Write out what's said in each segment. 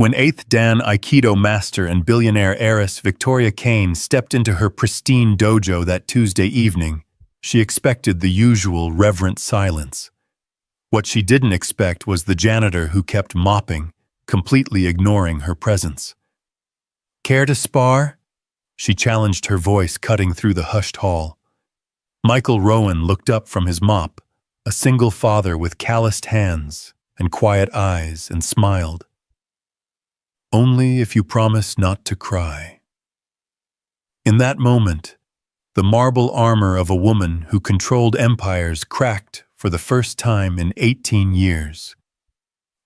When 8th-Dan Aikido master and billionaire heiress Victoria Kane stepped into her pristine dojo that Tuesday evening, she expected the usual reverent silence. What she didn't expect was the janitor who kept mopping, completely ignoring her presence. "Care to spar?" she challenged, her voice cutting through the hushed hall. Michael Rowan looked up from his mop, a single father with calloused hands and quiet eyes, and smiled. "Only if you promise not to cry." In that moment, the marble armor of a woman who controlled empires cracked for the first time in 18 years.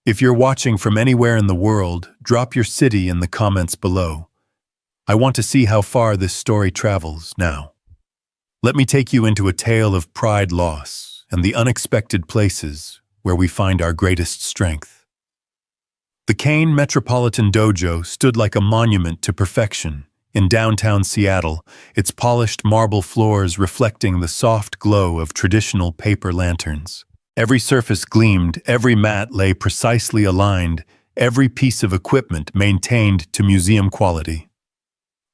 If you're watching from anywhere in the world, drop your city in the comments below. I want to see how far this story travels now. Let me take you into a tale of pride loss and the unexpected places where we find our greatest strength. The Kane Metropolitan Dojo stood like a monument to perfection in downtown Seattle, its polished marble floors reflecting the soft glow of traditional paper lanterns. Every surface gleamed, every mat lay precisely aligned, every piece of equipment maintained to museum quality.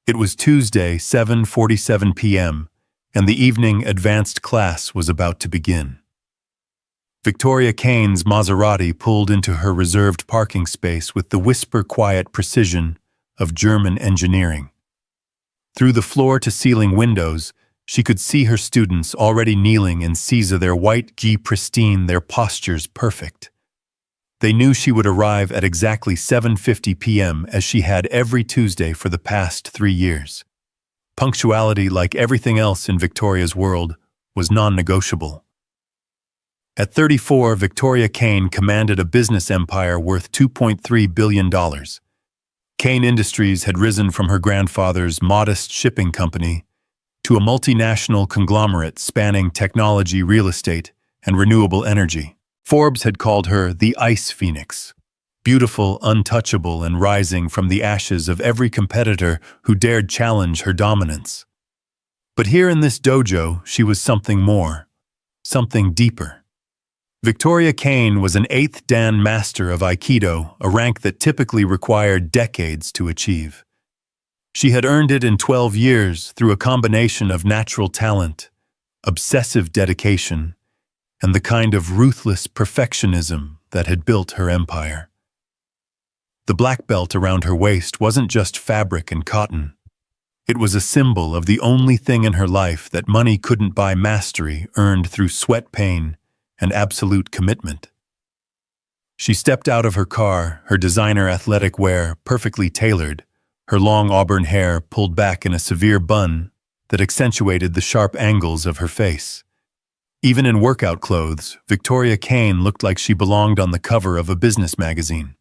It was Tuesday, 7:47 p.m., and the evening advanced class was about to begin. Victoria Kane's Maserati pulled into her reserved parking space with the whisper-quiet precision of German engineering. Through the floor-to-ceiling windows, she could see her students already kneeling in Caesar, their white gi pristine, their postures perfect. They knew she would arrive at exactly 7:50 p.m. as she had every Tuesday for the past 3 years. Punctuality, like everything else in Victoria's world, was non-negotiable. At 34, Victoria Kane commanded a business empire worth $2.3 billion. Kane Industries had risen from her grandfather's modest shipping company to a multinational conglomerate spanning technology, real estate, and renewable energy. Forbes had called her the Ice Phoenix, beautiful, untouchable, and rising from the ashes of every competitor who dared challenge her dominance. But here in this dojo, she was something more, something deeper. Victoria Kane was an 8th-Dan master of Aikido, a rank that typically required decades to achieve. She had earned it in 12 years through a combination of natural talent, obsessive dedication, and the kind of ruthless perfectionism that had built her empire. The black belt around her waist wasn't just fabric and cotton. It was a symbol of the only thing in her life that money couldn't buy: mastery earned through sweat, pain, and absolute commitment. She stepped out of her car, her designer athletic wear perfectly tailored, her long auburn hair pulled back in a severe bun that accentuated the sharp angles of her face. Even in workout clothes, Victoria Kane looked like she belonged on the cover of a business magazine.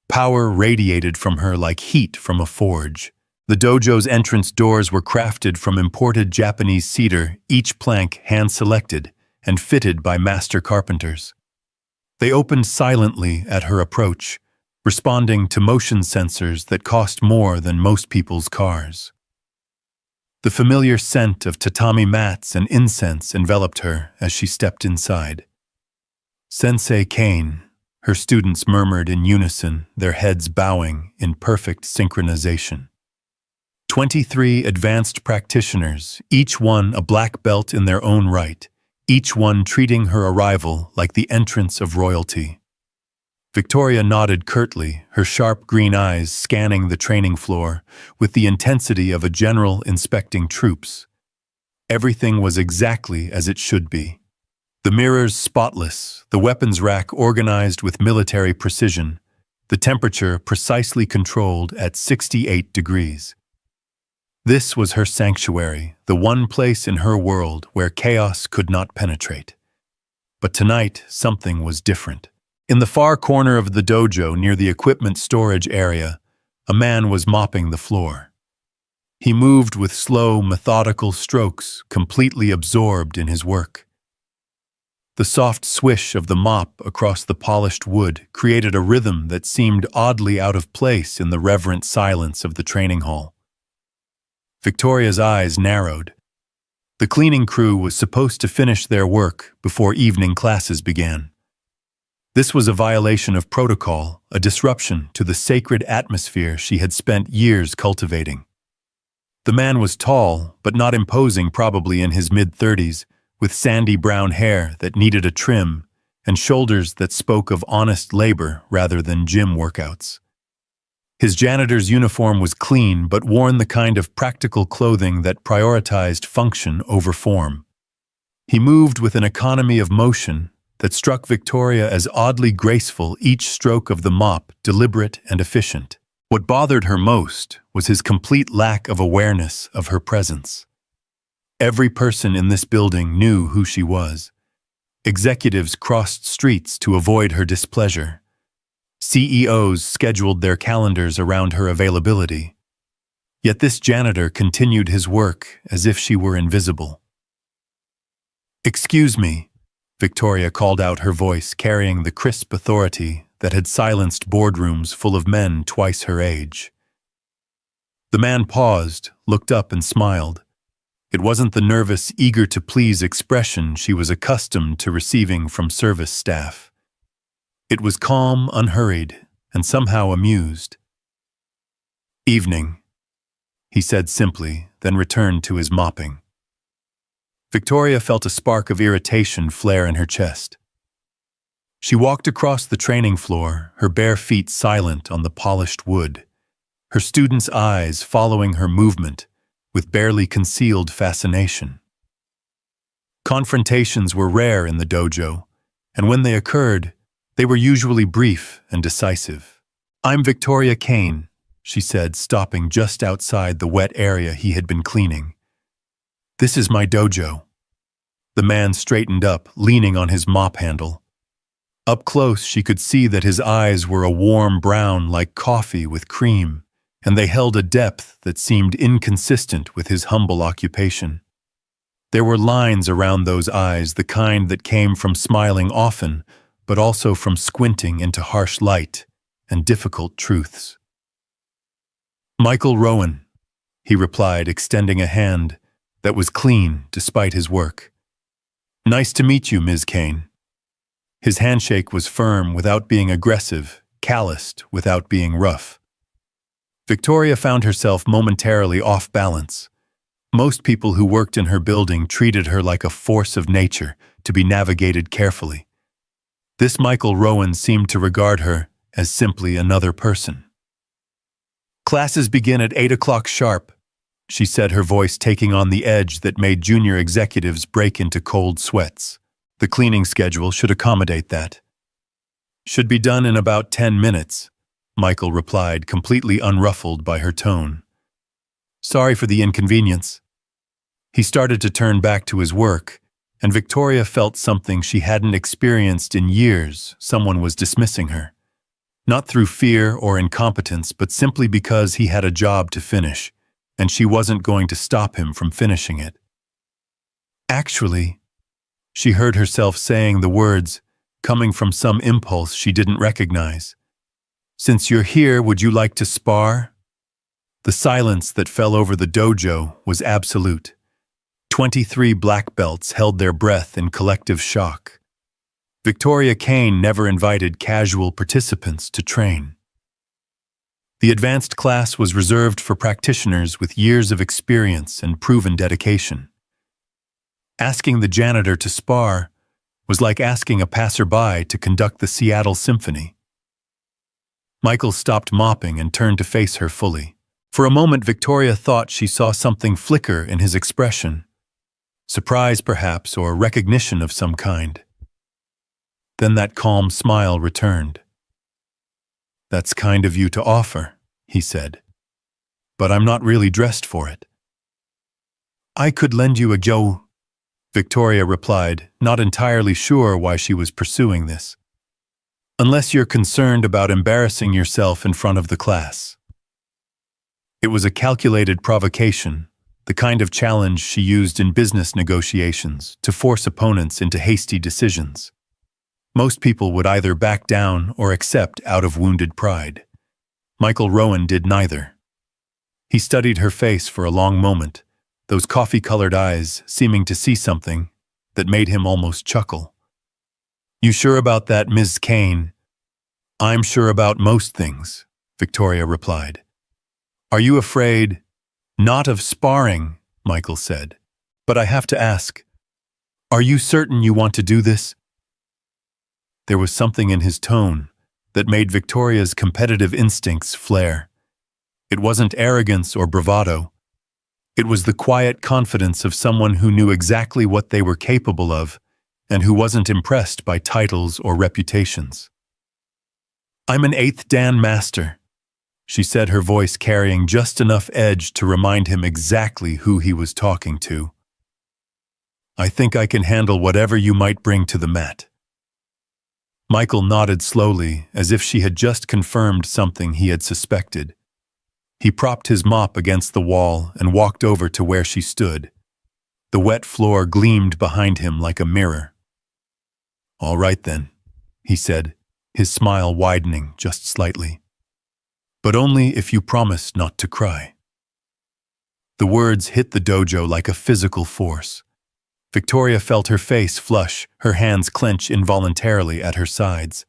Power radiated from her like heat from a forge. The dojo's entrance doors were crafted from imported Japanese cedar, each plank hand-selected and fitted by master carpenters. They opened silently at her approach, responding to motion sensors that cost more than most people's cars. The familiar scent of tatami mats and incense enveloped her as she stepped inside. "Sensei Kane," her students murmured in unison, their heads bowing in perfect synchronization. 23 advanced practitioners, each one a black belt in their own right, each one treating her arrival like the entrance of royalty. Victoria nodded curtly, her sharp green eyes scanning the training floor with the intensity of a general inspecting troops. Everything was exactly as it should be. The mirrors spotless, the weapons rack organized with military precision, the temperature precisely controlled at 68 degrees. This was her sanctuary, the one place in her world where chaos could not penetrate. But tonight, something was different. In the far corner of the dojo, near the equipment storage area, a man was mopping the floor. He moved with slow, methodical strokes, completely absorbed in his work. The soft swish of the mop across the polished wood created a rhythm that seemed oddly out of place in the reverent silence of the training hall. Victoria's eyes narrowed. The cleaning crew was supposed to finish their work before evening classes began. This was a violation of protocol, a disruption to the sacred atmosphere she had spent years cultivating. The man was tall, but not imposing, probably in his mid-30s, with sandy brown hair that needed a trim and shoulders that spoke of honest labor rather than gym workouts. His janitor's uniform was clean but worn the kind of practical clothing that prioritized function over form. He moved with an economy of motion that struck Victoria as oddly graceful, each stroke of the mop deliberate and efficient. What bothered her most was his complete lack of awareness of her presence. Every person in this building knew who she was. Executives crossed streets to avoid her displeasure. CEOs scheduled their calendars around her availability. Yet this janitor continued his work as if she were invisible. "Excuse me," Victoria called out, her voice carrying the crisp authority that had silenced boardrooms full of men twice her age. The man paused, looked up and smiled. It wasn't the nervous, eager-to-please expression she was accustomed to receiving from service staff. It was calm, unhurried, and somehow amused. "Evening," he said simply, then returned to his mopping. Victoria felt a spark of irritation flare in her chest. She walked across the training floor, her bare feet silent on the polished wood, her students' eyes following her movement with barely concealed fascination. Confrontations were rare in the dojo, and when they occurred, they were usually brief and decisive. "I'm Victoria Kane," she said, stopping just outside the wet area he had been cleaning. "This is my dojo." The man straightened up, leaning on his mop handle. Up close, she could see that his eyes were a warm brown like coffee with cream, and they held a depth that seemed inconsistent with his humble occupation. There were lines around those eyes, the kind that came from smiling often, but also from squinting into harsh light and difficult truths. "Michael Rowan," he replied, extending a hand that was clean despite his work. "Nice to meet you, Ms. Kane." His handshake was firm without being aggressive, calloused without being rough. Victoria found herself momentarily off balance. Most people who worked in her building treated her like a force of nature to be navigated carefully. This Michael Rowan seemed to regard her as simply another person. "Classes begin at 8 o'clock sharp," she said, her voice taking on the edge that made junior executives break into cold sweats. "The cleaning schedule should accommodate that." "Should be done in about 10 minutes, Michael replied, completely unruffled by her tone. "Sorry for the inconvenience." He started to turn back to his work, and Victoria felt something she hadn't experienced in years. Someone was dismissing her. Not through fear or incompetence, but simply because he had a job to finish, and she wasn't going to stop him from finishing it. "Actually," she heard herself saying the words, coming from some impulse she didn't recognize. "Since you're here, would you like to spar?" The silence that fell over the dojo was absolute. 23 black belts held their breath in collective shock. Victoria Kane never invited casual participants to train. The advanced class was reserved for practitioners with years of experience and proven dedication. Asking the janitor to spar was like asking a passerby to conduct the Seattle Symphony. Michael stopped mopping and turned to face her fully. For a moment, Victoria thought she saw something flicker in his expression. Surprise, perhaps, or recognition of some kind. Then that calm smile returned. "That's kind of you to offer," he said. "But I'm not really dressed for it." "I could lend you a jo," Victoria replied, not entirely sure why she was pursuing this. "Unless you're concerned about embarrassing yourself in front of the class." It was a calculated provocation, the kind of challenge she used in business negotiations to force opponents into hasty decisions. Most people would either back down or accept out of wounded pride. Michael Rowan did neither. He studied her face for a long moment, those coffee-colored eyes seeming to see something that made him almost chuckle. You sure about that, Ms. Kane? I'm sure about most things, Victoria replied. Are you afraid? Not of sparring, Michael said. But I have to ask, are you certain you want to do this? There was something in his tone that made Victoria's competitive instincts flare. It wasn't arrogance or bravado. It was the quiet confidence of someone who knew exactly what they were capable of and who wasn't impressed by titles or reputations. I'm an 8th-Dan master, she said, her voice carrying just enough edge to remind him exactly who he was talking to. I think I can handle whatever you might bring to the mat. Michael nodded slowly, as if she had just confirmed something he had suspected. He propped his mop against the wall and walked over to where she stood. The wet floor gleamed behind him like a mirror. All right then, he said, his smile widening just slightly. But only if you promise not to cry. The words hit the dojo like a physical force. Victoria felt her face flush, her hands clench involuntarily at her sides.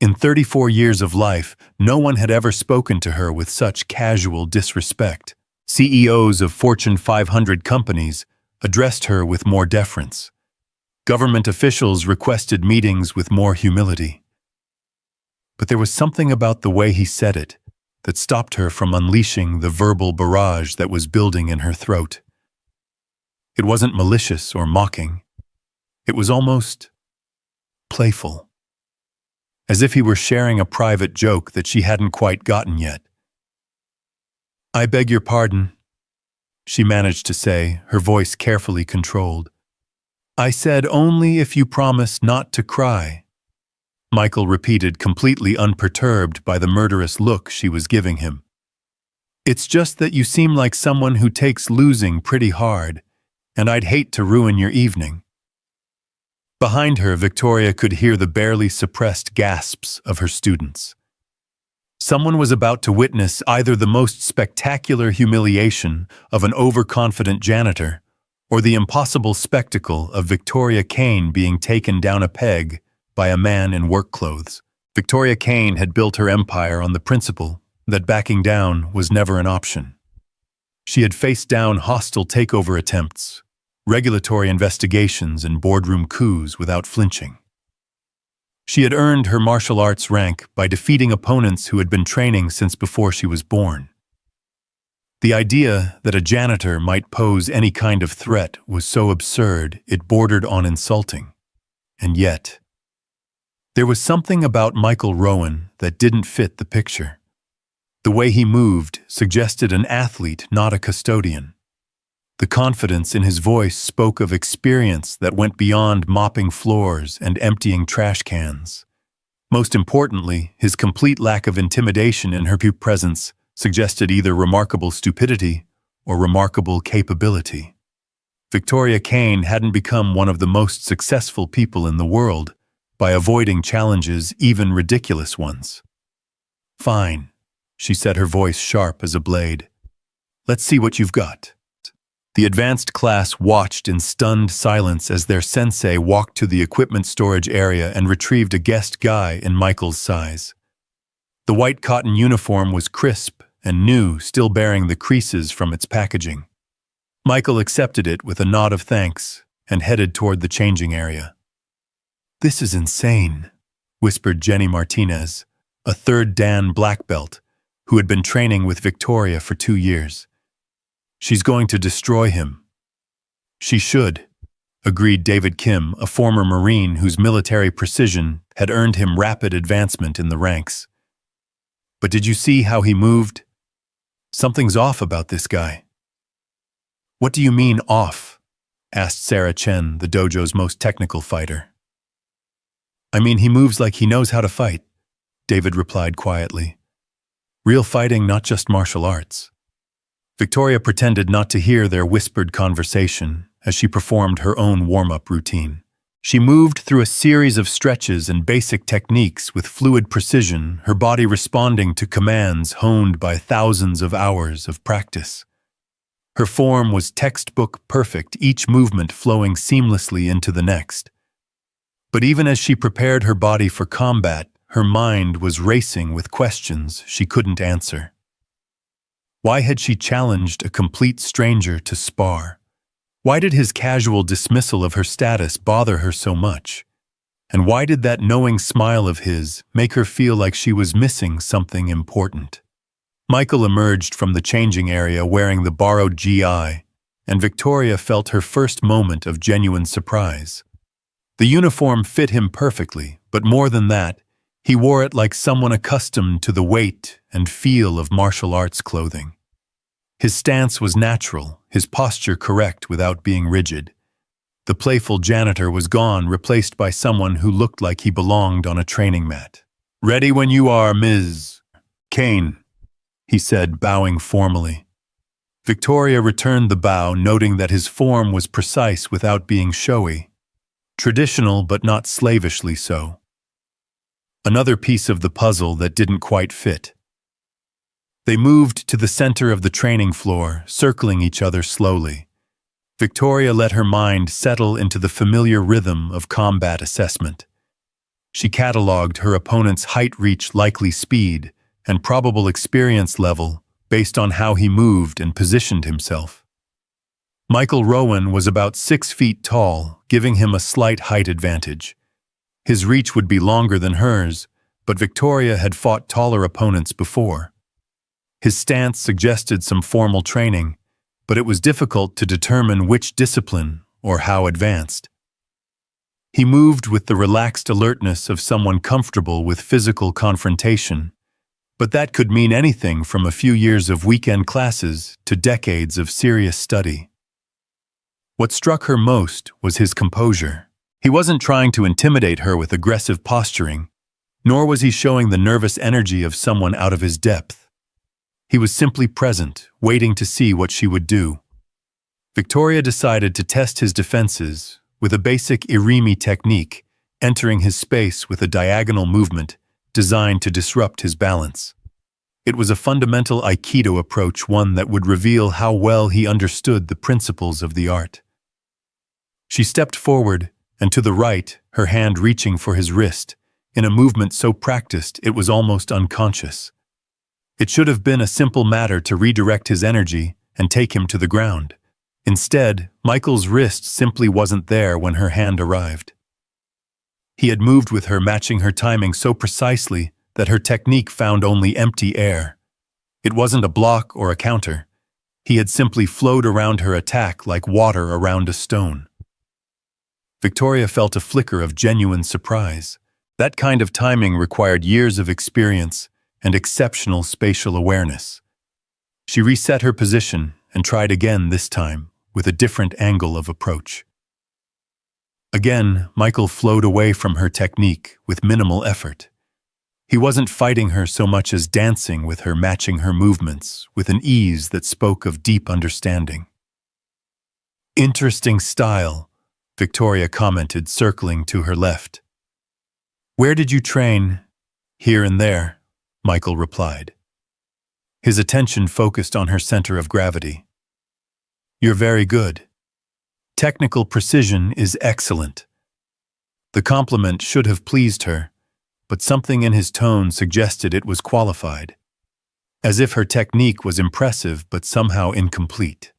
In 34 years of life, no one had ever spoken to her with such casual disrespect. CEOs of Fortune 500 companies addressed her with more deference. Government officials requested meetings with more humility. But there was something about the way he said it that stopped her from unleashing the verbal barrage that was building in her throat. It wasn't malicious or mocking. It was almost playful, as if he were sharing a private joke that she hadn't quite gotten yet. I beg your pardon, she managed to say, her voice carefully controlled. I said only if you promise not to cry, Michael repeated, completely unperturbed by the murderous look she was giving him. It's just that you seem like someone who takes losing pretty hard, and I'd hate to ruin your evening. Behind her, Victoria could hear the barely suppressed gasps of her students. Someone was about to witness either the most spectacular humiliation of an overconfident janitor or the impossible spectacle of Victoria Kane being taken down a peg by a man in work clothes. Victoria Kane had built her empire on the principle that backing down was never an option. She had faced down hostile takeover attempts, regulatory investigations, and boardroom coups without flinching. She had earned her martial arts rank by defeating opponents who had been training since before she was born. The idea that a janitor might pose any kind of threat was so absurd it bordered on insulting. And yet, there was something about Michael Rowan that didn't fit the picture. The way he moved suggested an athlete, not a custodian. The confidence in his voice spoke of experience that went beyond mopping floors and emptying trash cans. Most importantly, his complete lack of intimidation in her presence suggested either remarkable stupidity or remarkable capability. Victoria Kane hadn't become one of the most successful people in the world by avoiding challenges, even ridiculous ones. Fine, she said, her voice sharp as a blade. Let's see what you've got. The advanced class watched in stunned silence as their sensei walked to the equipment storage area and retrieved a guest guy in Michael's size. The white cotton uniform was crisp and new, still bearing the creases from its packaging. Michael accepted it with a nod of thanks and headed toward the changing area. This is insane, whispered Jenny Martinez, a 3rd-Dan black belt who had been training with Victoria for 2 years. She's going to destroy him. She should, agreed David Kim, a former Marine whose military precision had earned him rapid advancement in the ranks. But did you see how he moved? Something's off about this guy. What do you mean off? Asked Sarah Chen, the dojo's most technical fighter. I mean, he moves like he knows how to fight, David replied quietly. Real fighting, not just martial arts. Victoria pretended not to hear their whispered conversation as she performed her own warm-up routine. She moved through a series of stretches and basic techniques with fluid precision, her body responding to commands honed by thousands of hours of practice. Her form was textbook perfect, each movement flowing seamlessly into the next. But even as she prepared her body for combat, her mind was racing with questions she couldn't answer. Why had she challenged a complete stranger to spar? Why did his casual dismissal of her status bother her so much? And why did that knowing smile of his make her feel like she was missing something important? Michael emerged from the changing area wearing the borrowed GI, and Victoria felt her first moment of genuine surprise. The uniform fit him perfectly, but more than that, he wore it like someone accustomed to the weight and feel of martial arts clothing. His stance was natural, his posture correct without being rigid. The playful janitor was gone, replaced by someone who looked like he belonged on a training mat. "Ready when you are, Ms. Kane," he said, bowing formally. Victoria returned the bow, noting that his form was precise without being showy. Traditional, but not slavishly so. Another piece of the puzzle that didn't quite fit. They moved to the center of the training floor, circling each other slowly. Victoria let her mind settle into the familiar rhythm of combat assessment. She cataloged her opponent's height, reach, likely speed, and probable experience level based on how he moved and positioned himself. Michael Rowan was about 6 feet tall, giving him a slight height advantage. His reach would be longer than hers, but Victoria had fought taller opponents before. His stance suggested some formal training, but it was difficult to determine which discipline or how advanced. He moved with the relaxed alertness of someone comfortable with physical confrontation, but that could mean anything from a few years of weekend classes to decades of serious study. What struck her most was his composure. He wasn't trying to intimidate her with aggressive posturing, nor was he showing the nervous energy of someone out of his depth. He was simply present, waiting to see what she would do. Victoria decided to test his defenses with a basic Irimi technique, entering his space with a diagonal movement designed to disrupt his balance. It was a fundamental Aikido approach, one that would reveal how well he understood the principles of the art. She stepped forward, and to the right, her hand reaching for his wrist, in a movement so practiced it was almost unconscious. It should have been a simple matter to redirect his energy and take him to the ground. Instead, Michael's wrist simply wasn't there when her hand arrived. He had moved with her, matching her timing so precisely that her technique found only empty air. It wasn't a block or a counter. He had simply flowed around her attack like water around a stone. Victoria felt a flicker of genuine surprise. That kind of timing required years of experience and exceptional spatial awareness. She reset her position and tried again, this time with a different angle of approach. Again, Michael flowed away from her technique with minimal effort. He wasn't fighting her so much as dancing with her, matching her movements with an ease that spoke of deep understanding. "Interesting style," Victoria commented, circling to her left. "Where did you train?" "Here and there," Michael replied. His attention focused on her center of gravity. "You're very good. Technical precision is excellent." The compliment should have pleased her, but something in his tone suggested it was qualified, as if her technique was impressive but somehow incomplete.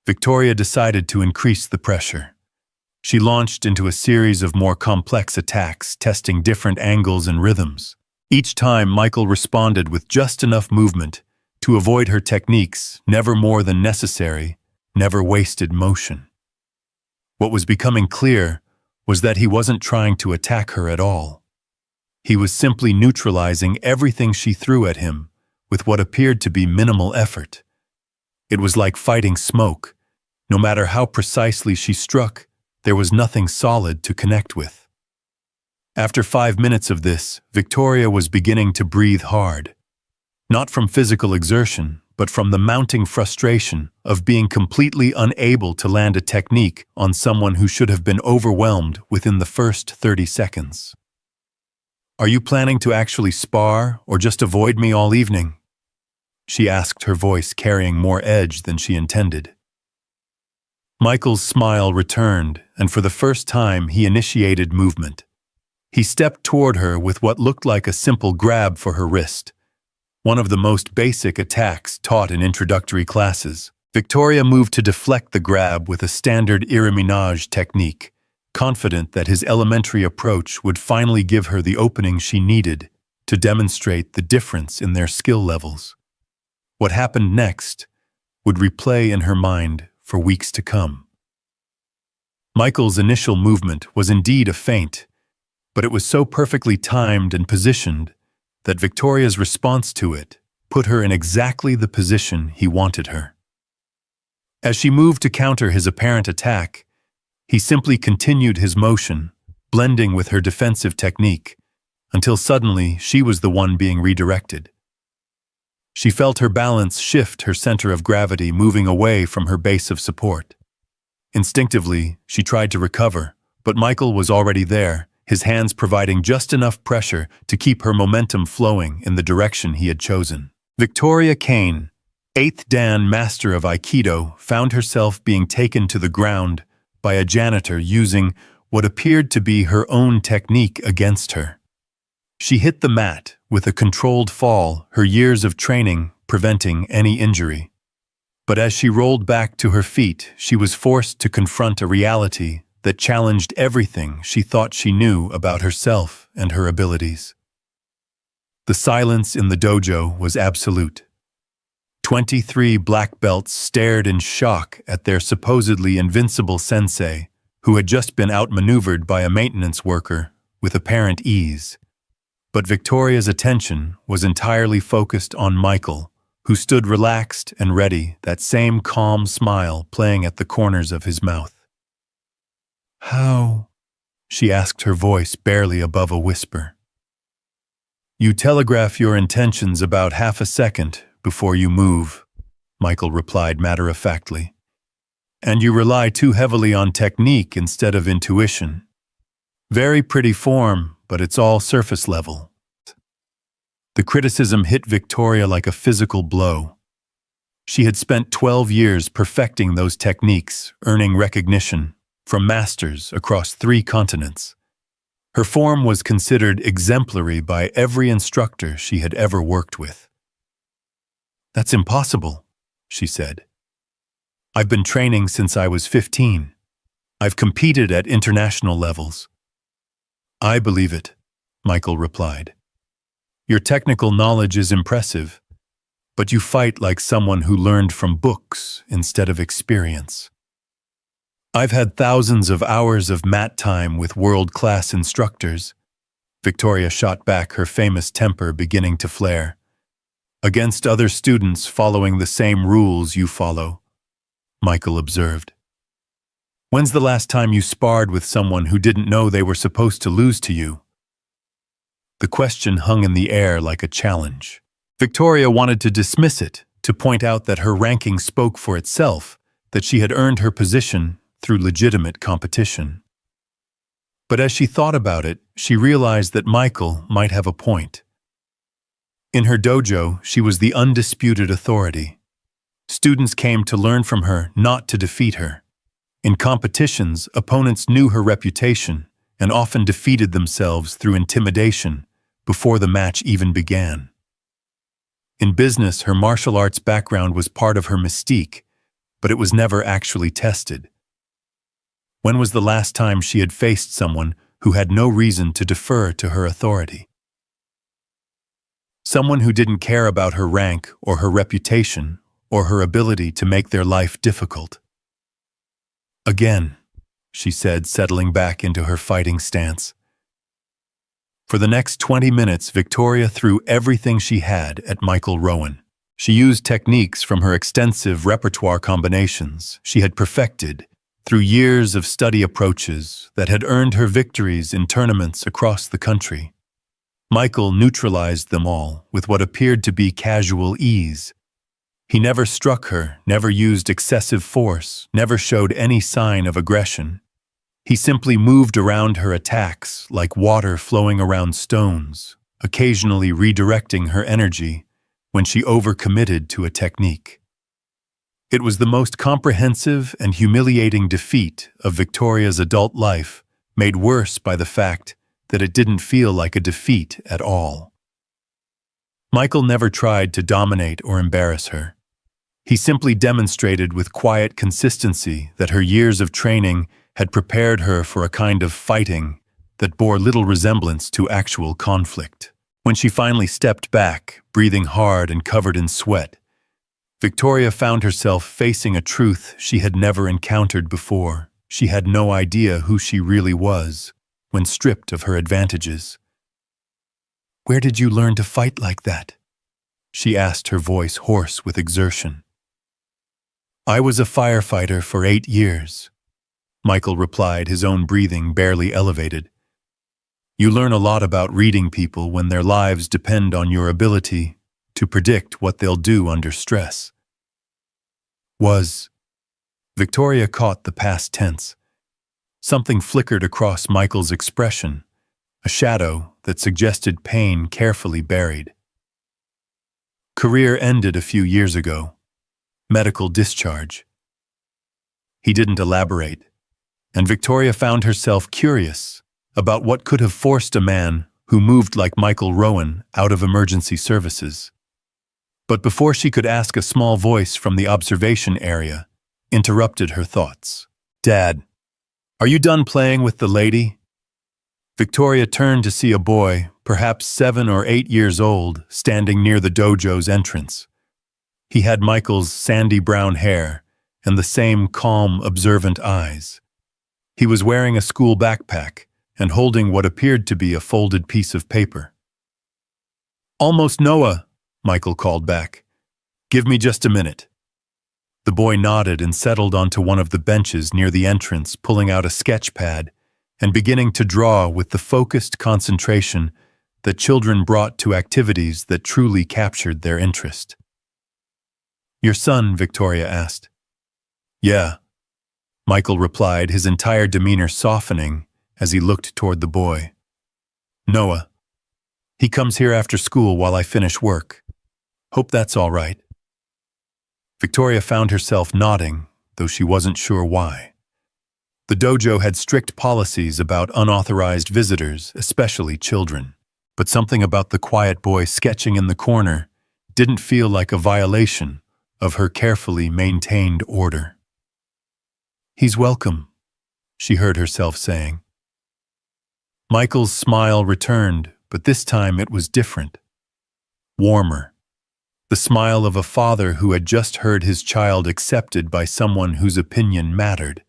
Victoria decided to increase the pressure. She launched into a series of more complex attacks, testing different angles and rhythms. Each time, Michael responded with just enough movement to avoid her techniques, never more than necessary, never wasted motion. What was becoming clear was that he wasn't trying to attack her at all. He was simply neutralizing everything she threw at him with what appeared to be minimal effort. It was like fighting smoke. No matter how precisely she struck, there was nothing solid to connect with. After 5 minutes of this, Victoria was beginning to breathe hard. Not from physical exertion, but from the mounting frustration of being completely unable to land a technique on someone who should have been overwhelmed within the first 30 seconds. "Are you planning to actually spar or just avoid me all evening?" she asked, her voice carrying more edge than she intended. Michael's smile returned, and for the first time he initiated movement. He stepped toward her with what looked like a simple grab for her wrist, one of the most basic attacks taught in introductory classes. Victoria moved to deflect the grab with a standard iriminage technique, confident that his elementary approach would finally give her the opening she needed to demonstrate the difference in their skill levels. What happened next would replay in her mind for weeks to come. Michael's initial movement was indeed a feint, but it was so perfectly timed and positioned that Victoria's response to it put her in exactly the position he wanted her. As she moved to counter his apparent attack, he simply continued his motion, blending with her defensive technique, until suddenly she was the one being redirected. She felt her balance shift, her center of gravity moving away from her base of support. Instinctively, she tried to recover, but Michael was already there, his hands providing just enough pressure to keep her momentum flowing in the direction he had chosen. Victoria Kane, 8th-Dan master of Aikido, found herself being taken to the ground by a janitor using what appeared to be her own technique against her. She hit the mat with a controlled fall, her years of training preventing any injury. But as she rolled back to her feet, she was forced to confront a reality that challenged everything she thought she knew about herself and her abilities. The silence in the dojo was absolute. 23 black belts stared in shock at their supposedly invincible sensei, who had just been outmaneuvered by a maintenance worker with apparent ease. But Victoria's attention was entirely focused on Michael, who stood relaxed and ready, that same calm smile playing at the corners of his mouth. "How?" she asked, her voice barely above a whisper. "You telegraph your intentions about half a second before you move," Michael replied matter-of-factly. "And you rely too heavily on technique instead of intuition. Very pretty form, but it's all surface level." The criticism hit Victoria like a physical blow. She had spent 12 years perfecting those techniques, earning recognition from masters across 3 continents. Her form was considered exemplary by every instructor she had ever worked with. "That's impossible," she said. "I've been training since I was 15. I've competed at international levels." "I believe it," Michael replied. "Your technical knowledge is impressive, but you fight like someone who learned from books instead of experience. I've had thousands of hours of mat time with world-class instructors." Victoria shot back, her famous temper beginning to flare. "Against other students following the same rules you follow," Michael observed. "When's the last time you sparred with someone who didn't know they were supposed to lose to you?" The question hung in the air like a challenge. Victoria wanted to dismiss it, to point out that her ranking spoke for itself, that she had earned her position through legitimate competition. But as she thought about it, she realized that Michael might have a point. In her dojo, she was the undisputed authority. Students came to learn from her, not to defeat her. In competitions, opponents knew her reputation and often defeated themselves through intimidation before the match even began. In business, her martial arts background was part of her mystique, but it was never actually tested. When was the last time she had faced someone who had no reason to defer to her authority? Someone who didn't care about her rank or her reputation or her ability to make their life difficult. "Again," she said, settling back into her fighting stance. For the next 20 minutes, Victoria threw everything she had at Michael Rowan. She used techniques from her extensive repertoire combinations she had perfected through years of study approaches that had earned her victories in tournaments across the country. Michael neutralized them all with what appeared to be casual ease. He never struck her, never used excessive force, never showed any sign of aggression. He simply moved around her attacks like water flowing around stones, occasionally redirecting her energy when she overcommitted to a technique. It was the most comprehensive and humiliating defeat of Victoria's adult life, made worse by the fact that it didn't feel like a defeat at all. Michael never tried to dominate or embarrass her. He simply demonstrated with quiet consistency that her years of training had prepared her for a kind of fighting that bore little resemblance to actual conflict. When she finally stepped back, breathing hard and covered in sweat, Victoria found herself facing a truth she had never encountered before. She had no idea who she really was when stripped of her advantages. "Where did you learn to fight like that?" she asked, her voice hoarse with exertion. "I was a firefighter for 8 years," Michael replied, his own breathing barely elevated. "You learn a lot about reading people when their lives depend on your ability to predict what they'll do under stress." Victoria caught the past tense. Something flickered across Michael's expression, a shadow that suggested pain carefully buried. "Career ended a few years ago. Medical discharge." He didn't elaborate, and Victoria found herself curious about what could have forced a man who moved like Michael Rowan out of emergency services. But before she could ask, a small voice from the observation area interrupted her thoughts. "Dad, are you done playing with the lady?" Victoria turned to see a boy, perhaps 7 or 8 years old, standing near the dojo's entrance. He had Michael's sandy brown hair and the same calm, observant eyes. He was wearing a school backpack and holding what appeared to be a folded piece of paper. "Almost Noah," Michael called back. "Give me just a minute." The boy nodded and settled onto one of the benches near the entrance, pulling out a sketch pad and beginning to draw with the focused concentration that children brought to activities that truly captured their interest. "Your son?" Victoria asked. "Yeah," Michael replied, his entire demeanor softening as he looked toward the boy. "Noah. He comes here after school while I finish work. Hope that's all right." Victoria found herself nodding, though she wasn't sure why. The dojo had strict policies about unauthorized visitors, especially children. But something about the quiet boy sketching in the corner didn't feel like a violation of her carefully maintained order. "He's welcome," she heard herself saying. Michael's smile returned, but this time it was different. Warmer. The smile of a father who had just heard his child accepted by someone whose opinion mattered.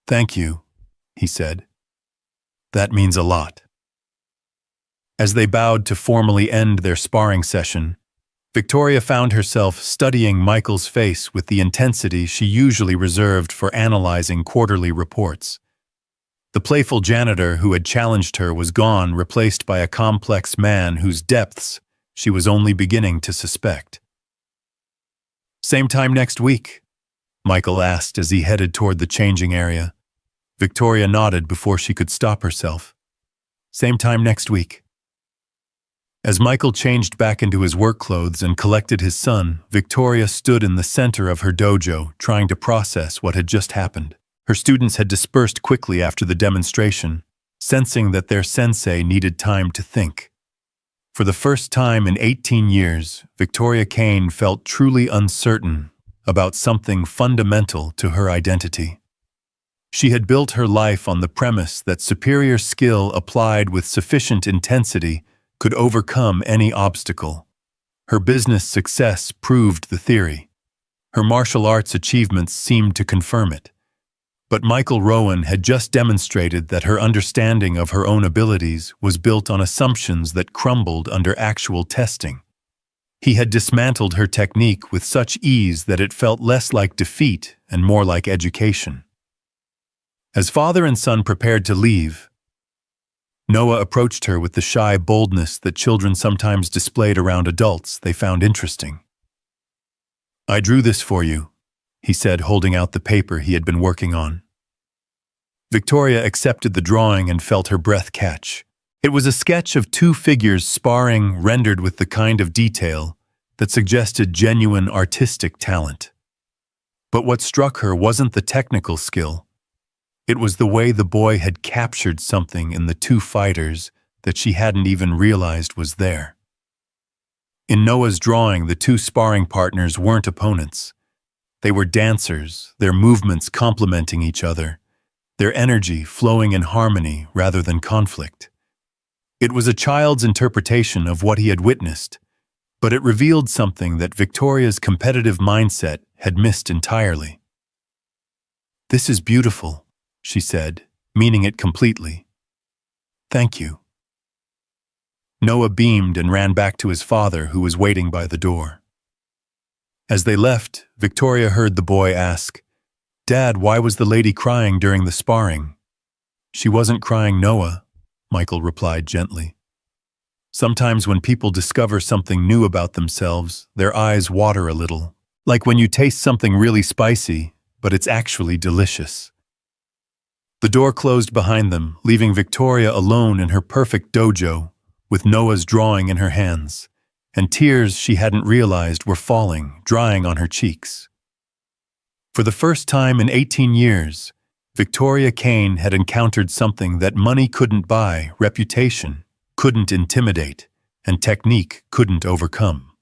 "Thank you," he said. "That means a lot." As they bowed to formally end their sparring session, Victoria found herself studying Michael's face with the intensity she usually reserved for analyzing quarterly reports. The playful janitor who had challenged her was gone, replaced by a complex man whose depths she was only beginning to suspect. "Same time next week?" Michael asked as he headed toward the changing area. Victoria nodded before she could stop herself. "Same time next week." As Michael changed back into his work clothes and collected his son, Victoria stood in the center of her dojo, trying to process what had just happened. Her students had dispersed quickly after the demonstration, sensing that their sensei needed time to think. For the first time in 18 years, Victoria Kane felt truly uncertain about something fundamental to her identity. She had built her life on the premise that superior skill applied with sufficient intensity could overcome any obstacle. Her business success proved the theory. Her martial arts achievements seemed to confirm it. But Michael Rowan had just demonstrated that her understanding of her own abilities was built on assumptions that crumbled under actual testing. He had dismantled her technique with such ease that it felt less like defeat and more like education. As father and son prepared to leave, Noah approached her with the shy boldness that children sometimes displayed around adults they found interesting. "I drew this for you," he said, holding out the paper he had been working on. Victoria accepted the drawing and felt her breath catch. It was a sketch of 2 figures sparring, rendered with the kind of detail that suggested genuine artistic talent. But what struck her wasn't the technical skill. It was the way the boy had captured something in the two fighters that she hadn't even realized was there. In Noah's drawing, the two sparring partners weren't opponents. They were dancers, their movements complementing each other, their energy flowing in harmony rather than conflict. It was a child's interpretation of what he had witnessed, but it revealed something that Victoria's competitive mindset had missed entirely. "This is beautiful," she said, meaning it completely. "Thank you." Noah beamed and ran back to his father, who was waiting by the door. As they left, Victoria heard the boy ask, "Dad, why was the lady crying during the sparring?" "She wasn't crying, Noah," Michael replied gently. "Sometimes when people discover something new about themselves, their eyes water a little, like when you taste something really spicy, but it's actually delicious." The door closed behind them, leaving Victoria alone in her perfect dojo, with Noah's drawing in her hands, and tears she hadn't realized were falling, drying on her cheeks. For the first time in 18 years, Victoria Kane had encountered something that money couldn't buy, reputation couldn't intimidate, and technique couldn't overcome.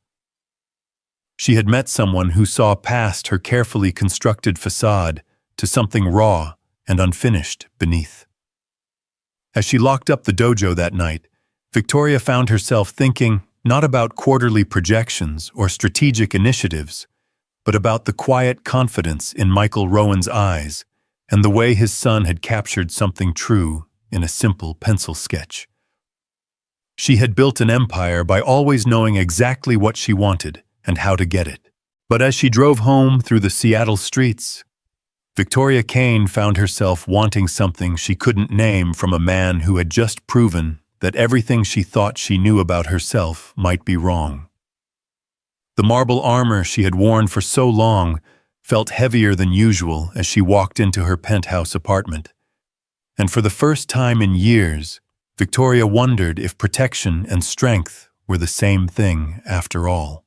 She had met someone who saw past her carefully constructed facade to something raw and unfinished beneath. As she locked up the dojo that night, Victoria found herself thinking not about quarterly projections or strategic initiatives, but about the quiet confidence in Michael Rowan's eyes and the way his son had captured something true in a simple pencil sketch. She had built an empire by always knowing exactly what she wanted and how to get it. But as she drove home through the Seattle streets, Victoria Kane found herself wanting something she couldn't name from a man who had just proven that everything she thought she knew about herself might be wrong. The marble armor she had worn for so long felt heavier than usual as she walked into her penthouse apartment. And for the first time in years, Victoria wondered if protection and strength were the same thing after all.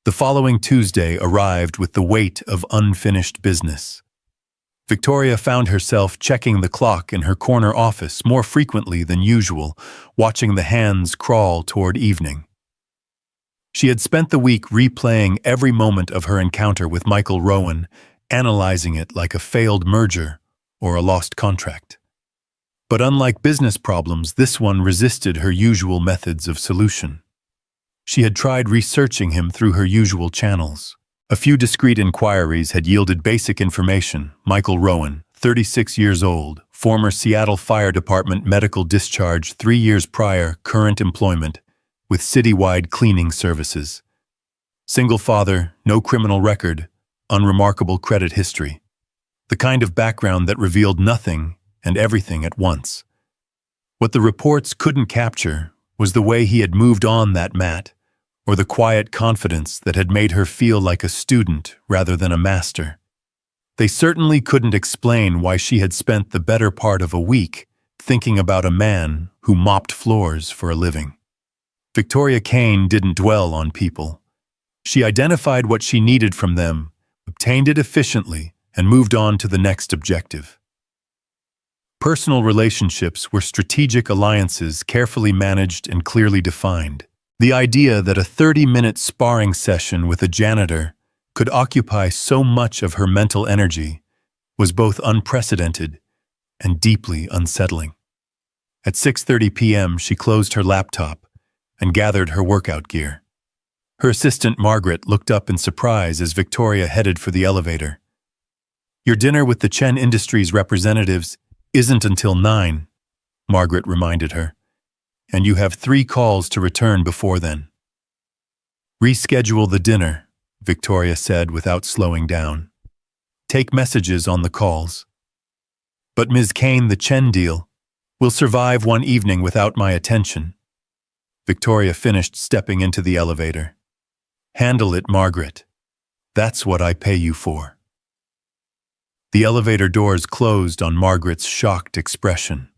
The following Tuesday arrived with the weight of unfinished business. Victoria found herself checking the clock in her corner office more frequently than usual, watching the hands crawl toward evening. She had spent the week replaying every moment of her encounter with Michael Rowan, analyzing it like a failed merger or a lost contract. But unlike business problems, this one resisted her usual methods of solution. She had tried researching him through her usual channels. A few discreet inquiries had yielded basic information. Michael Rowan, 36 years old, former Seattle Fire Department medical discharge 3 years prior, current employment, with citywide cleaning services. Single father, no criminal record, unremarkable credit history. The kind of background that revealed nothing and everything at once. What the reports couldn't capture was the way he had moved on that mat, or the quiet confidence that had made her feel like a student rather than a master. They certainly couldn't explain why she had spent the better part of a week thinking about a man who mopped floors for a living. Victoria Kane didn't dwell on people. She identified what she needed from them, obtained it efficiently, and moved on to the next objective. Personal relationships were strategic alliances carefully managed and clearly defined. The idea that a 30-minute sparring session with a janitor could occupy so much of her mental energy was both unprecedented and deeply unsettling. At 6:30 p.m., she closed her laptop and gathered her workout gear. Her assistant Margaret looked up in surprise as Victoria headed for the elevator. "Your dinner with the Chen Industries representatives isn't until 9, Margaret reminded her. "And you have 3 calls to return before then." "Reschedule the dinner," Victoria said without slowing down. "Take messages on the calls." "But Ms. Kane, the Chen deal will survive one evening without my attention." Victoria finished stepping into the elevator. "Handle it, Margaret. That's what I pay you for." The elevator doors closed on Margaret's shocked expression.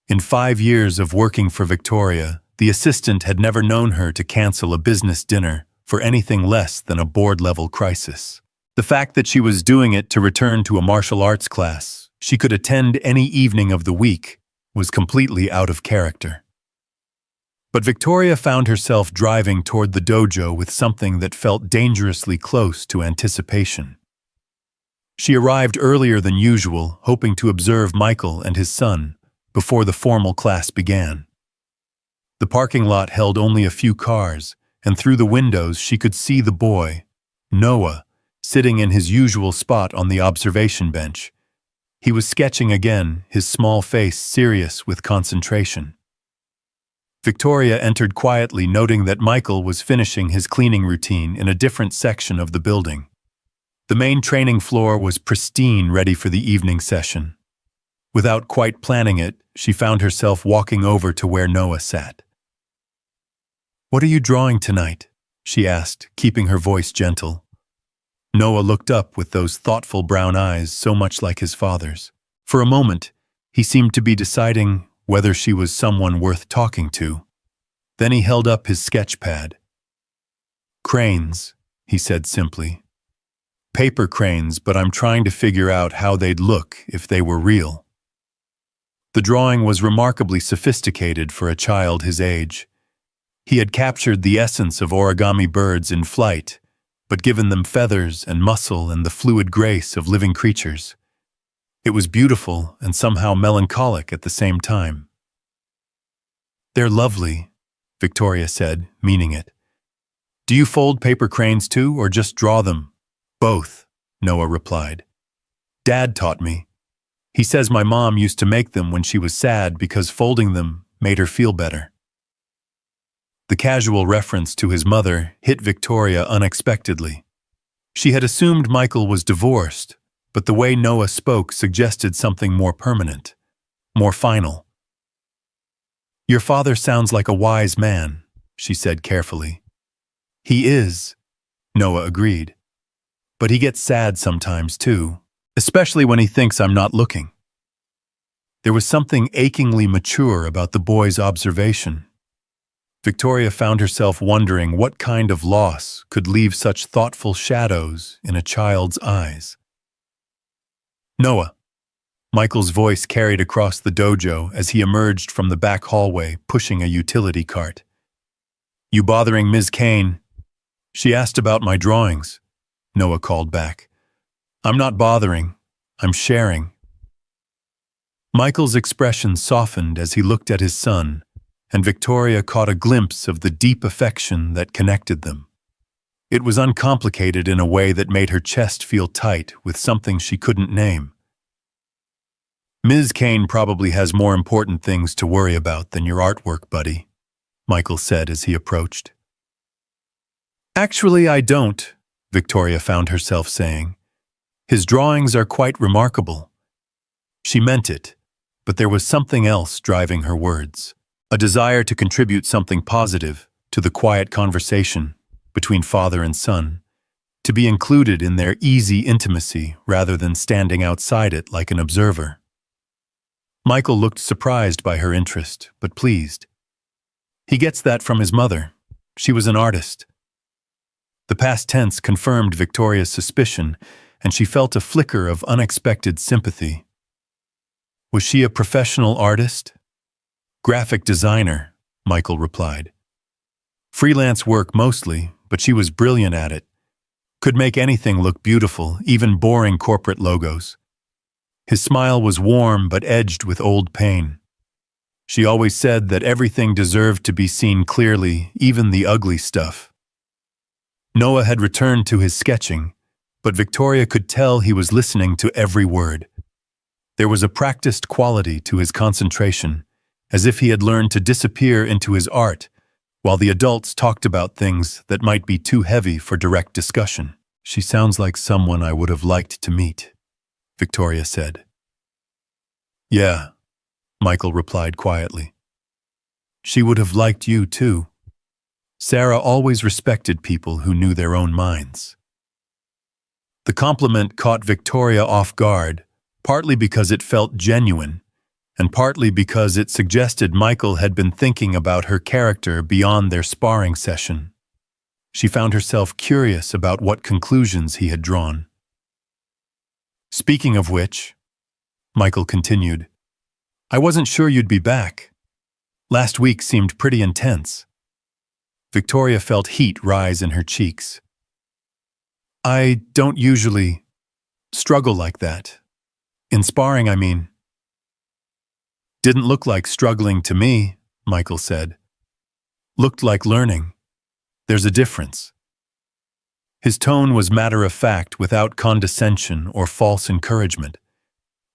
In 5 years of working for Victoria, The assistant had never known her to cancel a business dinner for anything less than a board-level crisis. The fact that she was doing it to return to a martial arts class she could attend any evening of the week was completely out of character. But Victoria found herself driving toward the dojo with something that felt dangerously close to anticipation. She arrived earlier than usual, hoping to observe Michael and his son before the formal class began. The parking lot held only a few cars, and through the windows she could see the boy, Noah, sitting in his usual spot on the observation bench. He was sketching again, his small face serious with concentration. Victoria entered quietly, noting that Michael was finishing his cleaning routine in a different section of the building. The main training floor was pristine, ready for the evening session. Without quite planning it, she found herself walking over to where Noah sat. "What are you drawing tonight?" she asked, keeping her voice gentle. Noah looked up with those thoughtful brown eyes so much like his father's. For a moment, he seemed to be deciding whether she was someone worth talking to. Then he held up his sketch pad. "Cranes," he said simply. "Paper cranes, but I'm trying to figure out how they'd look if they were real." The drawing was remarkably sophisticated for a child his age. He had captured the essence of origami birds in flight, but given them feathers and muscle and the fluid grace of living creatures. It was beautiful and somehow melancholic at the same time. "They're lovely," Victoria said, meaning it. "Do you fold paper cranes too, or just draw them?" "Both," Noah replied. "Dad taught me. He says my mom used to make them when she was sad because folding them made her feel better." The casual reference to his mother hit Victoria unexpectedly. She had assumed Michael was divorced, but the way Noah spoke suggested something more permanent, more final. "Your father sounds like a wise man," she said carefully. "He is," Noah agreed. "But he gets sad sometimes too, especially when he thinks I'm not looking." There was something achingly mature about the boy's observation. Victoria found herself wondering what kind of loss could leave such thoughtful shadows in a child's eyes. "Noah," Michael's voice carried across the dojo as he emerged from the back hallway, pushing a utility cart. "You bothering Ms. Kane?" "She asked about my drawings," Noah called back. "I'm not bothering, I'm sharing." Michael's expression softened as he looked at his son, and Victoria caught a glimpse of the deep affection that connected them. It was uncomplicated in a way that made her chest feel tight with something she couldn't name. "Ms. Kane probably has more important things to worry about than your artwork, buddy," Michael said as he approached. "Actually, I don't," Victoria found herself saying. "His drawings are quite remarkable." She meant it, but there was something else driving her words. A desire to contribute something positive to the quiet conversation between father and son, to be included in their easy intimacy rather than standing outside it like an observer. Michael looked surprised by her interest, but pleased. He gets that from his mother. She was an artist. The past tense confirmed Victoria's suspicion, and she felt a flicker of unexpected sympathy. Was she a professional artist? "Graphic designer," Michael replied. "Freelance work mostly, but she was brilliant at it. Could make anything look beautiful, even boring corporate logos." His smile was warm but edged with old pain. She always said that everything deserved to be seen clearly, even the ugly stuff. Noah had returned to his sketching, but Victoria could tell he was listening to every word. There was a practiced quality to his concentration, as if he had learned to disappear into his art, while the adults talked about things that might be too heavy for direct discussion. "She sounds like someone I would have liked to meet," Victoria said. "Yeah," Michael replied quietly. "She would have liked you too. Sarah always respected people who knew their own minds." The compliment caught Victoria off guard, partly because it felt genuine, and partly because it suggested Michael had been thinking about her character beyond their sparring session. She found herself curious about what conclusions he had drawn. "Speaking of which," Michael continued, "I wasn't sure you'd be back. Last week seemed pretty intense." Victoria felt heat rise in her cheeks. "I don't usually struggle like that. In sparring, I mean." "Didn't look like struggling to me," Michael said. "Looked like learning. There's a difference." His tone was matter-of-fact without condescension or false encouragement.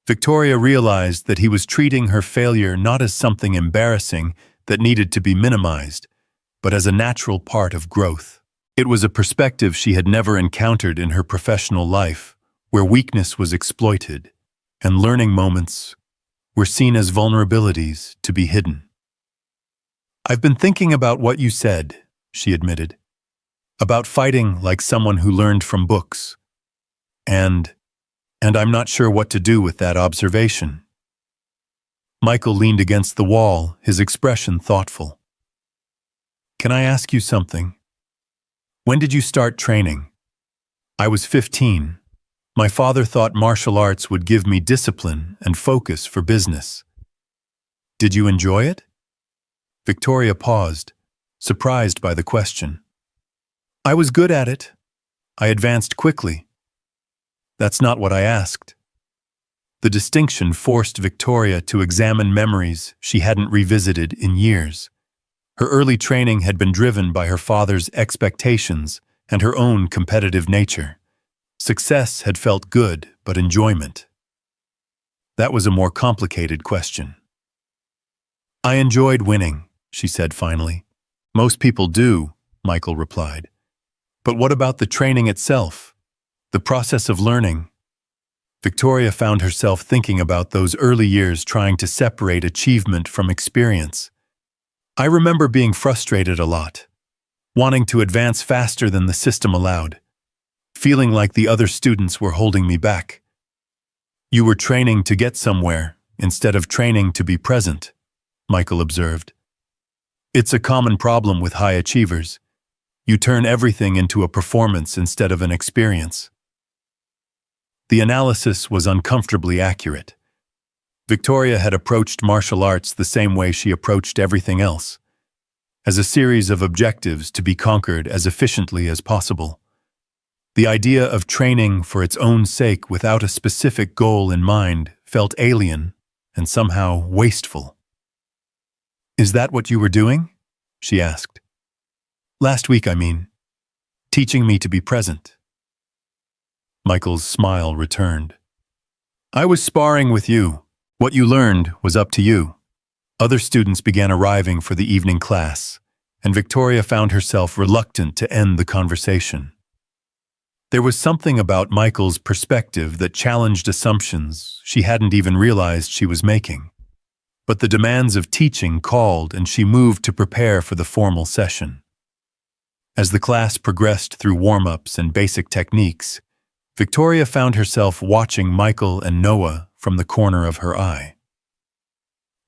Victoria realized that he was treating her failure not as something embarrassing that needed to be minimized, but as a natural part of growth. It was a perspective she had never encountered in her professional life, where weakness was exploited, and learning moments were seen as vulnerabilities to be hidden. "I've been thinking about what you said," she admitted, "about fighting like someone who learned from books. And I'm not sure what to do with that observation." Michael leaned against the wall, his expression thoughtful. "Can I ask you something? When did you start training?" "I was 15. My father thought martial arts would give me discipline and focus for business." "Did you enjoy it?" Victoria paused, surprised by the question. "I was good at it. I advanced quickly." "That's not what I asked." The distinction forced Victoria to examine memories she hadn't revisited in years. Her early training had been driven by her father's expectations and her own competitive nature. Success had felt good, but enjoyment. That was a more complicated question. "I enjoyed winning," she said finally. "Most people do," Michael replied. "But what about the training itself? The process of learning?" Victoria found herself thinking about those early years trying to separate achievement from experience. "I remember being frustrated a lot, wanting to advance faster than the system allowed, feeling like the other students were holding me back." "You were training to get somewhere instead of training to be present," Michael observed. "It's a common problem with high achievers. You turn everything into a performance instead of an experience." The analysis was uncomfortably accurate. Victoria had approached martial arts the same way she approached everything else, as a series of objectives to be conquered as efficiently as possible. The idea of training for its own sake without a specific goal in mind felt alien and somehow wasteful. "Is that what you were doing?" she asked. "Last week, I mean. Teaching me to be present." Michael's smile returned. "I was sparring with you. What you learned was up to you." Other students began arriving for the evening class, and Victoria found herself reluctant to end the conversation. There was something about Michael's perspective that challenged assumptions she hadn't even realized she was making. But the demands of teaching called, and she moved to prepare for the formal session. As the class progressed through warm-ups and basic techniques, Victoria found herself watching Michael and Noah from the corner of her eye.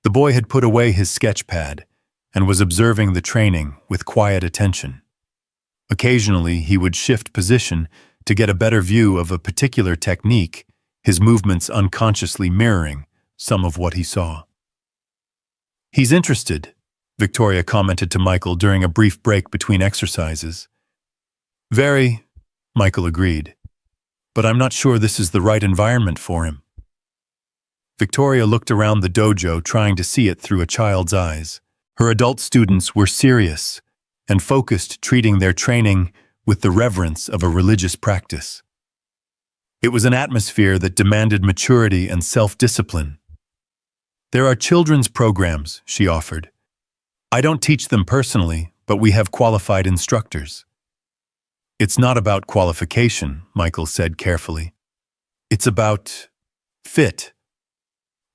The boy had put away his sketch pad and was observing the training with quiet attention. Occasionally, he would shift position to get a better view of a particular technique, his movements unconsciously mirroring some of what he saw. "He's interested," Victoria commented to Michael during a brief break between exercises. "Very," Michael agreed. "But I'm not sure this is the right environment for him." Victoria looked around the dojo, trying to see it through a child's eyes. Her adult students were serious and focused, treating their training with the reverence of a religious practice. It was an atmosphere that demanded maturity and self-discipline. "There are children's programs," she offered. "I don't teach them personally, but we have qualified instructors." "It's not about qualification," Michael said carefully. "It's about fit.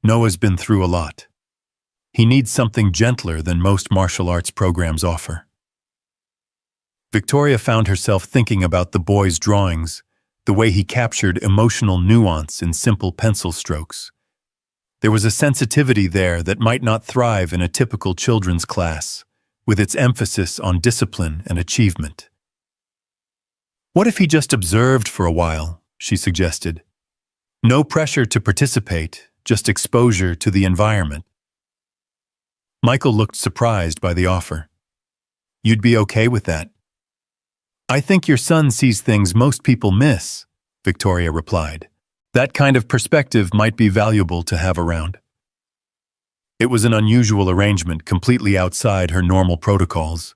Noah's been through a lot. He needs something gentler than most martial arts programs offer." Victoria found herself thinking about the boy's drawings, the way he captured emotional nuance in simple pencil strokes. There was a sensitivity there that might not thrive in a typical children's class, with its emphasis on discipline and achievement. What if he just observed for a while, she suggested. No pressure to participate, just exposure to the environment. Michael looked surprised by the offer. You'd be okay with that? I think your son sees things most people miss, Victoria replied. That kind of perspective might be valuable to have around. It was an unusual arrangement completely outside her normal protocols.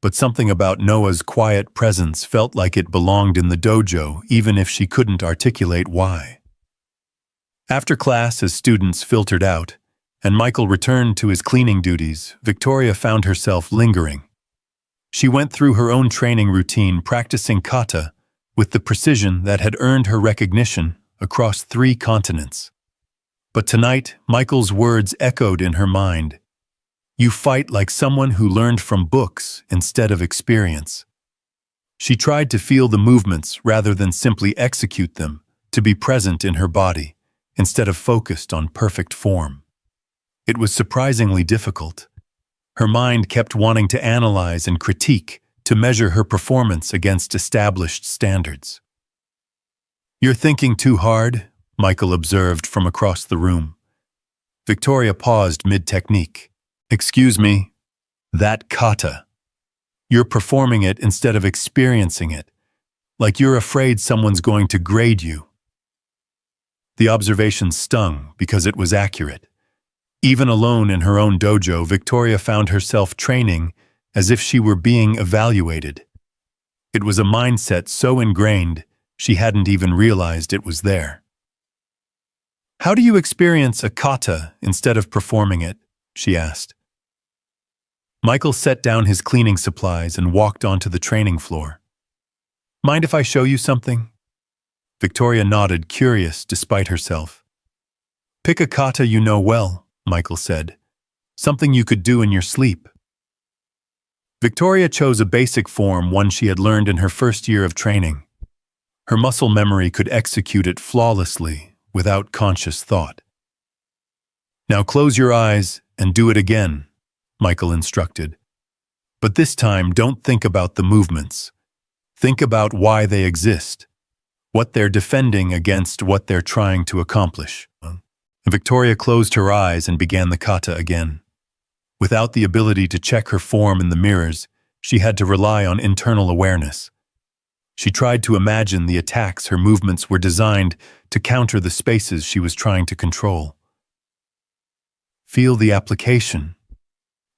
But something about Noah's quiet presence felt like it belonged in the dojo, even if she couldn't articulate why. After class, as students filtered out, and Michael returned to his cleaning duties, Victoria found herself lingering. She went through her own training routine, practicing kata with the precision that had earned her recognition across 3 continents. But tonight, Michael's words echoed in her mind. You fight like someone who learned from books instead of experience. She tried to feel the movements rather than simply execute them, to be present in her body, instead of focused on perfect form. It was surprisingly difficult. Her mind kept wanting to analyze and critique, to measure her performance against established standards. You're thinking too hard, Michael observed from across the room. Victoria paused mid-technique. Excuse me, that kata. You're performing it instead of experiencing it, like you're afraid someone's going to grade you. The observation stung because it was accurate. Even alone in her own dojo, Victoria found herself training as if she were being evaluated. It was a mindset so ingrained, she hadn't even realized it was there. How do you experience a kata instead of performing it? She asked. Michael set down his cleaning supplies and walked onto the training floor. Mind if I show you something? Victoria nodded, curious despite herself. Pick a kata you know well, Michael said. Something you could do in your sleep. Victoria chose a basic form, one she had learned in her first year of training. Her muscle memory could execute it flawlessly, without conscious thought. Now close your eyes and do it again, Michael instructed. But this time, don't think about the movements. Think about why they exist, what they're defending against what they're trying to accomplish. Victoria closed her eyes and began the kata again. Without the ability to check her form in the mirrors, she had to rely on internal awareness. She tried to imagine the attacks her movements were designed to counter the spaces she was trying to control. Feel the application.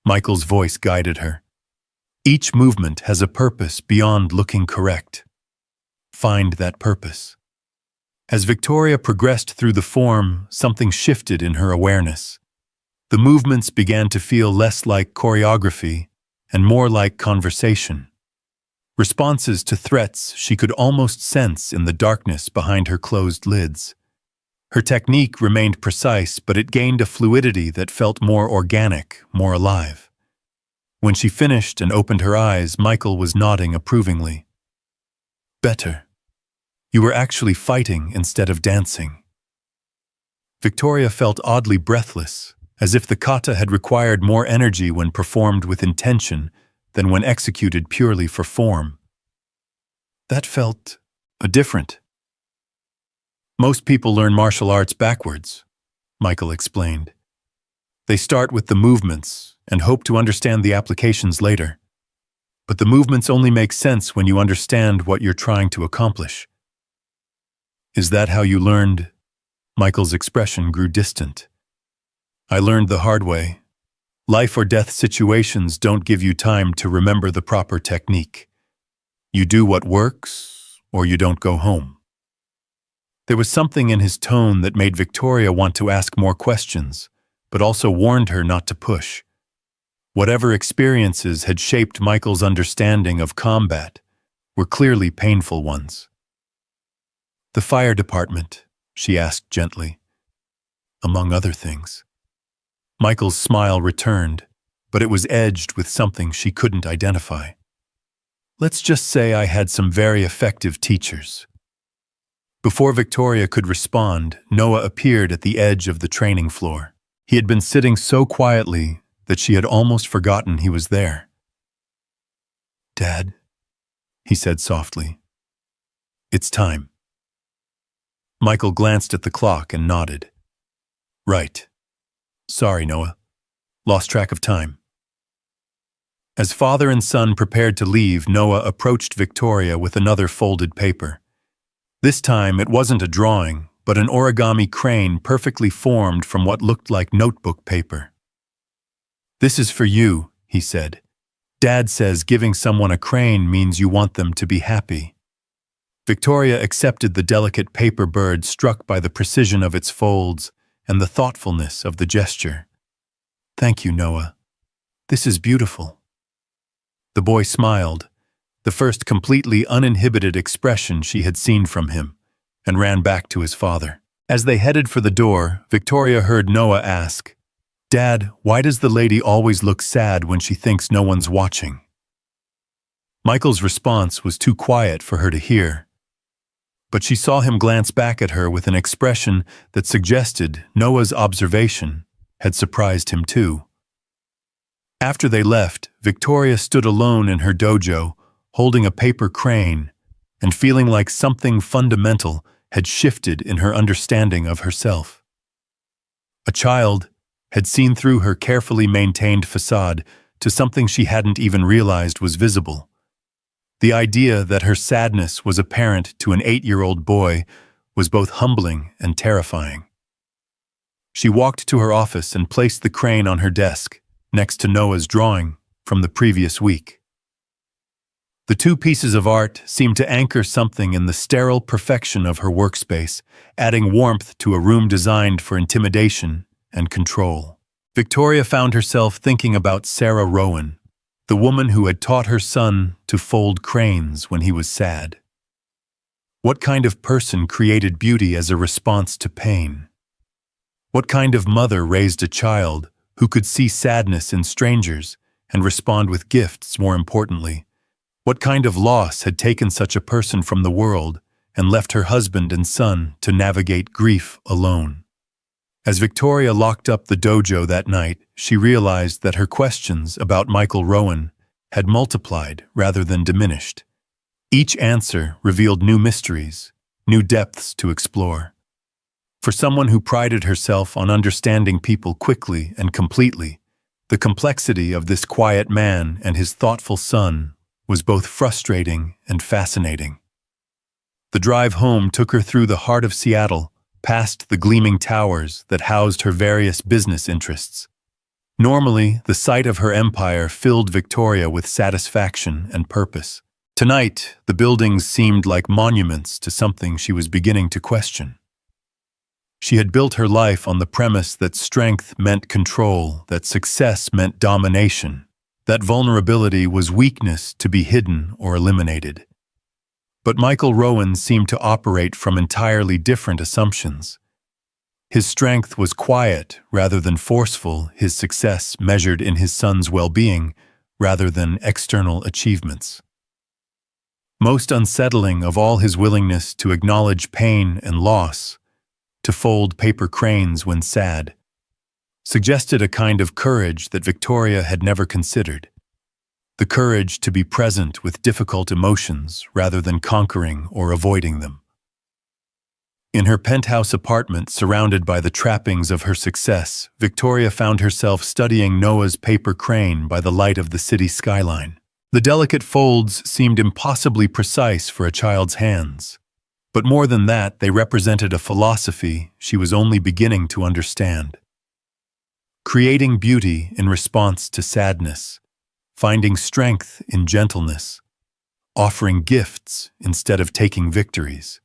Michael's voice guided her. Each movement has a purpose beyond looking correct. Find that purpose. As Victoria progressed through the form, something shifted in her awareness. The movements began to feel less like choreography and more like conversation. Responses to threats she could almost sense in the darkness behind her closed lids. Her technique remained precise, but it gained a fluidity that felt more organic, more alive. When she finished and opened her eyes, Michael was nodding approvingly. Better. You were actually fighting instead of dancing. Victoria felt oddly breathless, as if the kata had required more energy when performed with intention than when executed purely for form. That felt different. Most people learn martial arts backwards, Michael explained. They start with the movements and hope to understand the applications later. But the movements only make sense when you understand what you're trying to accomplish. Is that how you learned? Michael's expression grew distant. I learned the hard way. Life or death situations don't give you time to remember the proper technique. You do what works, or you don't go home. There was something in his tone that made Victoria want to ask more questions, but also warned her not to push. Whatever experiences had shaped Michael's understanding of combat were clearly painful ones. The fire department, she asked gently. Among other things. Michael's smile returned, but it was edged with something she couldn't identify. Let's just say I had some very effective teachers. Before Victoria could respond, Noah appeared at the edge of the training floor. He had been sitting so quietly that she had almost forgotten he was there. "Dad," he said softly. "It's time." Michael glanced at the clock and nodded. "Right. Sorry, Noah. Lost track of time." As father and son prepared to leave, Noah approached Victoria with another folded paper. This time it wasn't a drawing, but an origami crane perfectly formed from what looked like notebook paper. "This is for you," he said. "Dad says giving someone a crane means you want them to be happy." Victoria accepted the delicate paper bird, struck by the precision of its folds and the thoughtfulness of the gesture. "Thank you, Noah. This is beautiful." The boy smiled, the first completely uninhibited expression she had seen from him, and ran back to his father. As they headed for the door, Victoria heard Noah ask, "Dad, why does the lady always look sad when she thinks no one's watching?" Michael's response was too quiet for her to hear, but she saw him glance back at her with an expression that suggested Noah's observation had surprised him too. After they left, Victoria stood alone in her dojo, holding a paper crane and feeling like something fundamental had shifted in her understanding of herself. A child had seen through her carefully maintained facade to something she hadn't even realized was visible. The idea that her sadness was apparent to an 8-year-old boy was both humbling and terrifying. She walked to her office and placed the crane on her desk, next to Noah's drawing from the previous week. The two pieces of art seemed to anchor something in the sterile perfection of her workspace, adding warmth to a room designed for intimidation and control. Victoria found herself thinking about Sarah Rowan, the woman who had taught her son to fold cranes when he was sad. What kind of person created beauty as a response to pain? What kind of mother raised a child who could see sadness in strangers and respond with gifts, more importantly? What kind of loss had taken such a person from the world and left her husband and son to navigate grief alone? As Victoria locked up the dojo that night, she realized that her questions about Michael Rowan had multiplied rather than diminished. Each answer revealed new mysteries, new depths to explore. For someone who prided herself on understanding people quickly and completely, the complexity of this quiet man and his thoughtful son was both frustrating and fascinating. The drive home took her through the heart of Seattle, past the gleaming towers that housed her various business interests. Normally, the sight of her empire filled Victoria with satisfaction and purpose. Tonight, the buildings seemed like monuments to something she was beginning to question. She had built her life on the premise that strength meant control, that success meant domination, that vulnerability was weakness to be hidden or eliminated. But Michael Rowan seemed to operate from entirely different assumptions. His strength was quiet rather than forceful, his success measured in his son's well-being rather than external achievements. Most unsettling of all, his willingness to acknowledge pain and loss, to fold paper cranes when sad, suggested a kind of courage that Victoria had never considered. The courage to be present with difficult emotions rather than conquering or avoiding them. In her penthouse apartment surrounded by the trappings of her success, Victoria found herself studying Noah's paper crane by the light of the city skyline. The delicate folds seemed impossibly precise for a child's hands. But more than that, they represented a philosophy she was only beginning to understand. Creating beauty in response to sadness, finding strength in gentleness, offering gifts instead of taking victories.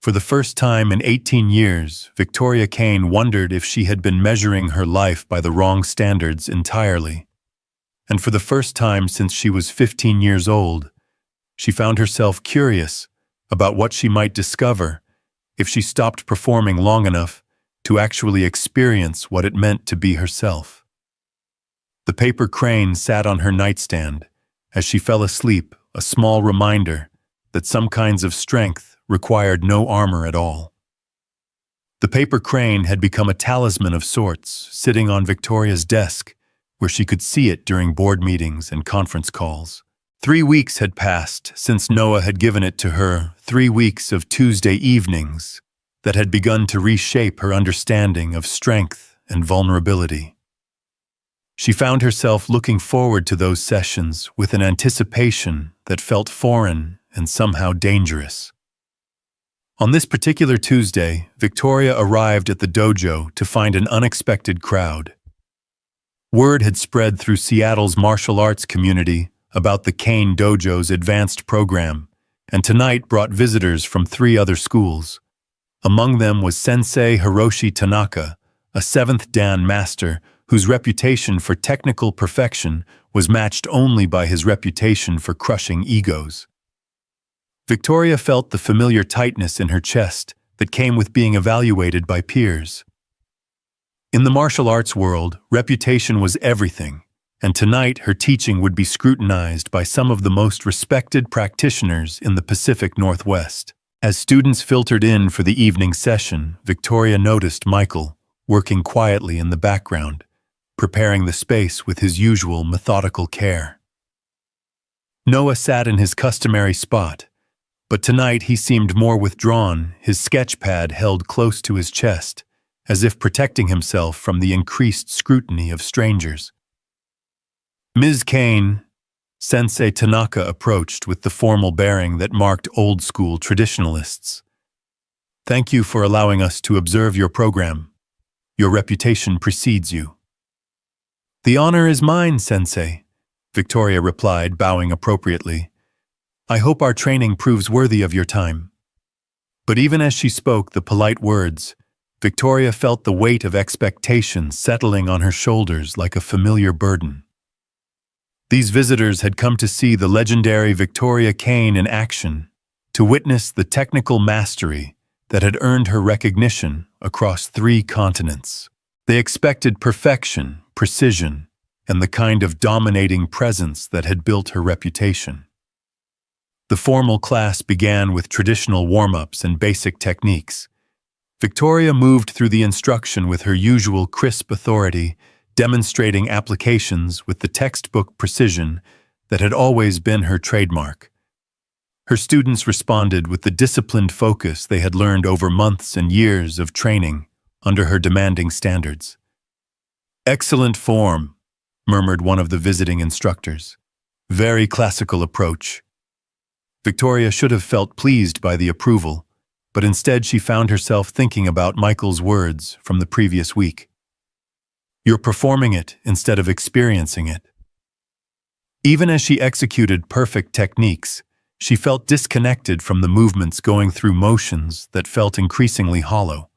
For the first time in 18 years, Victoria Kane wondered if she had been measuring her life by the wrong standards entirely. And for the first time since she was 15 years old, she found herself curious about what she might discover if she stopped performing long enough to actually experience what it meant to be herself. The paper crane sat on her nightstand. As she fell asleep, a small reminder that some kinds of strength required no armor at all. The paper crane had become a talisman of sorts, sitting on Victoria's desk, where she could see it during board meetings and conference calls. 3 weeks had passed since Noah had given it to her, 3 weeks of Tuesday evenings that had begun to reshape her understanding of strength and vulnerability. She found herself looking forward to those sessions with an anticipation that felt foreign and somehow dangerous. On this particular Tuesday, Victoria arrived at the dojo to find an unexpected crowd. Word had spread through Seattle's martial arts community about the Kane Dojo's advanced program, and tonight brought visitors from 3 other schools. Among them was Sensei Hiroshi Tanaka, a 7th-Dan master whose reputation for technical perfection was matched only by his reputation for crushing egos. Victoria felt the familiar tightness in her chest that came with being evaluated by peers. In the martial arts world, reputation was everything, and tonight her teaching would be scrutinized by some of the most respected practitioners in the Pacific Northwest. As students filtered in for the evening session, Victoria noticed Michael working quietly in the background, preparing the space with his usual methodical care. Noah sat in his customary spot, but tonight he seemed more withdrawn, his sketch pad held close to his chest, as if protecting himself from the increased scrutiny of strangers. "Ms. Kane," Sensei Tanaka approached with the formal bearing that marked old-school traditionalists. "Thank you for allowing us to observe your program. Your reputation precedes you." "The honor is mine, Sensei," Victoria replied, bowing appropriately. "I hope our training proves worthy of your time." But even as she spoke the polite words, Victoria felt the weight of expectation settling on her shoulders like a familiar burden. These visitors had come to see the legendary Victoria Kane in action, to witness the technical mastery that had earned her recognition across 3 continents. They expected perfection, precision, and the kind of dominating presence that had built her reputation. The formal class began with traditional warm-ups and basic techniques. Victoria moved through the instruction with her usual crisp authority, demonstrating applications with the textbook precision that had always been her trademark. Her students responded with the disciplined focus they had learned over months and years of training under her demanding standards. "Excellent form," murmured one of the visiting instructors. "Very classical approach." Victoria should have felt pleased by the approval, but instead she found herself thinking about Michael's words from the previous week. "You're performing it instead of experiencing it." Even as she executed perfect techniques, she felt disconnected from the movements, going through motions that felt increasingly hollow.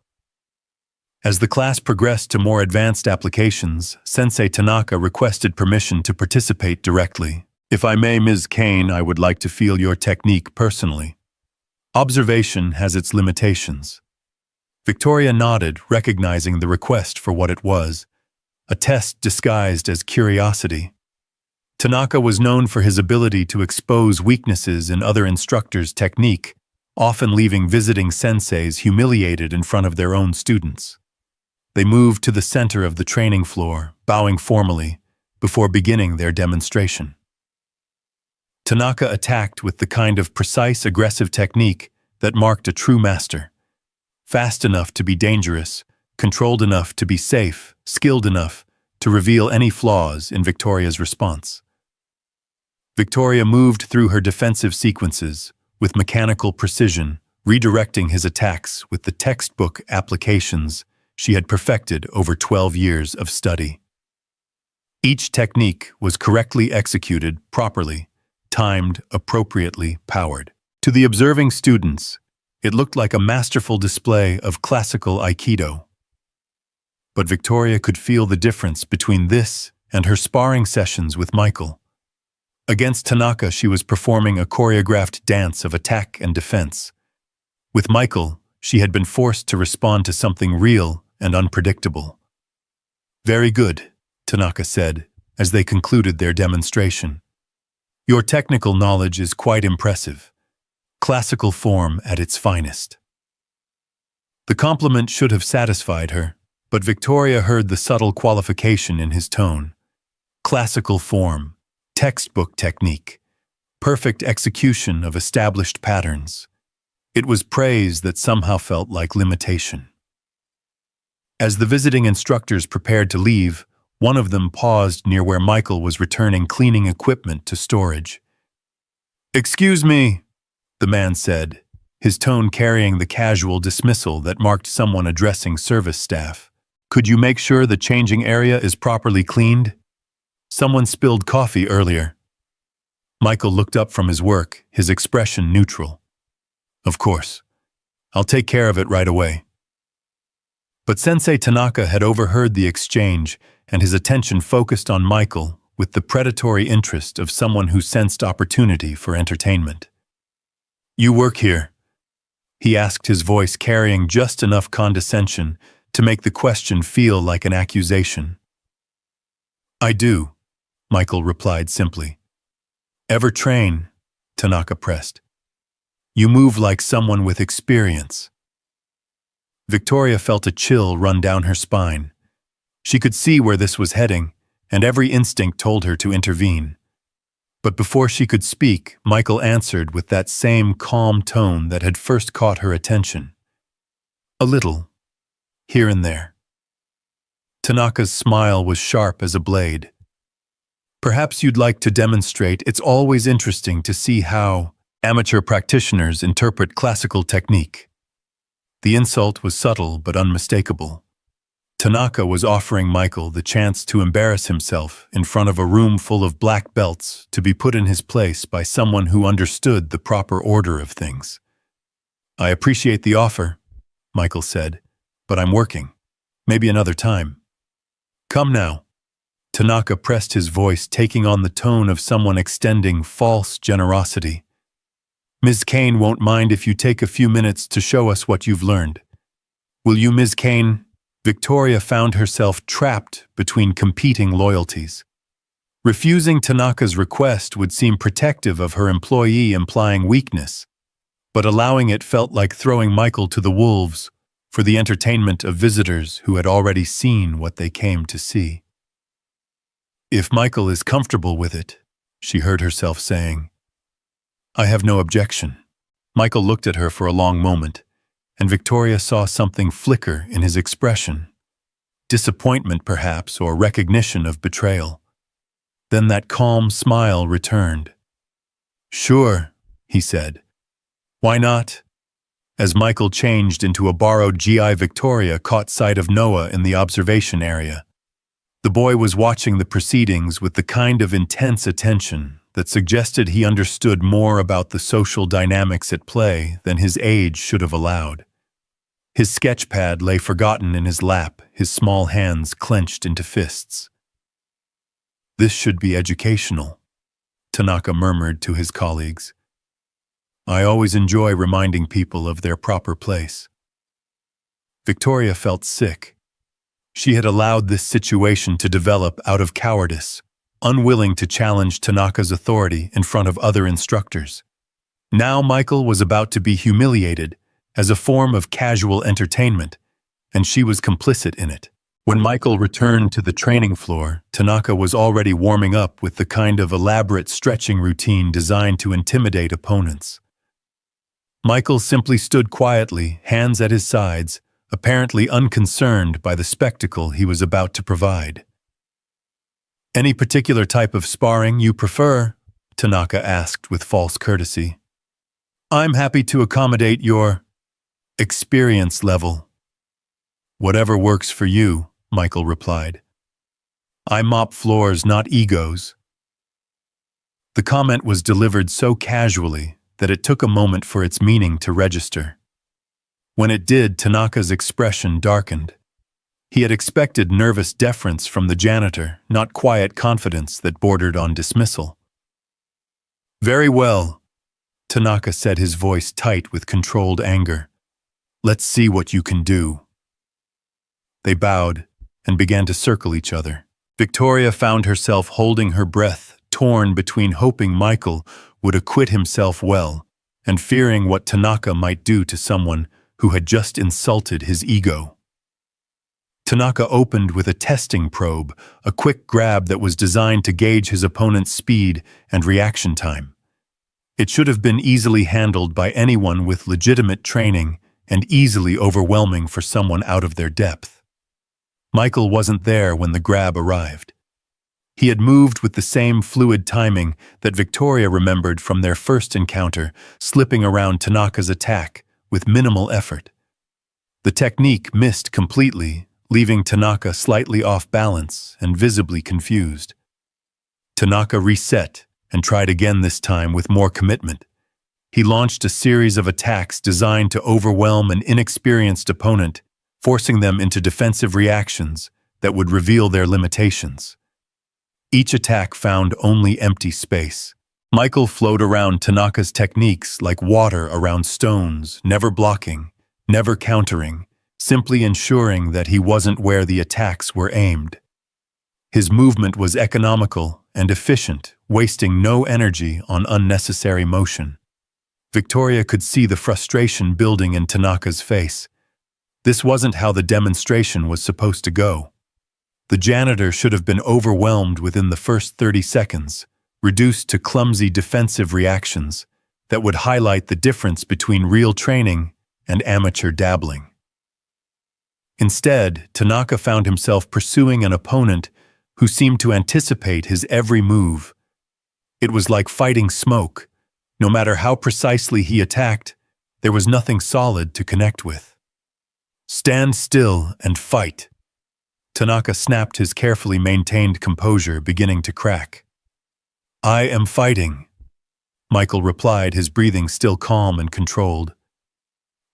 As the class progressed to more advanced applications, Sensei Tanaka requested permission to participate directly. "If I may, Ms. Kane, I would like to feel your technique personally. Observation has its limitations." Victoria nodded, recognizing the request for what it was, a test disguised as curiosity. Tanaka was known for his ability to expose weaknesses in other instructors' technique, often leaving visiting senseis humiliated in front of their own students. They moved to the center of the training floor, bowing formally, before beginning their demonstration. Tanaka attacked with the kind of precise, aggressive technique that marked a true master. Fast enough to be dangerous, controlled enough to be safe, skilled enough to reveal any flaws in Victoria's response. Victoria moved through her defensive sequences with mechanical precision, redirecting his attacks with the textbook applications she had perfected over 12 years of study. Each technique was correctly executed, properly, timed, appropriately powered. To the observing students, it looked like a masterful display of classical Aikido. But Victoria could feel the difference between this and her sparring sessions with Michael. Against Tanaka, she was performing a choreographed dance of attack and defense. With Michael, she had been forced to respond to something real and unpredictable. "Very good," Tanaka said, as they concluded their demonstration. "Your technical knowledge is quite impressive. classical form at its finest. The compliment should have satisfied her, but Victoria heard the subtle qualification in his tone. Classical form, textbook technique, perfect execution of established patterns. It was praise that somehow felt like limitation. As the visiting instructors prepared to leave, one of them paused near where Michael was returning cleaning equipment to storage. "Excuse me," the man said, his tone carrying the casual dismissal that marked someone addressing service staff. "Could you make sure the changing area is properly cleaned? Someone spilled coffee earlier." Michael looked up from his work, his expression neutral. "Of course. I'll take care of it right away." But Sensei Tanaka had overheard the exchange, and his attention focused on Michael with the predatory interest of someone who sensed opportunity for entertainment. "You work here?" he asked, his voice carrying just enough condescension to make the question feel like an accusation. "I do," Michael replied simply. "Ever train?" Tanaka pressed. "You move like someone with experience." Victoria felt a chill run down her spine. She could see where this was heading, and every instinct told her to intervene. But before she could speak, Michael answered with that same calm tone that had first caught her attention. "A little, here and there." Tanaka's smile was sharp as a blade. "Perhaps you'd like to demonstrate. It's always interesting to see how amateur practitioners interpret classical technique." The insult was subtle but unmistakable. Tanaka was offering Michael the chance to embarrass himself in front of a room full of black belts to be put in his place by someone who understood the proper order of things. "I appreciate the offer," Michael said, "but I'm working. Maybe another time." "Come now." Tanaka pressed his voice, taking on the tone of someone extending false generosity. "Ms. Kane won't mind if you take a few minutes to show us what you've learned. Will you, Ms. Kane?" Victoria found herself trapped between competing loyalties. Refusing Tanaka's request would seem protective of her employee, implying weakness, but allowing it felt like throwing Michael to the wolves for the entertainment of visitors who had already seen what they came to see. "If Michael is comfortable with it," she heard herself saying. "I have no objection." Michael looked at her for a long moment, and Victoria saw something flicker in his expression. Disappointment, perhaps, or recognition of betrayal. Then that calm smile returned. "Sure," he said. "Why not?" As Michael changed into a borrowed GI, Victoria caught sight of Noah in the observation area. The boy was watching the proceedings with the kind of intense attention that suggested he understood more about the social dynamics at play than his age should have allowed. His sketchpad lay forgotten in his lap, his small hands clenched into fists. "This should be educational," Tanaka murmured to his colleagues. "I always enjoy reminding people of their proper place." Victoria felt sick. She had allowed this situation to develop out of cowardice, unwilling to challenge Tanaka's authority in front of other instructors. Now Michael was about to be humiliated as a form of casual entertainment, and she was complicit in it. When Michael returned to the training floor, Tanaka was already warming up with the kind of elaborate stretching routine designed to intimidate opponents. Michael simply stood quietly, hands at his sides, apparently unconcerned by the spectacle he was about to provide. "Any particular type of sparring you prefer?" Tanaka asked with false courtesy. "I'm happy to accommodate your experience level." "Whatever works for you," Michael replied. "I mop floors, not egos." The comment was delivered so casually that it took a moment for its meaning to register. When it did, Tanaka's expression darkened. He had expected nervous deference from the janitor, not quiet confidence that bordered on dismissal. "Very well," Tanaka said, his voice tight with controlled anger. "Let's see what you can do." They bowed and began to circle each other. Victoria found herself holding her breath, torn between hoping Michael would acquit himself well and fearing what Tanaka might do to someone who had just insulted his ego. Tanaka opened with a testing probe, a quick grab that was designed to gauge his opponent's speed and reaction time. It should have been easily handled by anyone with legitimate training and easily overwhelming for someone out of their depth. Michael wasn't there when the grab arrived. He had moved with the same fluid timing that Victoria remembered from their first encounter, slipping around Tanaka's attack with minimal effort. The technique missed completely, leaving Tanaka slightly off balance and visibly confused. Tanaka reset and tried again, this time with more commitment. He launched a series of attacks designed to overwhelm an inexperienced opponent, forcing them into defensive reactions that would reveal their limitations. Each attack found only empty space. Michael flowed around Tanaka's techniques like water around stones, never blocking, never countering, simply ensuring that he wasn't where the attacks were aimed. His movement was economical and efficient, wasting no energy on unnecessary motion. Victoria could see the frustration building in Tanaka's face. This wasn't how the demonstration was supposed to go. The janitor should have been overwhelmed within the first 30 seconds, reduced to clumsy defensive reactions that would highlight the difference between real training and amateur dabbling. Instead, Tanaka found himself pursuing an opponent who seemed to anticipate his every move. It was like fighting smoke. No matter how precisely he attacked, there was nothing solid to connect with. "Stand still and fight." Tanaka snapped, his carefully maintained composure beginning to crack. "I am fighting," Michael replied, his breathing still calm and controlled.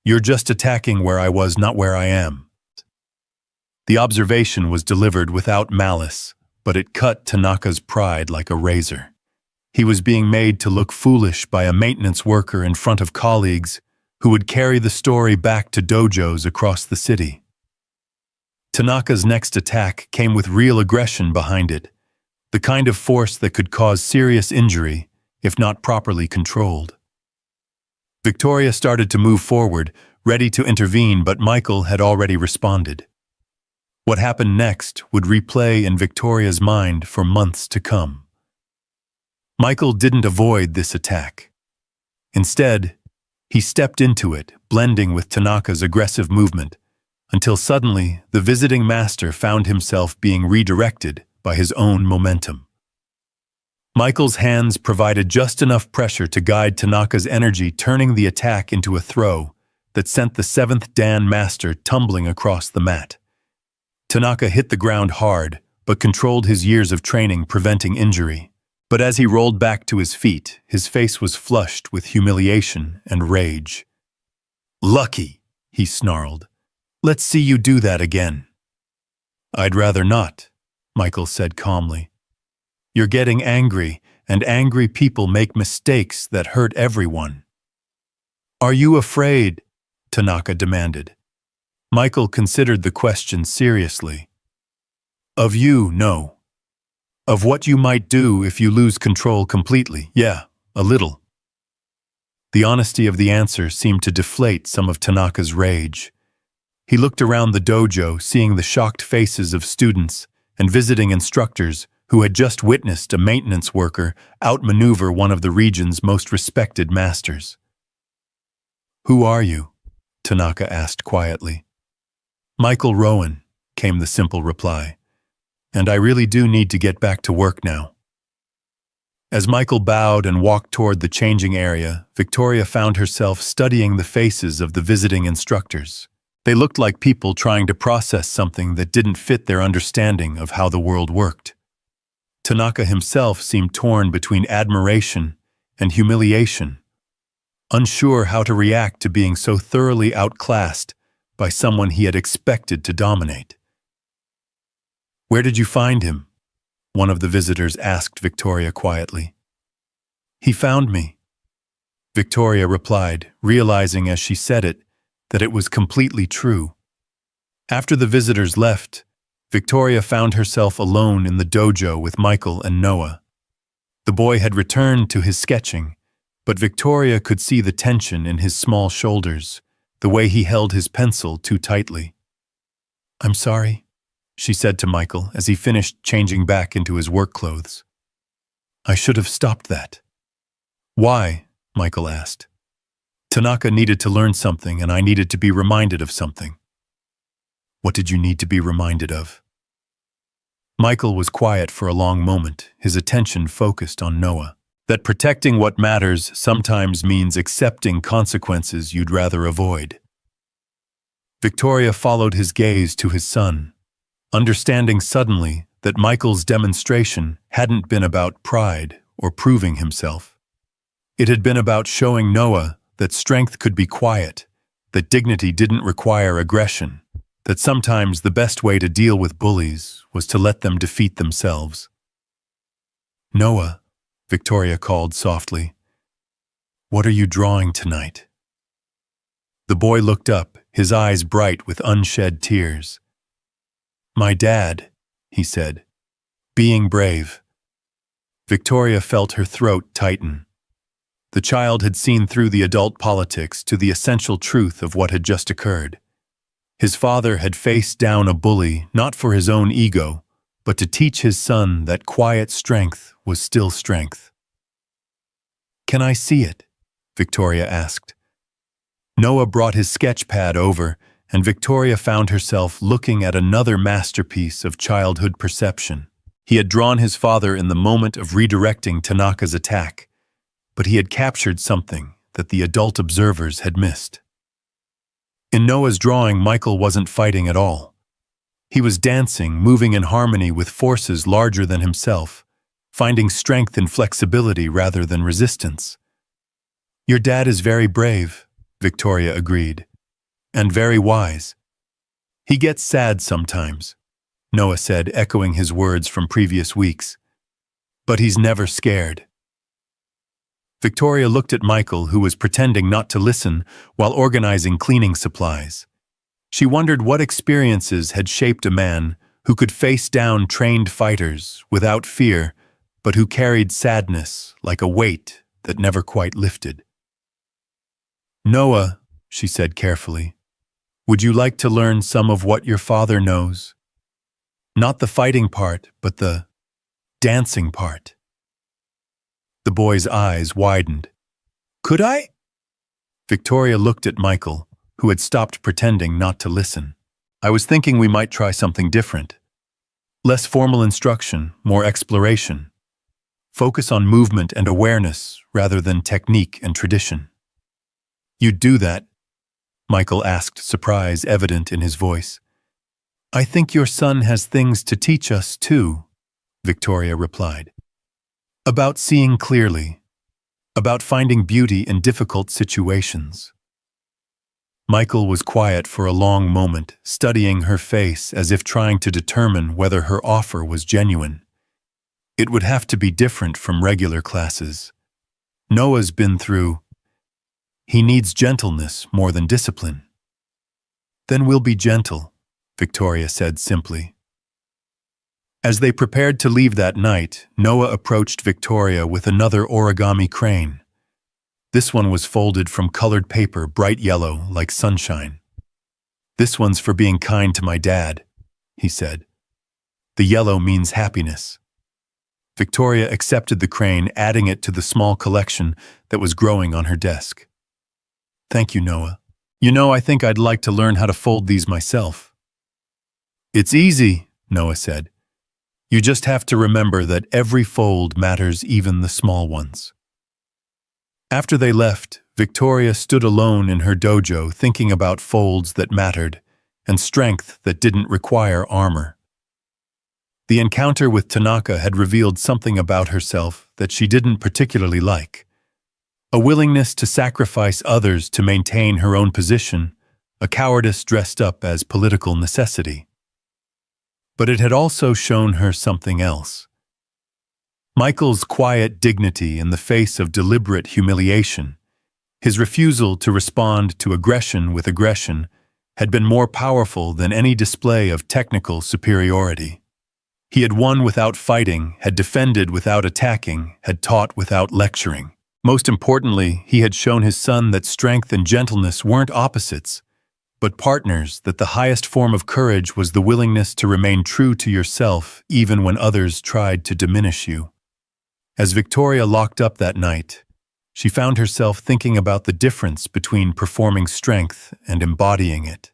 "You're just attacking where I was, not where I am." The observation was delivered without malice, but it cut Tanaka's pride like a razor. He was being made to look foolish by a maintenance worker in front of colleagues who would carry the story back to dojos across the city. Tanaka's next attack came with real aggression behind it, the kind of force that could cause serious injury if not properly controlled. Victoria started to move forward, ready to intervene, but Michael had already responded. What happened next would replay in Victoria's mind for months to come. Michael didn't avoid this attack. Instead, he stepped into it, blending with Tanaka's aggressive movement, until suddenly the visiting master found himself being redirected by his own momentum. Michael's hands provided just enough pressure to guide Tanaka's energy, turning the attack into a throw that sent the 7th-Dan master tumbling across the mat. Tanaka hit the ground hard, but controlled his years of training, preventing injury. But as he rolled back to his feet, his face was flushed with humiliation and rage. "Lucky," he snarled. "Let's see you do that again." "I'd rather not," Michael said calmly. "You're getting angry, and angry people make mistakes that hurt everyone." "Are you afraid?" Tanaka demanded. Michael considered the question seriously. "Of you, no. Of what you might do if you lose control completely, yeah, a little." The honesty of the answer seemed to deflate some of Tanaka's rage. He looked around the dojo, seeing the shocked faces of students and visiting instructors who had just witnessed a maintenance worker outmaneuver one of the region's most respected masters. "Who are you?" Tanaka asked quietly. "Michael Rowan," came the simple reply. "And I really do need to get back to work now." As Michael bowed and walked toward the changing area, Victoria found herself studying the faces of the visiting instructors. They looked like people trying to process something that didn't fit their understanding of how the world worked. Tanaka himself seemed torn between admiration and humiliation, unsure how to react to being so thoroughly outclassed by someone he had expected to dominate. "Where did you find him?" one of the visitors asked Victoria quietly. "He found me," Victoria replied, realizing as she said it that it was completely true. After the visitors left, Victoria found herself alone in the dojo with Michael and Noah. The boy had returned to his sketching, But Victoria could see the tension in his small shoulders, the way he held his pencil too tightly. "I'm sorry," she said to Michael as he finished changing back into his work clothes. "I should have stopped that." "Why?" Michael asked. "Tanaka needed to learn something and I needed to be reminded of something." "What did you need to be reminded of?" Michael was quiet for a long moment, his attention focused on Noah. That protecting what matters sometimes means accepting consequences you'd rather avoid. Victoria followed his gaze to his son, understanding suddenly that Michael's demonstration hadn't been about pride or proving himself. It had been about showing Noah that strength could be quiet, that dignity didn't require aggression, that sometimes the best way to deal with bullies was to let them defeat themselves. "Noah," Victoria called softly, "what are you drawing tonight?" The boy looked up, his eyes bright with unshed tears. "My dad," he said, "being brave." Victoria felt her throat tighten. The child had seen through the adult politics to the essential truth of what had just occurred. His father had faced down a bully not for his own ego, but to teach his son that quiet strength was still strength. "Can I see it?" Victoria asked. Noah brought his sketch pad over, and Victoria found herself looking at another masterpiece of childhood perception. He had drawn his father in the moment of redirecting Tanaka's attack, but he had captured something that the adult observers had missed. In Noah's drawing, Michael wasn't fighting at all. He was dancing, moving in harmony with forces larger than himself, finding strength in flexibility rather than resistance. "Your dad is very brave," Victoria agreed, "and very wise. He gets sad sometimes," Noah said, echoing his words from previous weeks. "But he's never scared." Victoria looked at Michael, who was pretending not to listen while organizing cleaning supplies. She wondered what experiences had shaped a man who could face down trained fighters without fear, but who carried sadness like a weight that never quite lifted. "Noah," she said carefully, "would you like to learn some of what your father knows? Not the fighting part, but the dancing part." The boy's eyes widened. "Could I?" Victoria looked at Michael, who had stopped pretending not to listen. "I was thinking we might try something different. Less formal instruction, more exploration. Focus on movement and awareness rather than technique and tradition." "You'd do that?" Michael asked, surprise evident in his voice. "I think your son has things to teach us, too," Victoria replied. "About seeing clearly, about finding beauty in difficult situations." Michael was quiet for a long moment, studying her face as if trying to determine whether her offer was genuine. It would have to be different from regular classes. Noah's been through. He needs gentleness more than discipline. "Then we'll be gentle," Victoria said simply. As they prepared to leave that night, Noah approached Victoria with another origami crane. This one was folded from colored paper, bright yellow, like sunshine. "This one's for being kind to my dad," he said. "The yellow means happiness." Victoria accepted the crane, adding it to the small collection that was growing on her desk. "Thank you, Noah. You know, I think I'd like to learn how to fold these myself." "It's easy," Noah said. "You just have to remember that every fold matters, even the small ones." After they left, Victoria stood alone in her dojo thinking about folds that mattered and strength that didn't require armor. The encounter with Tanaka had revealed something about herself that she didn't particularly like. A willingness to sacrifice others to maintain her own position, a cowardice dressed up as political necessity. But it had also shown her something else. Michael's quiet dignity in the face of deliberate humiliation, his refusal to respond to aggression with aggression, had been more powerful than any display of technical superiority. He had won without fighting, had defended without attacking, had taught without lecturing. Most importantly, he had shown his son that strength and gentleness weren't opposites, but partners, that the highest form of courage was the willingness to remain true to yourself even when others tried to diminish you. As Victoria locked up that night, she found herself thinking about the difference between performing strength and embodying it.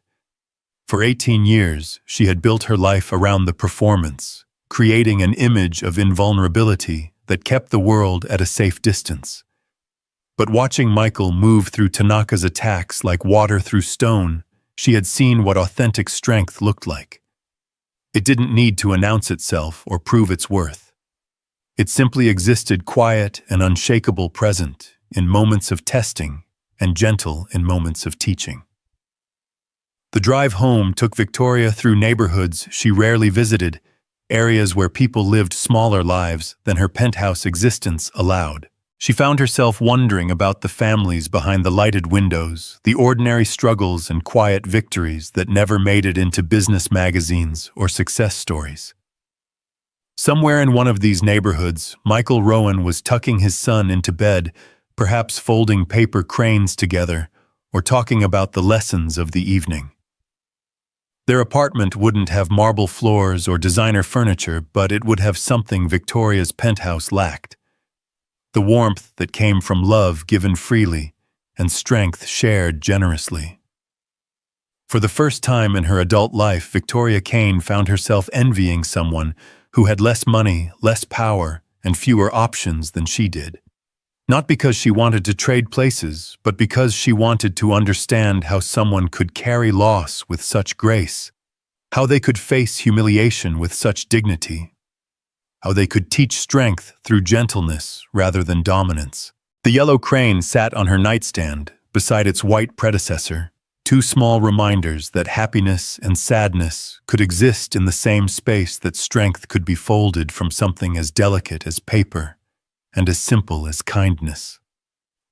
For 18 years, she had built her life around the performance, creating an image of invulnerability that kept the world at a safe distance. But watching Michael move through Tanaka's attacks like water through stone, she had seen what authentic strength looked like. It didn't need to announce itself or prove its worth. It simply existed quiet and unshakable, present in moments of testing and gentle in moments of teaching. The drive home took Victoria through neighborhoods she rarely visited, areas where people lived smaller lives than her penthouse existence allowed. She found herself wondering about the families behind the lighted windows, the ordinary struggles and quiet victories that never made it into business magazines or success stories. Somewhere in one of these neighborhoods, Michael Rowan was tucking his son into bed, perhaps folding paper cranes together, or talking about the lessons of the evening. Their apartment wouldn't have marble floors or designer furniture, but it would have something Victoria's penthouse lacked: the warmth that came from love given freely and strength shared generously. For the first time in her adult life, Victoria Kane found herself envying someone who had less money, less power, and fewer options than she did. Not because she wanted to trade places, but because she wanted to understand how someone could carry loss with such grace, how they could face humiliation with such dignity, how they could teach strength through gentleness rather than dominance. The yellow crane sat on her nightstand beside its white predecessor, two small reminders that happiness and sadness could exist in the same space, that strength could be folded from something as delicate as paper and as simple as kindness.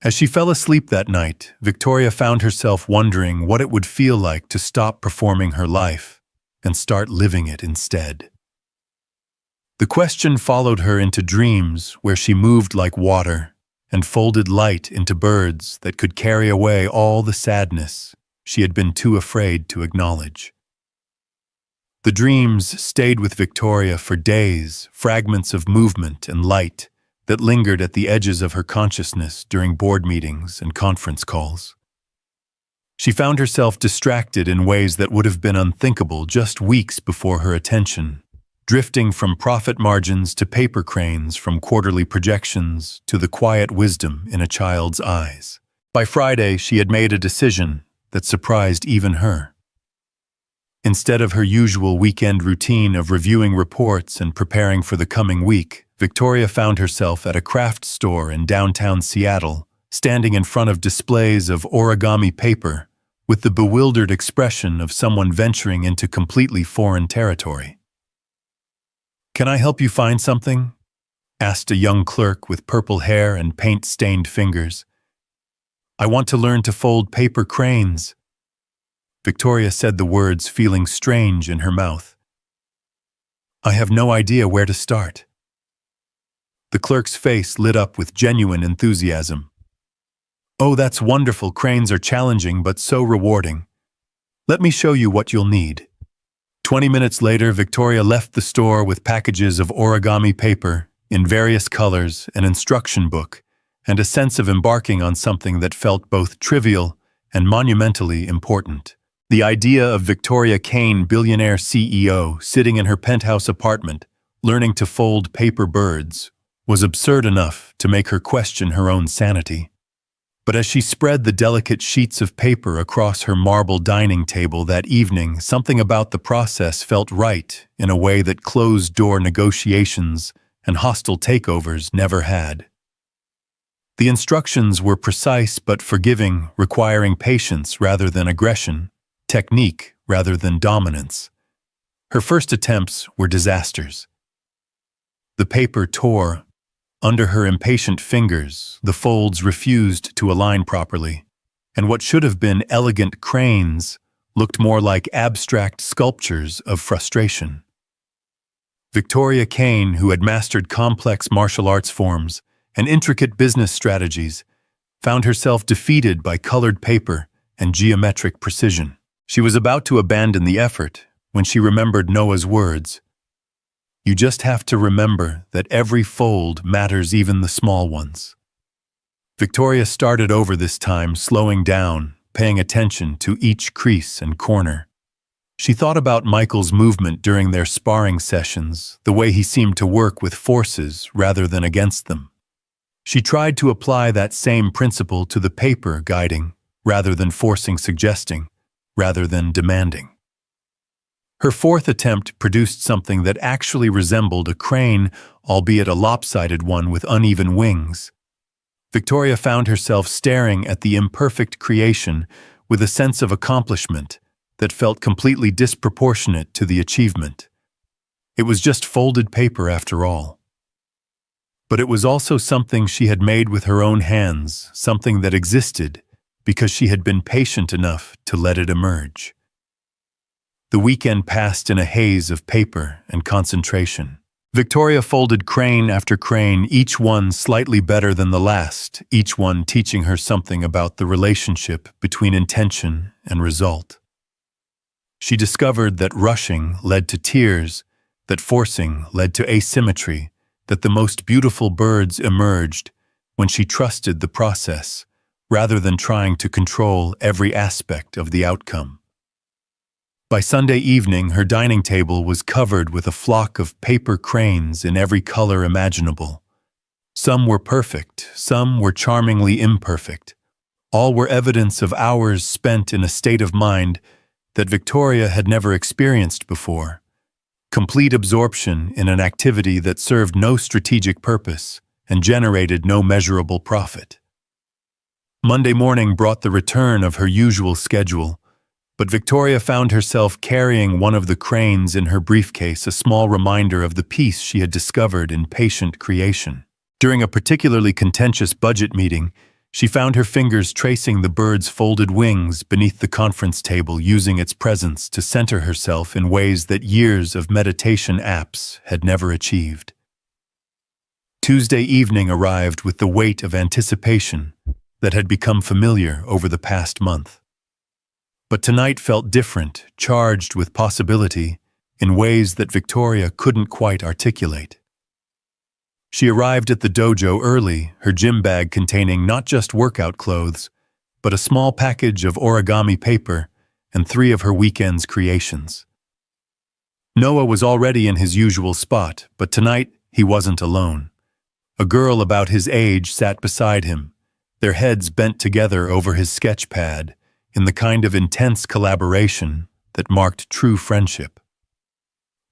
As she fell asleep that night, Victoria found herself wondering what it would feel like to stop performing her life and start living it instead. The question followed her into dreams where she moved like water and folded light into birds that could carry away all the sadness she had been too afraid to acknowledge. The dreams stayed with Victoria for days, fragments of movement and light that lingered at the edges of her consciousness during board meetings and conference calls. She found herself distracted in ways that would have been unthinkable just weeks before her attention, drifting from profit margins to paper cranes, from quarterly projections to the quiet wisdom in a child's eyes. By Friday, she had made a decision that surprised even her. Instead of her usual weekend routine of reviewing reports and preparing for the coming week, Victoria found herself at a craft store in downtown Seattle, standing in front of displays of origami paper with the bewildered expression of someone venturing into completely foreign territory. "Can I help you find something?" asked a young clerk with purple hair and paint-stained fingers. "I want to learn to fold paper cranes." Victoria said the words, feeling strange in her mouth. "I have no idea where to start." The clerk's face lit up with genuine enthusiasm. "Oh, that's wonderful. Cranes are challenging but so rewarding. Let me show you what you'll need." 20 minutes later, Victoria left the store with packages of origami paper in various colors, an instruction book, and a sense of embarking on something that felt both trivial and monumentally important. The idea of Victoria Kane, billionaire CEO, sitting in her penthouse apartment, learning to fold paper birds, was absurd enough to make her question her own sanity. But as she spread the delicate sheets of paper across her marble dining table that evening, something about the process felt right in a way that closed-door negotiations and hostile takeovers never had. The instructions were precise but forgiving, requiring patience rather than aggression, technique rather than dominance. Her first attempts were disasters. The paper tore under her impatient fingers, the folds refused to align properly, and what should have been elegant cranes looked more like abstract sculptures of frustration. Victoria Kane, who had mastered complex martial arts forms and intricate business strategies, found herself defeated by colored paper and geometric precision. She was about to abandon the effort when she remembered Noah's words. You just have to remember that every fold matters, even the small ones. Victoria started over this time, slowing down, paying attention to each crease and corner. She thought about Michael's movement during their sparring sessions, the way he seemed to work with forces rather than against them. She tried to apply that same principle to the paper guiding, rather than forcing, suggesting, rather than demanding. Her fourth attempt produced something that actually resembled a crane, albeit a lopsided one with uneven wings. Victoria found herself staring at the imperfect creation with a sense of accomplishment that felt completely disproportionate to the achievement. It was just folded paper after all. But it was also something she had made with her own hands, something that existed because she had been patient enough to let it emerge. The weekend passed in a haze of paper and concentration. Victoria folded crane after crane, each one slightly better than the last, each one teaching her something about the relationship between intention and result. She discovered that rushing led to tears, that forcing led to asymmetry, that the most beautiful birds emerged when she trusted the process, rather than trying to control every aspect of the outcome. By Sunday evening, her dining table was covered with a flock of paper cranes in every color imaginable. Some were perfect, some were charmingly imperfect. All were evidence of hours spent in a state of mind that Victoria had never experienced before. Complete absorption in an activity that served no strategic purpose and generated no measurable profit. Monday morning brought the return of her usual schedule, but Victoria found herself carrying one of the cranes in her briefcase, a small reminder of the peace she had discovered in patient creation. During a particularly contentious budget meeting, she found her fingers tracing the bird's folded wings beneath the conference table, using its presence to center herself in ways that years of meditation apps had never achieved. Tuesday evening arrived with the weight of anticipation that had become familiar over the past month. But tonight felt different, charged with possibility, in ways that Victoria couldn't quite articulate. She arrived at the dojo early, her gym bag containing not just workout clothes, but a small package of origami paper and 3 of her weekend's creations. Noah was already in his usual spot, but tonight he wasn't alone. A girl about his age sat beside him, their heads bent together over his sketch pad, in the kind of intense collaboration that marked true friendship.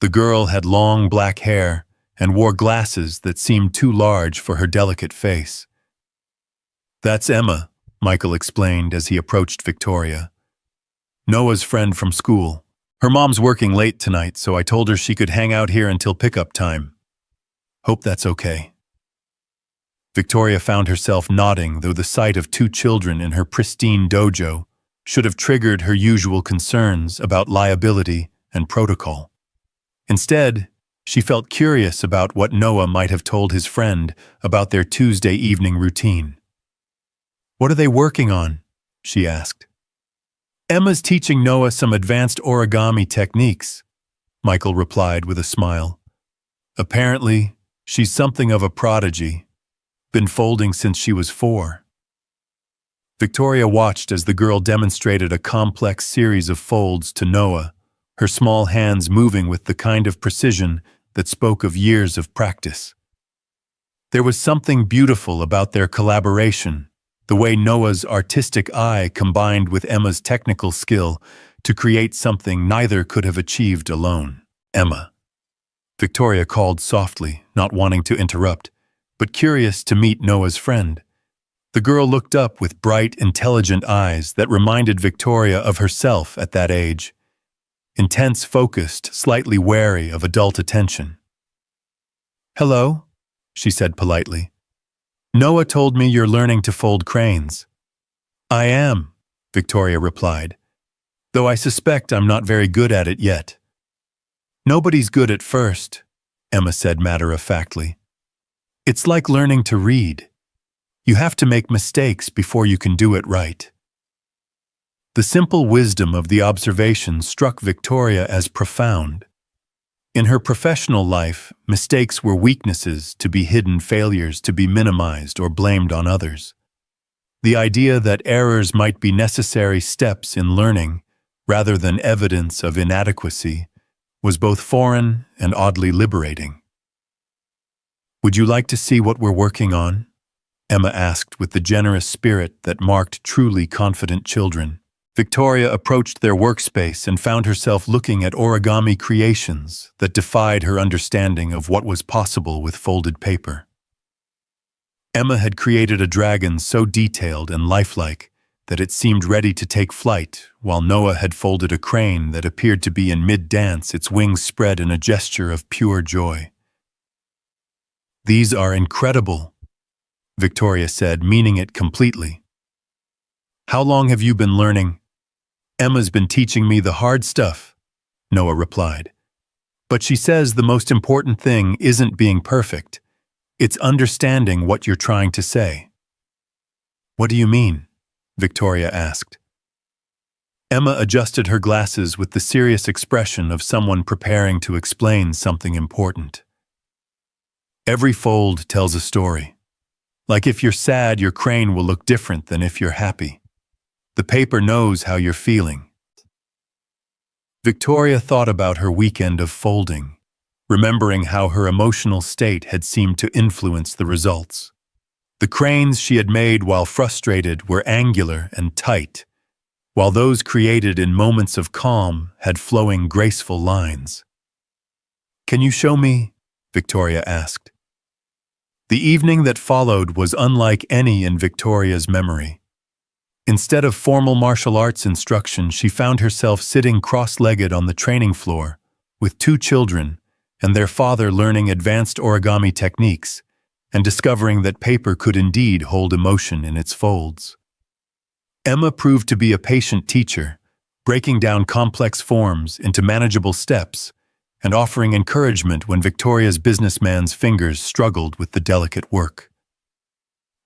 The girl had long black hair and wore glasses that seemed too large for her delicate face. "That's Emma," Michael explained as he approached Victoria. "Noah's friend from school. Her mom's working late tonight, so I told her she could hang out here until pickup time. Hope that's okay." Victoria found herself nodding, though the sight of 2 children in her pristine dojo should have triggered her usual concerns about liability and protocol. Instead, she felt curious about what Noah might have told his friend about their Tuesday evening routine. "What are they working on?" she asked. "Emma's teaching Noah some advanced origami techniques," Michael replied with a smile. "Apparently, she's something of a prodigy. Been folding since she was 4. Victoria watched as the girl demonstrated a complex series of folds to Noah, her small hands moving with the kind of precision that spoke of years of practice. There was something beautiful about their collaboration, the way Noah's artistic eye combined with Emma's technical skill to create something neither could have achieved alone. "Emma," Victoria called softly, not wanting to interrupt, but curious to meet Noah's friend. The girl looked up with bright, intelligent eyes that reminded Victoria of herself at that age. Intense, focused, slightly wary of adult attention. "Hello," she said politely. "Noah told me you're learning to fold cranes." "I am," Victoria replied, "though I suspect I'm not very good at it yet." "Nobody's good at first," Emma said matter-of-factly. It's like learning to read. You have to make mistakes before you can do it right. The simple wisdom of the observation struck Victoria as profound. In her professional life, mistakes were weaknesses to be hidden, failures to be minimized or blamed on others. The idea that errors might be necessary steps in learning, rather than evidence of inadequacy, was both foreign and oddly liberating. "Would you like to see what we're working on?" Emma asked with the generous spirit that marked truly confident children. Victoria approached their workspace and found herself looking at origami creations that defied her understanding of what was possible with folded paper. Emma had created a dragon so detailed and lifelike that it seemed ready to take flight, while Noah had folded a crane that appeared to be in mid-dance, its wings spread in a gesture of pure joy. "These are incredible," Victoria said, meaning it completely. "How long have you been learning?" "Emma's been teaching me the hard stuff," Noah replied. "But she says the most important thing isn't being perfect. It's understanding what you're trying to say." "What do you mean?" Victoria asked. Emma adjusted her glasses with the serious expression of someone preparing to explain something important. "Every fold tells a story. Like if you're sad, your crane will look different than if you're happy. The paper knows how you're feeling." Victoria thought about her weekend of folding, remembering how her emotional state had seemed to influence the results. The cranes she had made while frustrated were angular and tight, while those created in moments of calm had flowing, graceful lines. "Can you show me?" Victoria asked. The evening that followed was unlike any in Victoria's memory. Instead of formal martial arts instruction, she found herself sitting cross-legged on the training floor with two children and their father, learning advanced origami techniques and discovering that paper could indeed hold emotion in its folds. Emma proved to be a patient teacher, breaking down complex forms into manageable steps and offering encouragement when Victoria's businessman's fingers struggled with the delicate work.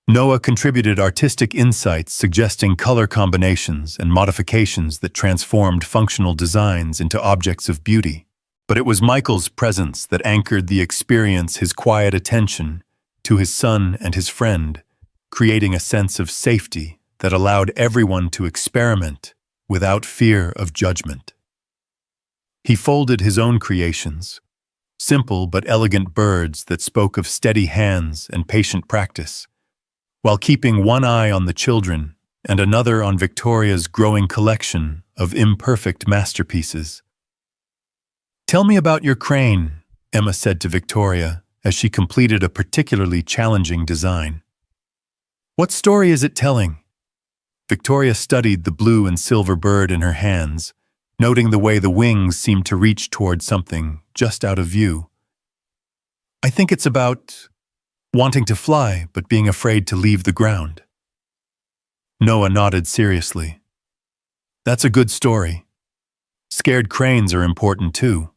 Noah contributed artistic insights, suggesting color combinations and modifications that transformed functional designs into objects of beauty. But it was Michael's presence that anchored the experience, his quiet attention to his son and his friend, creating a sense of safety that allowed everyone to experiment without fear of judgment. He folded his own creations, simple but elegant birds that spoke of steady hands and patient practice, while keeping one eye on the children and another on Victoria's growing collection of imperfect masterpieces. "Tell me about your crane," Emma said to Victoria as she completed a particularly challenging design. "What story is it telling?" Victoria studied the blue and silver bird in her hands, noting the way the wings seemed to reach toward something just out of view. "I think it's about wanting to fly, but being afraid to leave the ground." Noah nodded seriously. "That's a good story. Scared cranes are important too."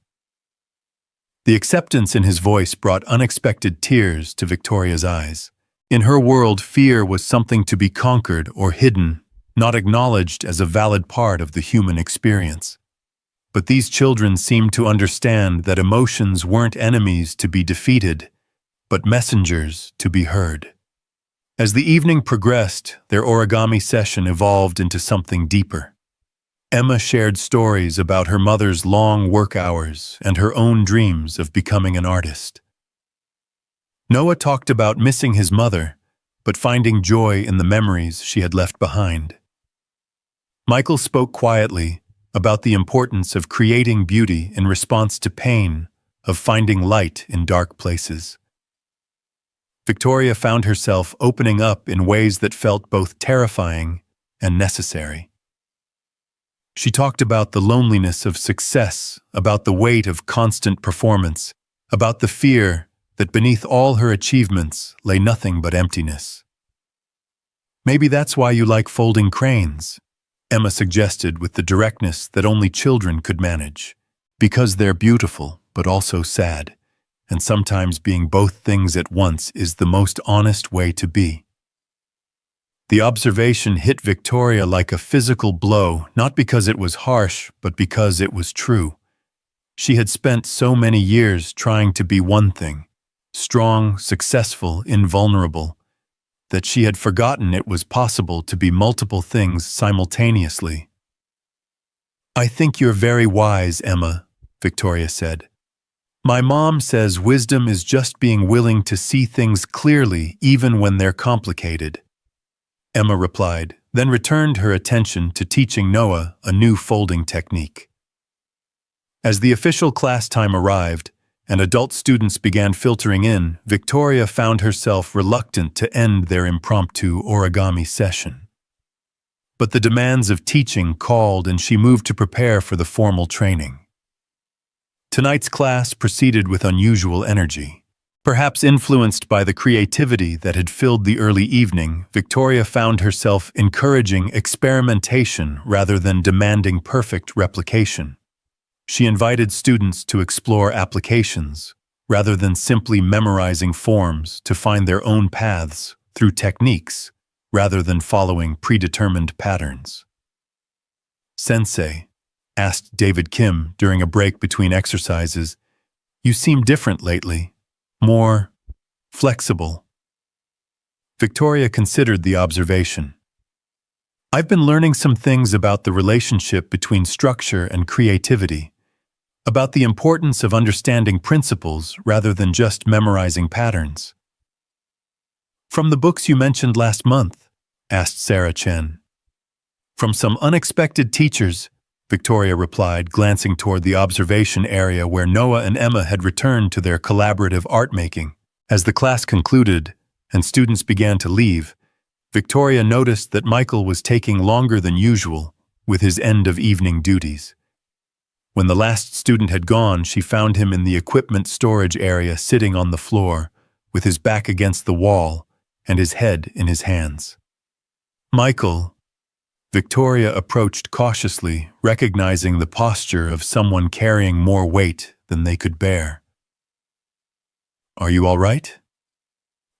The acceptance in his voice brought unexpected tears to Victoria's eyes. In her world, fear was something to be conquered or hidden, not acknowledged as a valid part of the human experience. But these children seemed to understand that emotions weren't enemies to be defeated, but messengers to be heard. As the evening progressed, their origami session evolved into something deeper. Emma shared stories about her mother's long work hours and her own dreams of becoming an artist. Noah talked about missing his mother, but finding joy in the memories she had left behind. Michael spoke quietly about the importance of creating beauty in response to pain, of finding light in dark places. Victoria found herself opening up in ways that felt both terrifying and necessary. She talked about the loneliness of success, about the weight of constant performance, about the fear that beneath all her achievements lay nothing but emptiness. "Maybe that's why you like folding cranes," Emma suggested with the directness that only children could manage. "Because they're beautiful, but also sad. and sometimes being both things at once is the most honest way to be. The observation hit Victoria like a physical blow, not because it was harsh, but because it was true. She had spent so many years trying to be one thing, strong, successful, invulnerable, that she had forgotten it was possible to be multiple things simultaneously. "I think you're very wise, Emma," Victoria said. "My mom says wisdom is just being willing to see things clearly even when they're complicated." Emma replied, then returned her attention to teaching Noah a new folding technique. As the official class time arrived, and adult students began filtering in, Victoria found herself reluctant to end their impromptu origami session. But the demands of teaching called, and she moved to prepare for the formal training. Tonight's class proceeded with unusual energy. Perhaps influenced by the creativity that had filled the early evening, Victoria found herself encouraging experimentation rather than demanding perfect replication. She invited students to explore applications, rather than simply memorizing forms, to find their own paths through techniques, rather than following predetermined patterns. "Sensei," asked David Kim during a break between exercises, "you seem different lately. More flexible." Victoria considered the observation. "I've been learning some things about the relationship between structure and creativity, about the importance of understanding principles rather than just memorizing patterns." "From the books you mentioned last month?" asked Sarah Chen. "From some unexpected teachers," Victoria replied, glancing toward the observation area where Noah and Emma had returned to their collaborative art-making. As the class concluded and students began to leave, Victoria noticed that Michael was taking longer than usual with his end-of-evening duties. When the last student had gone, she found him in the equipment storage area sitting on the floor, with his back against the wall and his head in his hands. "Michael," Victoria approached cautiously, recognizing the posture of someone carrying more weight than they could bear. "Are you all right?"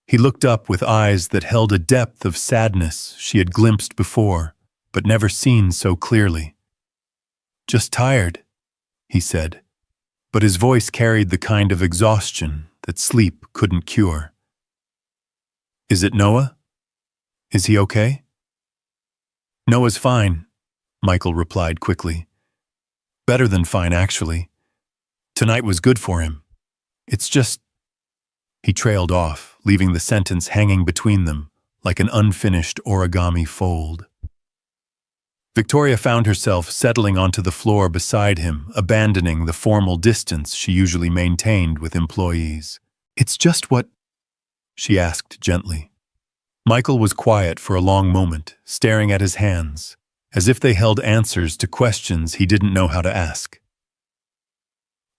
He looked up with eyes that held a depth of sadness she had glimpsed before, but never seen so clearly. "Just tired," he said, but his voice carried the kind of exhaustion that sleep couldn't cure. "Is it Noah? Is he okay?" "Noah's fine," Michael replied quickly. "Better than fine, actually. Tonight was good for him. It's just—" He trailed off, leaving the sentence hanging between them, like an unfinished origami fold. Victoria found herself settling onto the floor beside him, abandoning the formal distance she usually maintained with employees. "It's just what—" she asked gently. Michael was quiet for a long moment, staring at his hands, as if they held answers to questions he didn't know how to ask.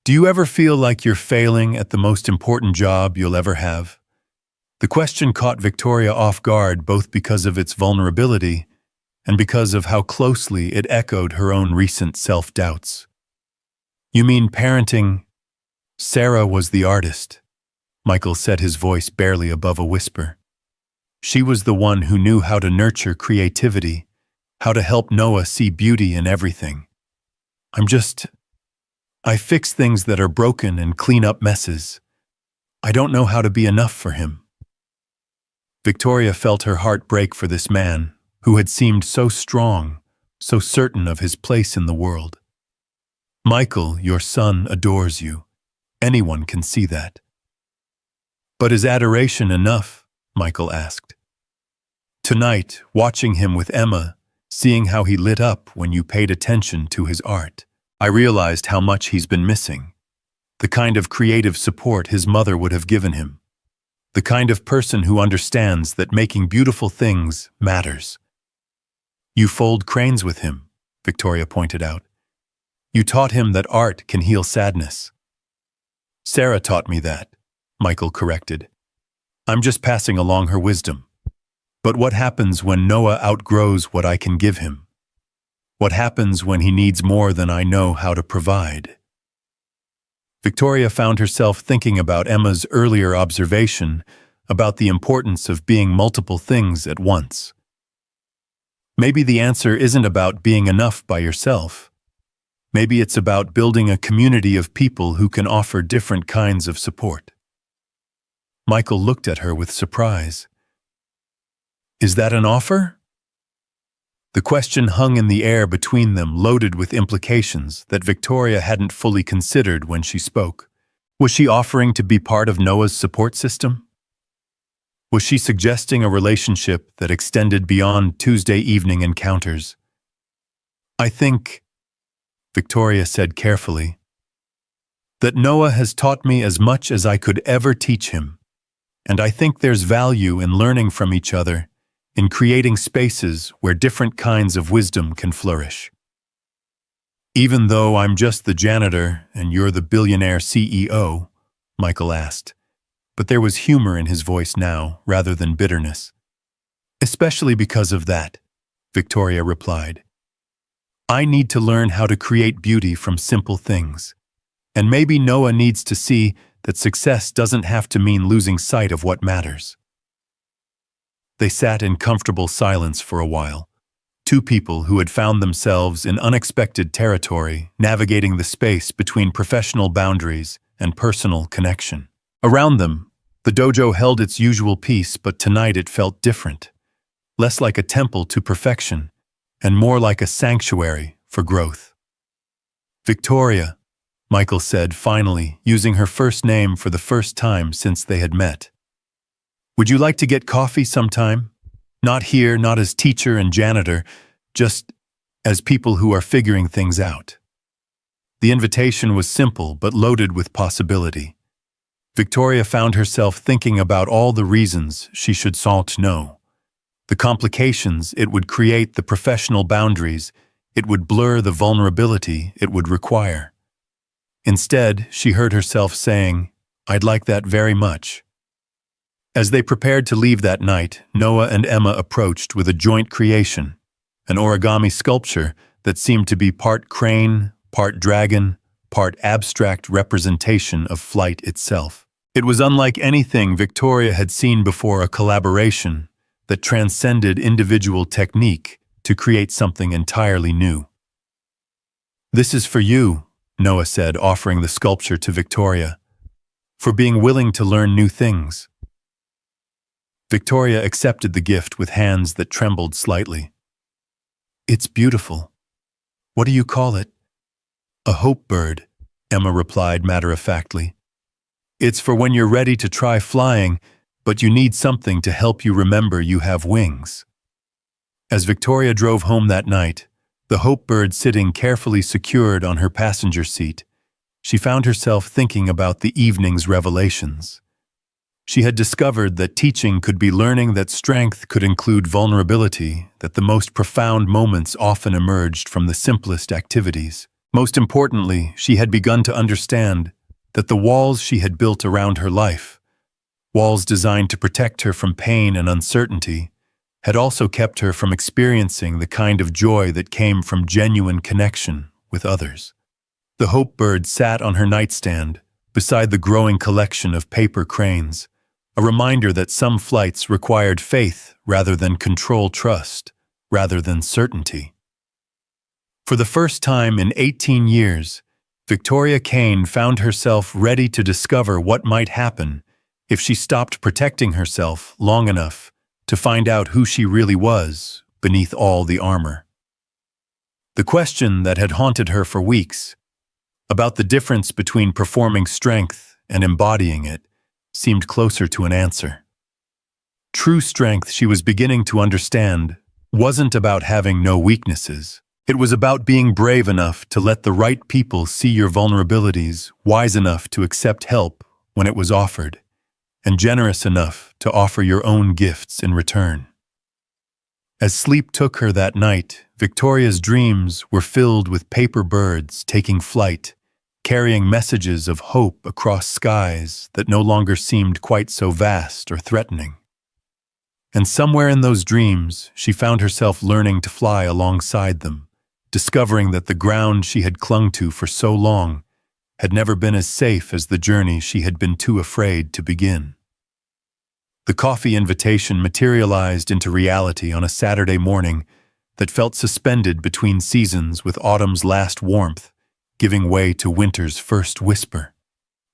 "Do you ever feel like you're failing at the most important job you'll ever have?" The question caught Victoria off guard, both because of its vulnerability and because of how closely it echoed her own recent self-doubts. "You mean parenting?" "Sarah was the artist," Michael said, his voice barely above a whisper. "She was the one who knew how to nurture creativity, how to help Noah see beauty in everything. I fix things that are broken and clean up messes. I don't know how to be enough for him." Victoria felt her heart break for this man, who had seemed so strong, so certain of his place in the world. "Michael, your son adores you. Anyone can see that." "But is adoration enough?" Michael asked. "Tonight, watching him with Emma, seeing how he lit up when you paid attention to his art, I realized how much he's been missing. The kind of creative support his mother would have given him. The kind of person who understands that making beautiful things matters." "You fold cranes with him," Victoria pointed out. "You taught him that art can heal sadness." "Sarah taught me that," Michael corrected. "I'm just passing along her wisdom. But what happens when Noah outgrows what I can give him? What happens when he needs more than I know how to provide?" Victoria found herself thinking about Emma's earlier observation about the importance of being multiple things at once. Maybe the answer isn't about being enough by yourself. Maybe it's about building a community of people who can offer different kinds of support. Michael looked at her with surprise. Is that an offer? The question hung in the air between them, loaded with implications that Victoria hadn't fully considered when she spoke. Was she offering to be part of Noah's support system? Was she suggesting a relationship that extended beyond Tuesday evening encounters? I think, Victoria said carefully, that Noah has taught me as much as I could ever teach him, and I think there's value in learning from each other, in creating spaces where different kinds of wisdom can flourish. Even though I'm just the janitor and you're the billionaire CEO, Michael asked, but there was humor in his voice now rather than bitterness. Especially because of that, Victoria replied. I need to learn how to create beauty from simple things. And maybe Noah needs to see that success doesn't have to mean losing sight of what matters. They sat in comfortable silence for a while, two people who had found themselves in unexpected territory, navigating the space between professional boundaries and personal connection. Around them, the dojo held its usual peace, but tonight it felt different, less like a temple to perfection, and more like a sanctuary for growth. Victoria, Michael said finally, using her first name for the first time since they had met. Would you like to get coffee sometime? Not here, not as teacher and janitor, just as people who are figuring things out. The invitation was simple but loaded with possibility. Victoria found herself thinking about all the reasons she should salt no. The complications it would create, the professional boundaries it would blur, the vulnerability it would require. Instead, she heard herself saying, I'd like that very much. As they prepared to leave that night, Noah and Emma approached with a joint creation, an origami sculpture that seemed to be part crane, part dragon, part abstract representation of flight itself. It was unlike anything Victoria had seen before, a collaboration that transcended individual technique to create something entirely new. This is for you, Noah said, offering the sculpture to Victoria, for being willing to learn new things. Victoria accepted the gift with hands that trembled slightly. It's beautiful. What do you call it? A hope bird, Emma replied matter-of-factly. It's for when you're ready to try flying, but you need something to help you remember you have wings. As Victoria drove home that night, the hope bird sitting carefully secured on her passenger seat, she found herself thinking about the evening's revelations. She had discovered that teaching could be learning, that strength could include vulnerability, that the most profound moments often emerged from the simplest activities. Most importantly, she had begun to understand that the walls she had built around her life, walls designed to protect her from pain and uncertainty, had also kept her from experiencing the kind of joy that came from genuine connection with others. The hope bird sat on her nightstand, beside the growing collection of paper cranes, a reminder that some flights required faith rather than control, trust rather than certainty. For the first time in 18 years, Victoria Kane found herself ready to discover what might happen if she stopped protecting herself long enough to find out who she really was beneath all the armor. The question that had haunted her for weeks, about the difference between performing strength and embodying it, seemed closer to an answer. True strength, she was beginning to understand, wasn't about having no weaknesses. It was about being brave enough to let the right people see your vulnerabilities, wise enough to accept help when it was offered, and generous enough to offer your own gifts in return. As sleep took her that night, Victoria's dreams were filled with paper birds taking flight, carrying messages of hope across skies that no longer seemed quite so vast or threatening. And somewhere in those dreams, she found herself learning to fly alongside them, discovering that the ground she had clung to for so long had never been as safe as the journey she had been too afraid to begin. The coffee invitation materialized into reality on a Saturday morning that felt suspended between seasons, with autumn's last warmth giving way to winter's first whisper.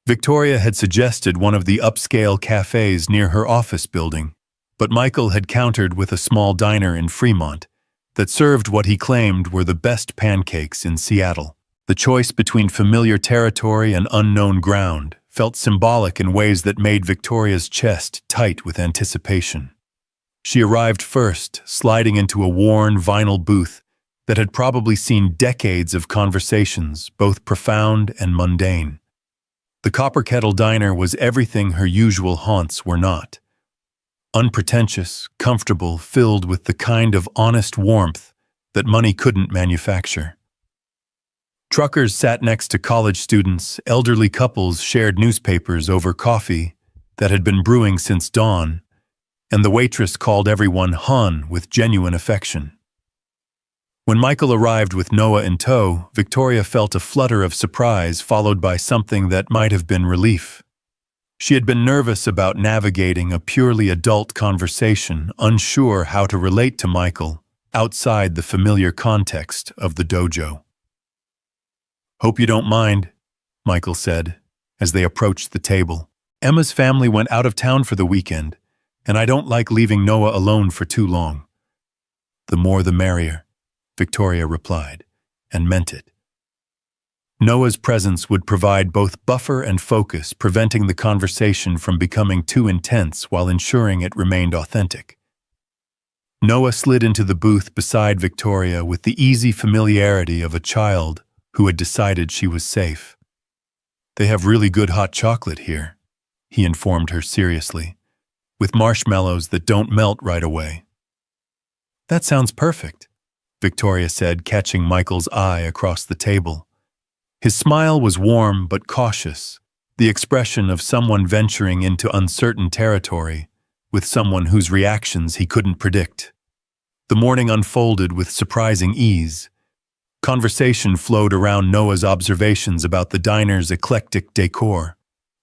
Victoria had suggested one of the upscale cafes near her office building, but Michael had countered with a small diner in Fremont that served what he claimed were the best pancakes in Seattle. The choice between familiar territory and unknown ground felt symbolic in ways that made Victoria's chest tight with anticipation. She arrived first, sliding into a worn vinyl booth that had probably seen decades of conversations, both profound and mundane. The Copper Kettle Diner was everything her usual haunts were not. Unpretentious, comfortable, filled with the kind of honest warmth that money couldn't manufacture. Truckers sat next to college students, elderly couples shared newspapers over coffee that had been brewing since dawn, and the waitress called everyone "hon" with genuine affection. When Michael arrived with Noah in tow, Victoria felt a flutter of surprise followed by something that might have been relief. She had been nervous about navigating a purely adult conversation, unsure how to relate to Michael outside the familiar context of the dojo. "Hope you don't mind," Michael said, as they approached the table. "Emma's family went out of town for the weekend, and I don't like leaving Noah alone for too long." "The more the merrier," Victoria replied, and meant it. Noah's presence would provide both buffer and focus, preventing the conversation from becoming too intense while ensuring it remained authentic. Noah slid into the booth beside Victoria with the easy familiarity of a child who had decided she was safe. "They have really good hot chocolate here," he informed her seriously, "with marshmallows that don't melt right away." "That sounds perfect," Victoria said, catching Michael's eye across the table. His smile was warm but cautious, the expression of someone venturing into uncertain territory with someone whose reactions he couldn't predict. The morning unfolded with surprising ease. Conversation flowed around Noah's observations about the diner's eclectic decor,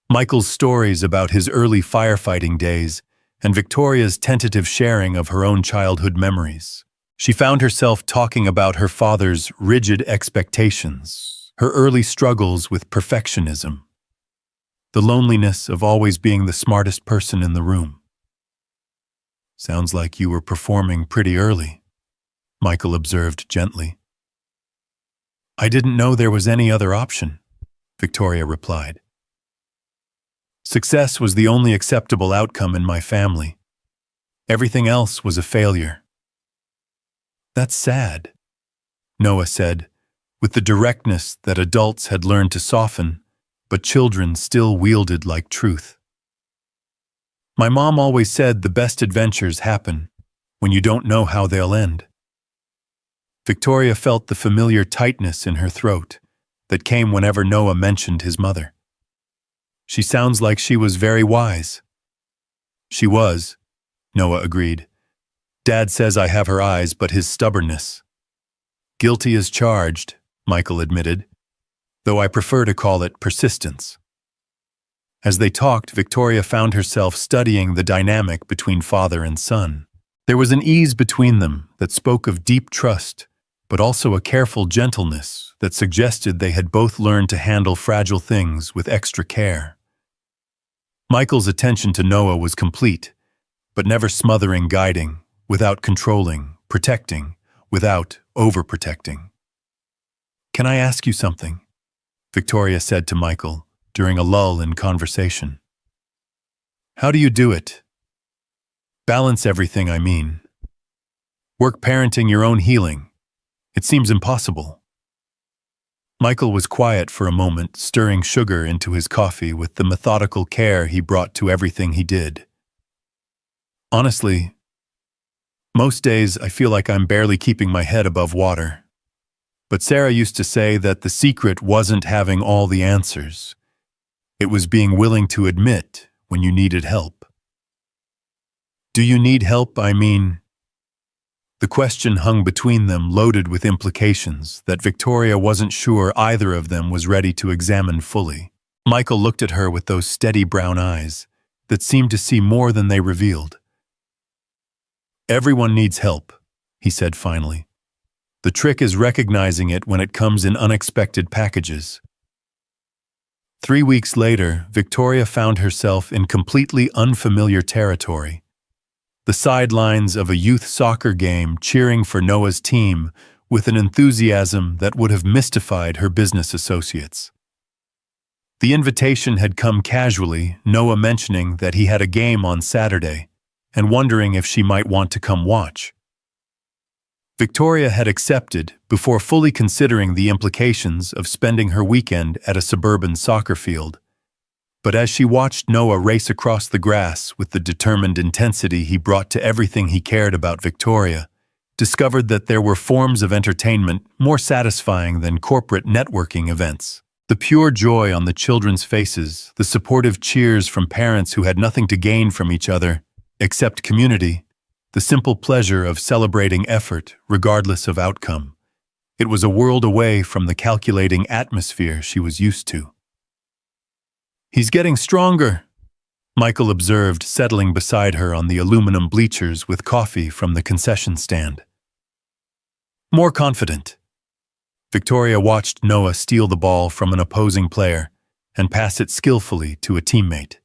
Michael's stories about his early firefighting days, and Victoria's tentative sharing of her own childhood memories. She found herself talking about her father's rigid expectations, her early struggles with perfectionism, the loneliness of always being the smartest person in the room. "Sounds like you were performing pretty early," Michael observed gently. "I didn't know there was any other option," Victoria replied. "Success was the only acceptable outcome in my family. Everything else was a failure." "That's sad," Noah said, with the directness that adults had learned to soften, but children still wielded like truth. "My mom always said the best adventures happen when you don't know how they'll end." Victoria felt the familiar tightness in her throat that came whenever Noah mentioned his mother. "She sounds like she was very wise." "She was," Noah agreed. "Dad says I have her eyes, but his stubbornness." "Guilty as charged," Michael admitted, though I prefer to call it persistence. As they talked, Victoria found herself studying the dynamic between father and son. There was an ease between them that spoke of deep trust, but also a careful gentleness that suggested they had both learned to handle fragile things with extra care. Michael's attention to Noah was complete, but never smothering, guiding, without controlling, protecting, without overprotecting. "Can I ask you something?" Victoria said to Michael during a lull in conversation. "How do you do it? Balance everything, I mean. Work, parenting, your own healing. It seems impossible." Michael was quiet for a moment, stirring sugar into his coffee with the methodical care he brought to everything he did. "Honestly, most days I feel like I'm barely keeping my head above water. But Sarah used to say that the secret wasn't having all the answers. It was being willing to admit when you needed help." "Do you need help, I mean?" The question hung between them, loaded with implications that Victoria wasn't sure either of them was ready to examine fully. Michael looked at her with those steady brown eyes that seemed to see more than they revealed. "Everyone needs help," he said finally. "The trick is recognizing it when it comes in unexpected packages." 3 weeks later, Victoria found herself in completely unfamiliar territory. The sidelines of a youth soccer game, cheering for Noah's team with an enthusiasm that would have mystified her business associates. The invitation had come casually, Noah mentioning that he had a game on Saturday and wondering if she might want to come watch. Victoria had accepted before fully considering the implications of spending her weekend at a suburban soccer field. But as she watched Noah race across the grass with the determined intensity he brought to everything he cared about, Victoria discovered that there were forms of entertainment more satisfying than corporate networking events. The pure joy on the children's faces, the supportive cheers from parents who had nothing to gain from each other except community, the simple pleasure of celebrating effort regardless of outcome. It was a world away from the calculating atmosphere she was used to. "He's getting stronger," Michael observed, settling beside her on the aluminum bleachers with coffee from the concession stand. "More confident." Victoria watched Noah steal the ball from an opposing player and pass it skillfully to a teammate.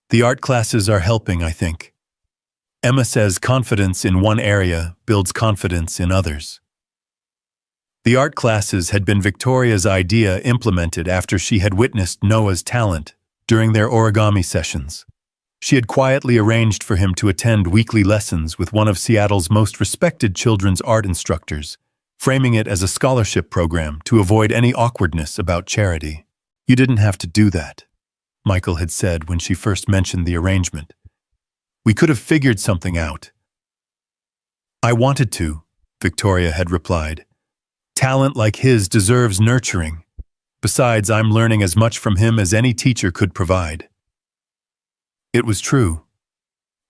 "The art classes are helping, I think. Emma says confidence in one area builds confidence in others." The art classes had been Victoria's idea, implemented after she had witnessed Noah's talent during their origami sessions. She had quietly arranged for him to attend weekly lessons with one of Seattle's most respected children's art instructors, framing it as a scholarship program to avoid any awkwardness about charity. "You didn't have to do that," Michael had said when she first mentioned the arrangement. "We could have figured something out." "I wanted to," Victoria had replied. "Talent like his deserves nurturing. Besides, I'm learning as much from him as any teacher could provide." It was true.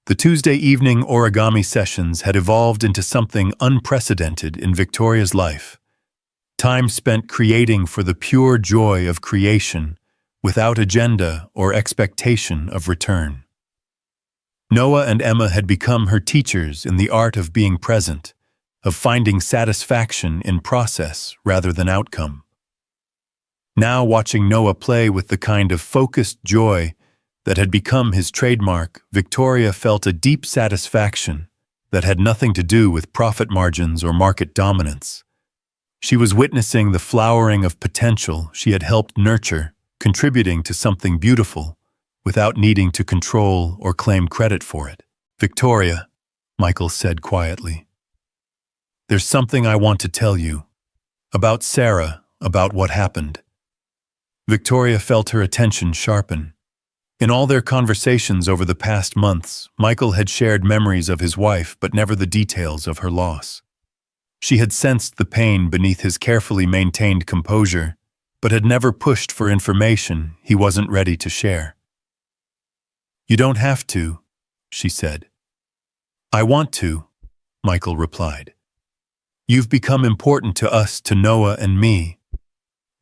The Tuesday evening origami sessions had evolved into something unprecedented in Victoria's life. Time spent creating for the pure joy of creation, without agenda or expectation of return. Noah and Emma had become her teachers in the art of being present, of finding satisfaction in process rather than outcome. Now, watching Noah play with the kind of focused joy that had become his trademark, Victoria felt a deep satisfaction that had nothing to do with profit margins or market dominance. She was witnessing the flowering of potential she had helped nurture, contributing to something beautiful, without needing to control or claim credit for it. "Victoria," Michael said quietly, "there's something I want to tell you. About Sarah, about what happened." Victoria felt her attention sharpen. In all their conversations over the past months, Michael had shared memories of his wife, but never the details of her loss. She had sensed the pain beneath his carefully maintained composure, but had never pushed for information he wasn't ready to share. "You don't have to," she said. "I want to," Michael replied. "You've become important to us, to Noah and me,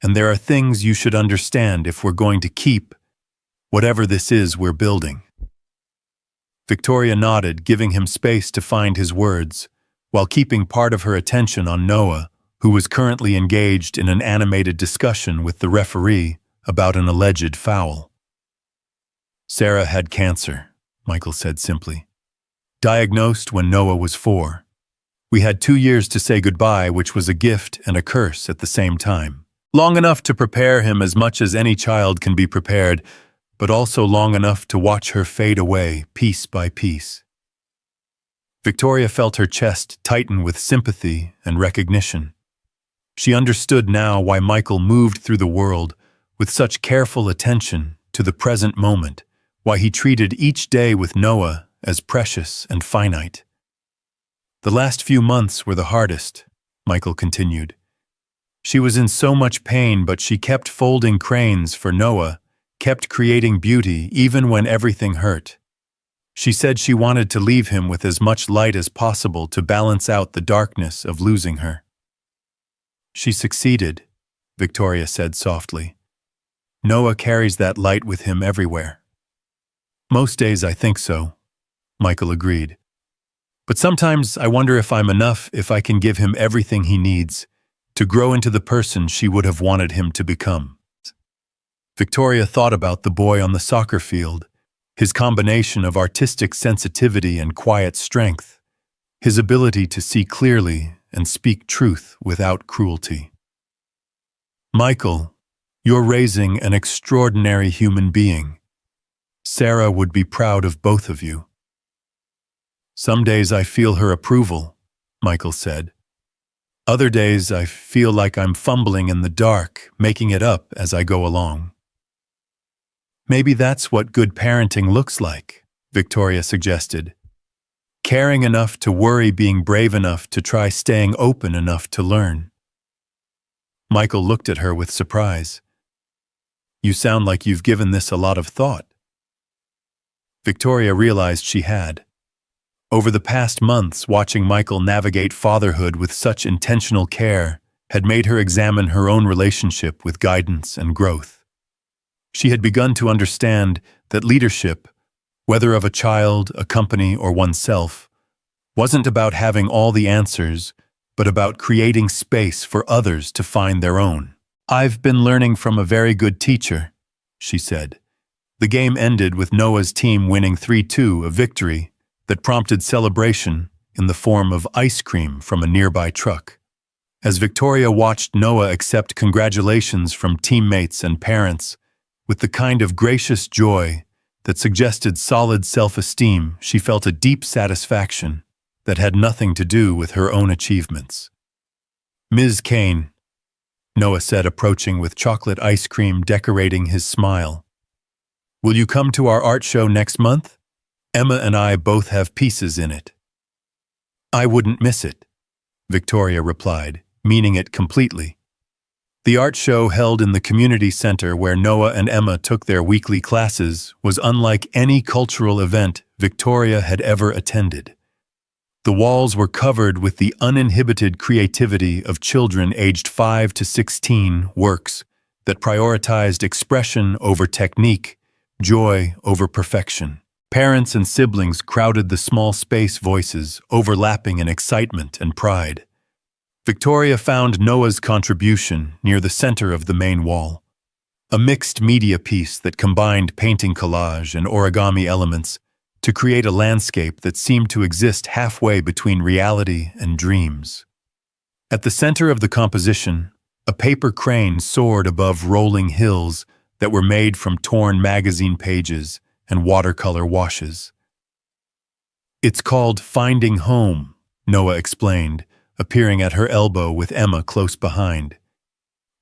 and there are things you should understand if we're going to keep whatever this is we're building." Victoria nodded, giving him space to find his words, while keeping part of her attention on Noah, who was currently engaged in an animated discussion with the referee about an alleged foul. "Sarah had cancer," Michael said simply. "Diagnosed when Noah was 4. We had 2 years to say goodbye, which was a gift and a curse at the same time. Long enough to prepare him as much as any child can be prepared, but also long enough to watch her fade away piece by piece." Victoria felt her chest tighten with sympathy and recognition. She understood now why Michael moved through the world with such careful attention to the present moment, why he treated each day with Noah as precious and finite. "The last few months were the hardest," Michael continued. "She was in so much pain, but she kept folding cranes for Noah, kept creating beauty even when everything hurt. She said she wanted to leave him with as much light as possible to balance out the darkness of losing her. She succeeded, Victoria said softly. Noah carries that light with him everywhere. Most days I think so, Michael agreed. But sometimes I wonder if I'm enough, if I can give him everything he needs to grow into the person she would have wanted him to become. Victoria thought about the boy on the soccer field, his combination of artistic sensitivity and quiet strength, his ability to see clearly and speak truth without cruelty. Michael, you're raising an extraordinary human being. Sarah would be proud of both of you. Some days I feel her approval, Michael said. Other days I feel like I'm fumbling in the dark, making it up as I go along. Maybe that's what good parenting looks like, Victoria suggested. Caring enough to worry, being brave enough to try, staying open enough to learn. Michael looked at her with surprise. You sound like you've given this a lot of thought. Victoria realized she had. Over the past months, watching Michael navigate fatherhood with such intentional care had made her examine her own relationship with guidance and growth. She had begun to understand that leadership, whether of a child, a company, or oneself, wasn't about having all the answers, but about creating space for others to find their own. I've been learning from a very good teacher, she said. The game ended with Noah's team winning 3-2, a victory that prompted celebration in the form of ice cream from a nearby truck. As Victoria watched Noah accept congratulations from teammates and parents with the kind of gracious joy that suggested solid self-esteem, she felt a deep satisfaction that had nothing to do with her own achievements. Ms. Kane, Noah said, approaching with chocolate ice cream decorating his smile. Will you come to our art show next month? Emma and I both have pieces in it. I wouldn't miss it, Victoria replied, meaning it completely. The art show held in the community center where Noah and Emma took their weekly classes was unlike any cultural event Victoria had ever attended. The walls were covered with the uninhibited creativity of children aged 5 to 16 works that prioritized expression over technique, joy over perfection. Parents and siblings crowded the small space, voices overlapping in excitement and pride. Victoria found Noah's contribution near the center of the main wall, a mixed media piece that combined painting, collage, and origami elements to create a landscape that seemed to exist halfway between reality and dreams. At the center of the composition, a paper crane soared above rolling hills that were made from torn magazine pages and watercolor washes. It's called Finding Home, Noah explained, appearing at her elbow with Emma close behind.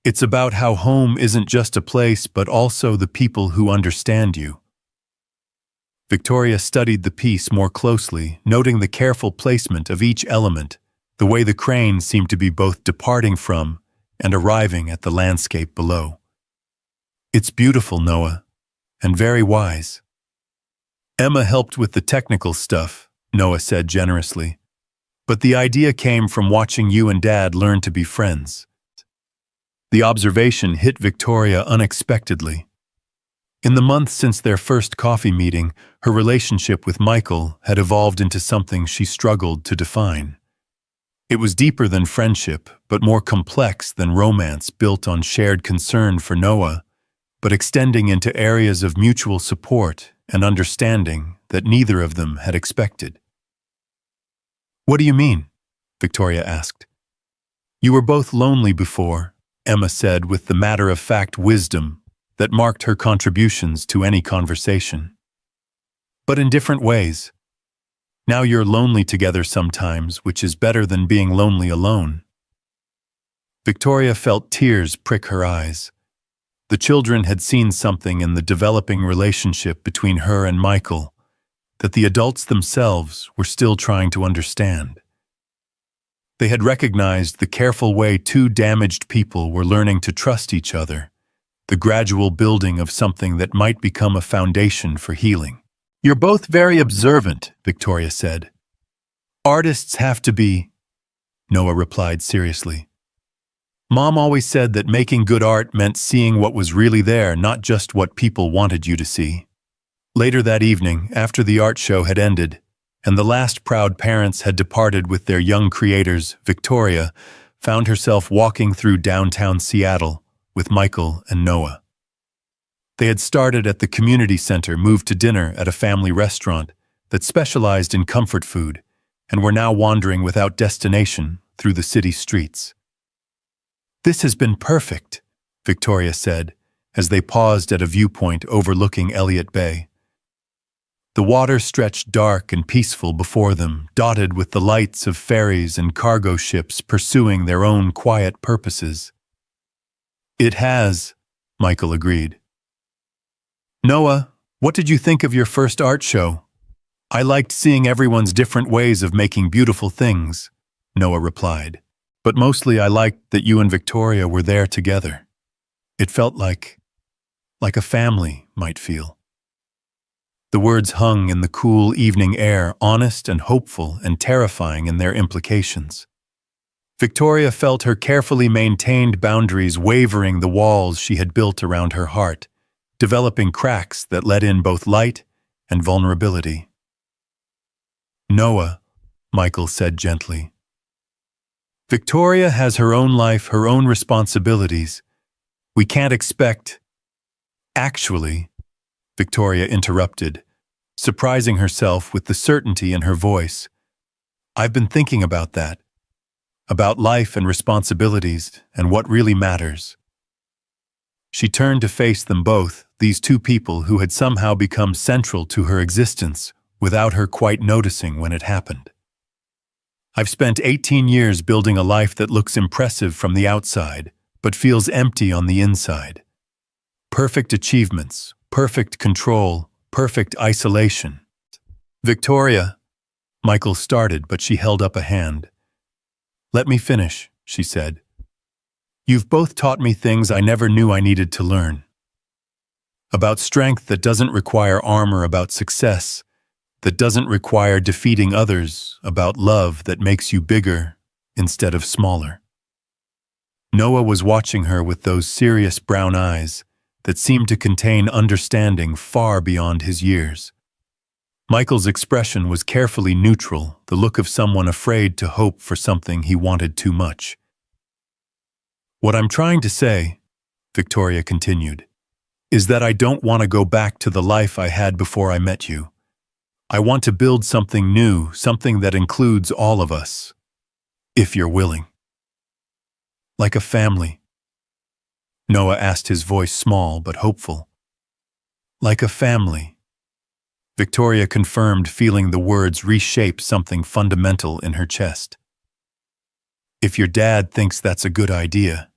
It's about how home isn't just a place, but also the people who understand you. Victoria studied the piece more closely, noting the careful placement of each element, the way the crane seemed to be both departing from and arriving at the landscape below. It's beautiful, Noah, and very wise. Emma helped with the technical stuff, Noah said generously. But the idea came from watching you and Dad learn to be friends. The observation hit Victoria unexpectedly. In the months since their first coffee meeting, her relationship with Michael had evolved into something she struggled to define. It was deeper than friendship, but more complex than romance, built on shared concern for Noah, but extending into areas of mutual support and understanding that neither of them had expected. What do you mean? Victoria asked. You were both lonely before, Emma said with the matter-of-fact wisdom that marked her contributions to any conversation. But in different ways. Now you're lonely together sometimes, which is better than being lonely alone. Victoria felt tears prick her eyes. The children had seen something in the developing relationship between her and Michael that the adults themselves were still trying to understand. They had recognized the careful way two damaged people were learning to trust each other, the gradual building of something that might become a foundation for healing. You're both very observant, Victoria said. Artists have to be, Noah replied seriously. Mom always said that making good art meant seeing what was really there, not just what people wanted you to see. Later that evening, after the art show had ended, and the last proud parents had departed with their young creators, Victoria found herself walking through downtown Seattle with Michael and Noah. They had started at the community center, moved to dinner at a family restaurant that specialized in comfort food, and were now wandering without destination through the city streets. This has been perfect, Victoria said, as they paused at a viewpoint overlooking Elliott Bay. The water stretched dark and peaceful before them, dotted with the lights of ferries and cargo ships pursuing their own quiet purposes. It has, Michael agreed. Noah, what did you think of your first art show? I liked seeing everyone's different ways of making beautiful things, Noah replied. But mostly I liked that you and Victoria were there together. It felt like a family might feel. The words hung in the cool evening air, honest and hopeful and terrifying in their implications. Victoria felt her carefully maintained boundaries wavering the walls she had built around her heart, developing cracks that let in both light and vulnerability. Noah, Michael said gently. Victoria has her own life, her own responsibilities. We can't expect... Actually, Victoria interrupted, surprising herself with the certainty in her voice. I've been thinking about that. About life and responsibilities and what really matters. She turned to face them both, these two people who had somehow become central to her existence without her quite noticing when it happened. I've spent 18 years building a life that looks impressive from the outside, but feels empty on the inside. Perfect achievements, perfect control, perfect isolation. Victoria, Michael started, but she held up a hand. Let me finish, she said. You've both taught me things I never knew I needed to learn. About strength that doesn't require armor, about success that doesn't require defeating others, about love that makes you bigger instead of smaller. Noah was watching her with those serious brown eyes that seemed to contain understanding far beyond his years. Michael's expression was carefully neutral, the look of someone afraid to hope for something he wanted too much. What I'm trying to say, Victoria continued, is that I don't want to go back to the life I had before I met you. I want to build something new, something that includes all of us, if you're willing. Like a family. Noah asked, his voice small but hopeful. Like a family. Victoria confirmed, feeling the words reshape something fundamental in her chest. If your dad thinks that's a good idea.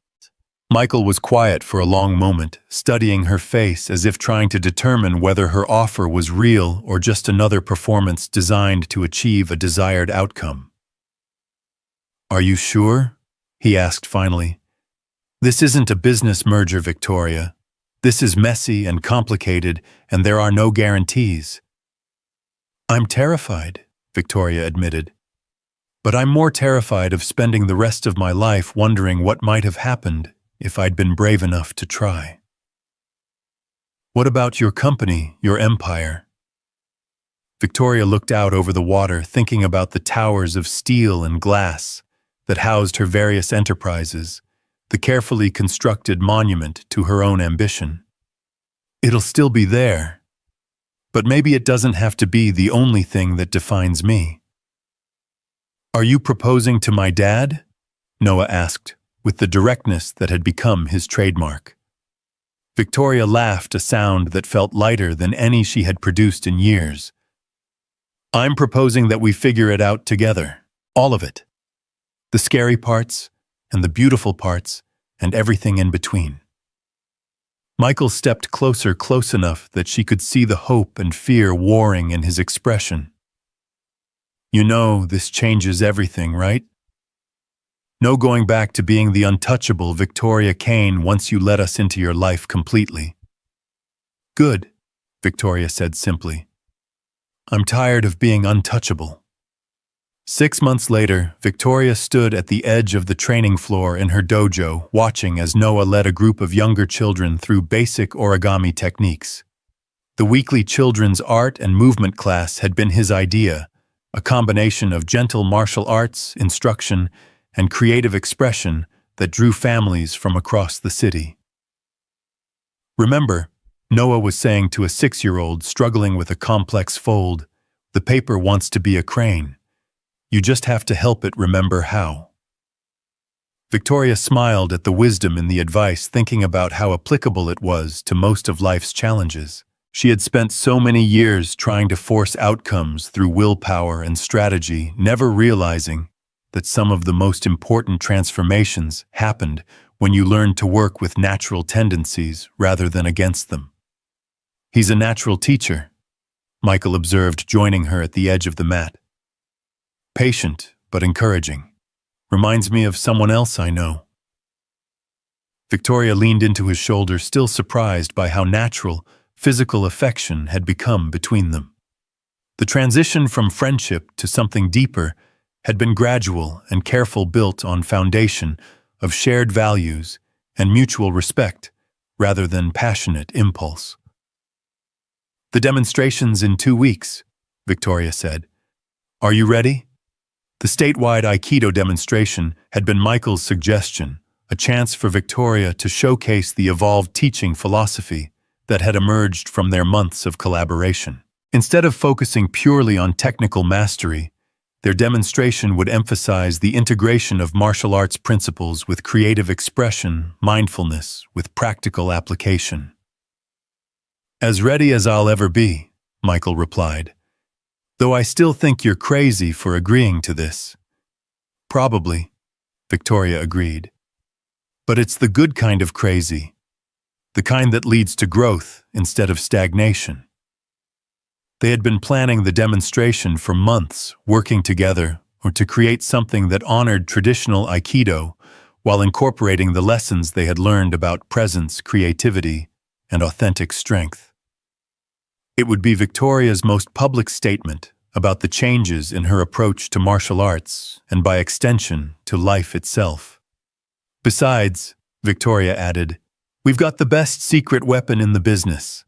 Michael was quiet for a long moment, studying her face as if trying to determine whether her offer was real or just another performance designed to achieve a desired outcome. Are you sure? He asked finally. This isn't a business merger, Victoria. This is messy and complicated, and there are no guarantees. I'm terrified, Victoria admitted. But I'm more terrified of spending the rest of my life wondering what might have happened if I'd been brave enough to try. What about your company, your empire? Victoria looked out over the water, thinking about the towers of steel and glass that housed her various enterprises, the carefully constructed monument to her own ambition. It'll still be there, but maybe it doesn't have to be the only thing that defines me. Are you proposing to my dad? Noah asked, with the directness that had become his trademark. Victoria laughed, a sound that felt lighter than any she had produced in years. I'm proposing that we figure it out together, all of it. The scary parts, and the beautiful parts, and everything in between. Michael stepped closer, close enough that she could see the hope and fear warring in his expression. You know, this changes everything, right? No going back to being the untouchable Victoria Kane once you let us into your life completely. Good, Victoria said simply. I'm tired of being untouchable." 6 months later, Victoria stood at the edge of the training floor in her dojo, watching as Noah led a group of younger children through basic origami techniques. The weekly children's art and movement class had been his idea, a combination of gentle martial arts, instruction, and creative expression that drew families from across the city. "Remember," Noah was saying to a 6-year-old struggling with a complex fold, "the paper wants to be a crane. You just have to help it remember how." Victoria smiled at the wisdom in the advice, thinking about how applicable it was to most of life's challenges. She had spent so many years trying to force outcomes through willpower and strategy, never realizing that some of the most important transformations happened when you learned to work with natural tendencies rather than against them. "He's a natural teacher," Michael observed, joining her at the edge of the mat. "Patient, but encouraging. Reminds me of someone else I know." Victoria leaned into his shoulder, still surprised by how natural physical affection had become between them. The transition from friendship to something deeper had been gradual and careful, built on foundation of shared values and mutual respect rather than passionate impulse. "The demonstration's in 2 weeks," Victoria said. "Are you ready?" The statewide Aikido demonstration had been Michael's suggestion, a chance for Victoria to showcase the evolved teaching philosophy that had emerged from their months of collaboration. Instead of focusing purely on technical mastery, their demonstration would emphasize the integration of martial arts principles with creative expression, mindfulness with practical application. "As ready as I'll ever be," Michael replied. "Though I still think you're crazy for agreeing to this." "Probably," Victoria agreed. "But it's the good kind of crazy. The kind that leads to growth instead of stagnation." They had been planning the demonstration for months, working together to create something that honored traditional Aikido while incorporating the lessons they had learned about presence, creativity, and authentic strength. It would be Victoria's most public statement about the changes in her approach to martial arts and, by extension, to life itself. "Besides," Victoria added, "we've got the best secret weapon in the business."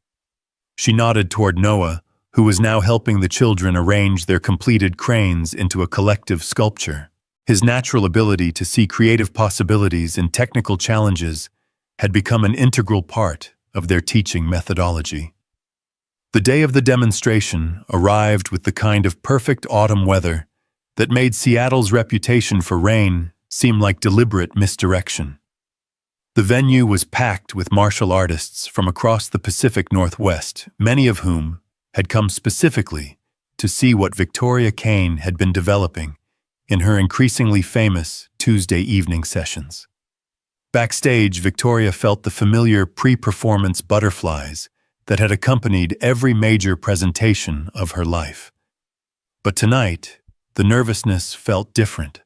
She nodded toward Noah, who was now helping the children arrange their completed cranes into a collective sculpture. His natural ability to see creative possibilities in technical challenges had become an integral part of their teaching methodology. The day of the demonstration arrived with the kind of perfect autumn weather that made Seattle's reputation for rain seem like deliberate misdirection. The venue was packed with martial artists from across the Pacific Northwest, many of whom had come specifically to see what Victoria Kane had been developing in her increasingly famous Tuesday evening sessions. Backstage, Victoria felt the familiar pre-performance butterflies that had accompanied every major presentation of her life. But tonight, the nervousness felt different.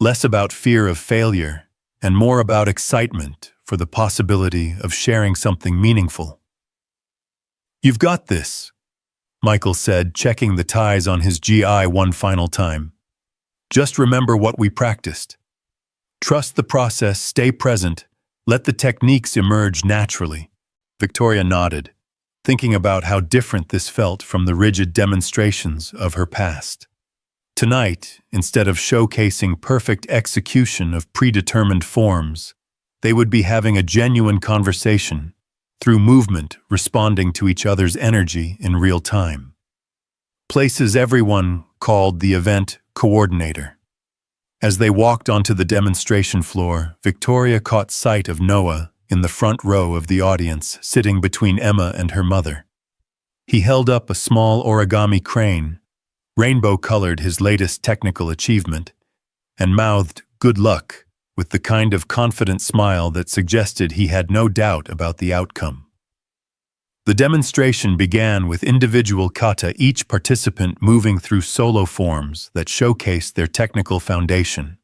Less about fear of failure and more about excitement for the possibility of sharing something meaningful. "You've got this," Michael said, checking the ties on his GI one final time. "Just remember what we practiced. Trust the process, stay present, let the techniques emerge naturally." Victoria nodded, thinking about how different this felt from the rigid demonstrations of her past. Tonight, instead of showcasing perfect execution of predetermined forms, they would be having a genuine conversation, through movement responding to each other's energy in real time. Places everyone called the event coordinator. As they walked onto the demonstration floor, Victoria caught sight of Noah in the front row of the audience, sitting between Emma and her mother. He held up a small origami crane, rainbow-colored his latest technical achievement, and mouthed "good luck" with the kind of confident smile that suggested he had no doubt about the outcome. The demonstration began with individual kata, each participant moving through solo forms that showcased their technical foundation.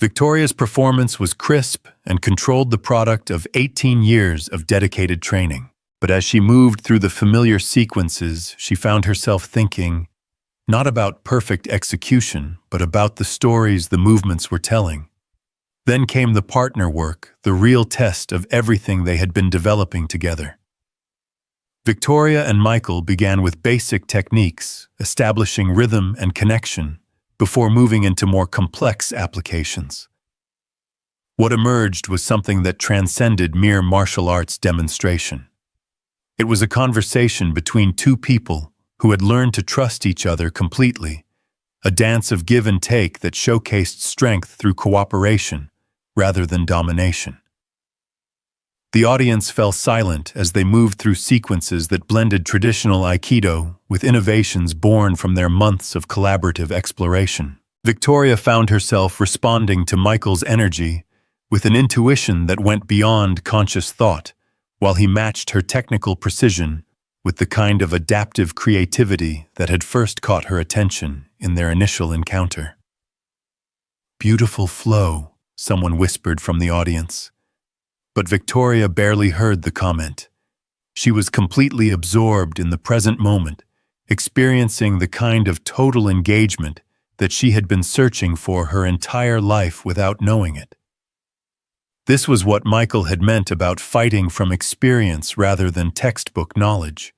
Victoria's performance was crisp and controlled the product of 18 years of dedicated training. But as she moved through the familiar sequences, she found herself thinking, not about perfect execution, but about the stories the movements were telling. Then came the partner work, the real test of everything they had been developing together. Victoria and Michael began with basic techniques, establishing rhythm and connection, before moving into more complex applications. What emerged was something that transcended mere martial arts demonstration. It was a conversation between two people who had learned to trust each other completely, a dance of give and take that showcased strength through cooperation rather than domination. The audience fell silent as they moved through sequences that blended traditional Aikido with innovations born from their months of collaborative exploration. Victoria found herself responding to Michael's energy with an intuition that went beyond conscious thought, while he matched her technical precision with the kind of adaptive creativity that had first caught her attention in their initial encounter. "Beautiful flow," someone whispered from the audience. But Victoria barely heard the comment. She was completely absorbed in the present moment, experiencing the kind of total engagement that she had been searching for her entire life without knowing it. This was what Michael had meant about fighting from experience rather than textbook knowledge.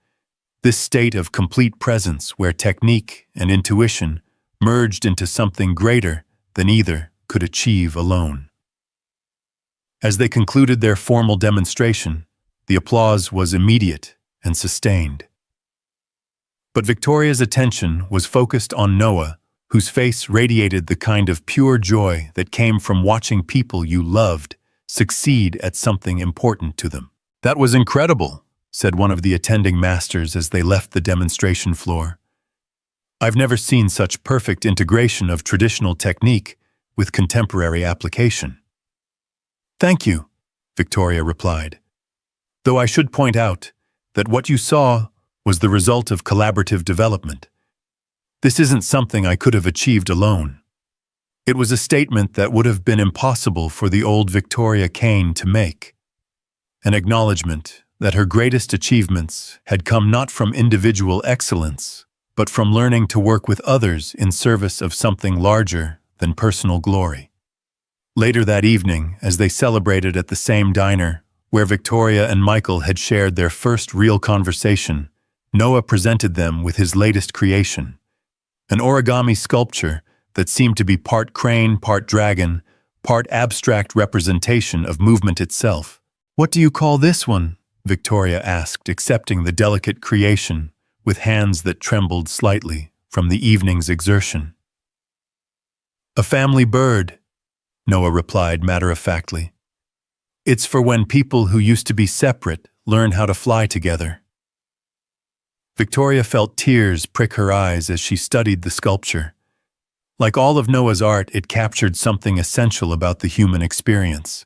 This state of complete presence where technique and intuition merged into something greater than either could achieve alone. As they concluded their formal demonstration, the applause was immediate and sustained. But Victoria's attention was focused on Noah, whose face radiated the kind of pure joy that came from watching people you loved succeed at something important to them. "That was incredible," said one of the attending masters as they left the demonstration floor. "I've never seen such perfect integration of traditional technique with contemporary application." "Thank you," Victoria replied. "Though I should point out that what you saw was the result of collaborative development. This isn't something I could have achieved alone. It was a statement that would have been impossible for the old Victoria Kane to make. An acknowledgement that her greatest achievements had come not from individual excellence, but from learning to work with others in service of something larger than personal glory." Later that evening, as they celebrated at the same diner, where Victoria and Michael had shared their first real conversation, Noah presented them with his latest creation, an origami sculpture that seemed to be part crane, part dragon, part abstract representation of movement itself. "What do you call this one?" Victoria asked, accepting the delicate creation with hands that trembled slightly from the evening's exertion. "A family bird," Noah replied matter-of-factly. "It's for when people who used to be separate learn how to fly together." Victoria felt tears prick her eyes as she studied the sculpture. Like all of Noah's art, it captured something essential about the human experience.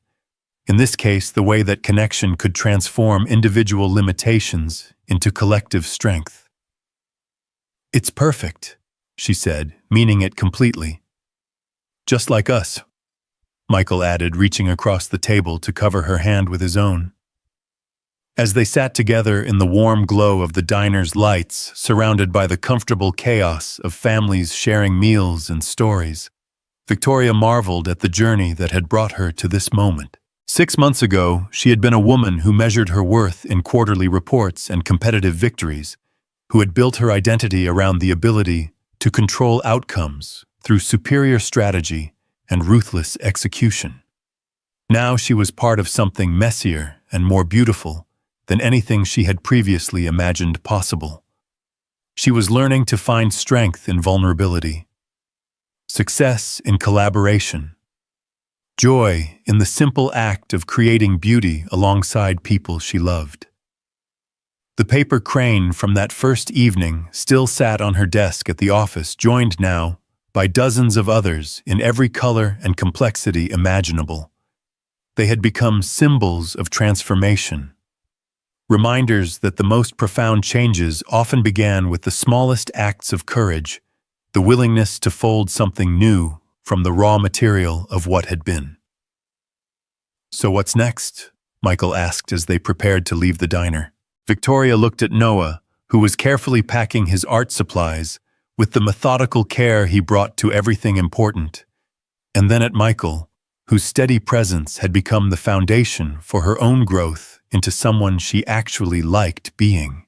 In this case, the way that connection could transform individual limitations into collective strength. "It's perfect," she said, meaning it completely. "Just like us," Michael added, reaching across the table to cover her hand with his own. As they sat together in the warm glow of the diner's lights, surrounded by the comfortable chaos of families sharing meals and stories, Victoria marveled at the journey that had brought her to this moment. 6 months ago, she had been a woman who measured her worth in quarterly reports and competitive victories, who had built her identity around the ability to control outcomes through superior strategy and ruthless execution. Now she was part of something messier and more beautiful than anything she had previously imagined possible. She was learning to find strength in vulnerability, success in collaboration, joy in the simple act of creating beauty alongside people she loved. The paper crane from that first evening still sat on her desk at the office, joined now by dozens of others in every color and complexity imaginable. They had become symbols of transformation, reminders that the most profound changes often began with the smallest acts of courage, the willingness to fold something new from the raw material of what had been. "So what's next?" Michael asked as they prepared to leave the diner. Victoria looked at Noah, who was carefully packing his art supplies with the methodical care he brought to everything important, and then at Michael, whose steady presence had become the foundation for her own growth into someone she actually liked being.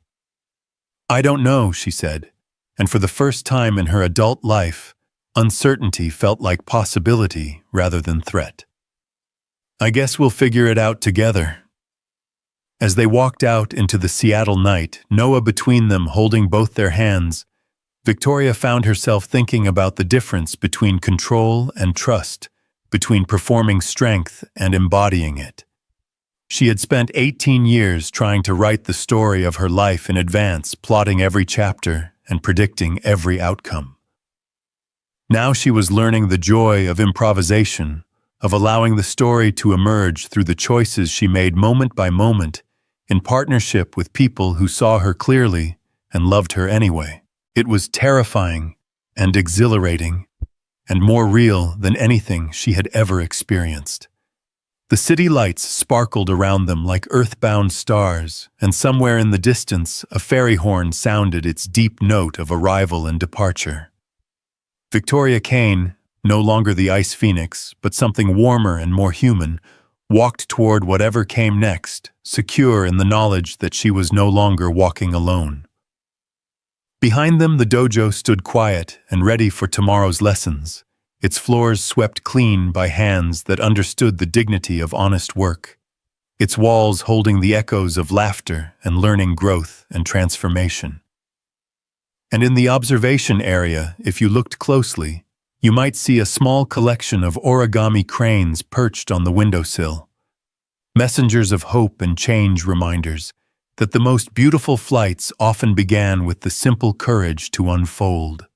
"I don't know," she said, and for the first time in her adult life, uncertainty felt like possibility rather than threat. "I guess we'll figure it out together." As they walked out into the Seattle night, Noah between them holding both their hands, Victoria found herself thinking about the difference between control and trust, between performing strength and embodying it. She had spent 18 years trying to write the story of her life in advance, plotting every chapter and predicting every outcome. Now she was learning the joy of improvisation, of allowing the story to emerge through the choices she made moment by moment, in partnership with people who saw her clearly and loved her anyway. It was terrifying and exhilarating, and more real than anything she had ever experienced. The city lights sparkled around them like earthbound stars, and somewhere in the distance a fairy horn sounded its deep note of arrival and departure. Victoria Kane, no longer the Ice Phoenix, but something warmer and more human, walked toward whatever came next, secure in the knowledge that she was no longer walking alone. Behind them, the dojo stood quiet and ready for tomorrow's lessons, its floors swept clean by hands that understood the dignity of honest work, its walls holding the echoes of laughter and learning growth and transformation. And in the observation area, if you looked closely, you might see a small collection of origami cranes perched on the windowsill, messengers of hope and change, reminders that the most beautiful flights often began with the simple courage to unfold.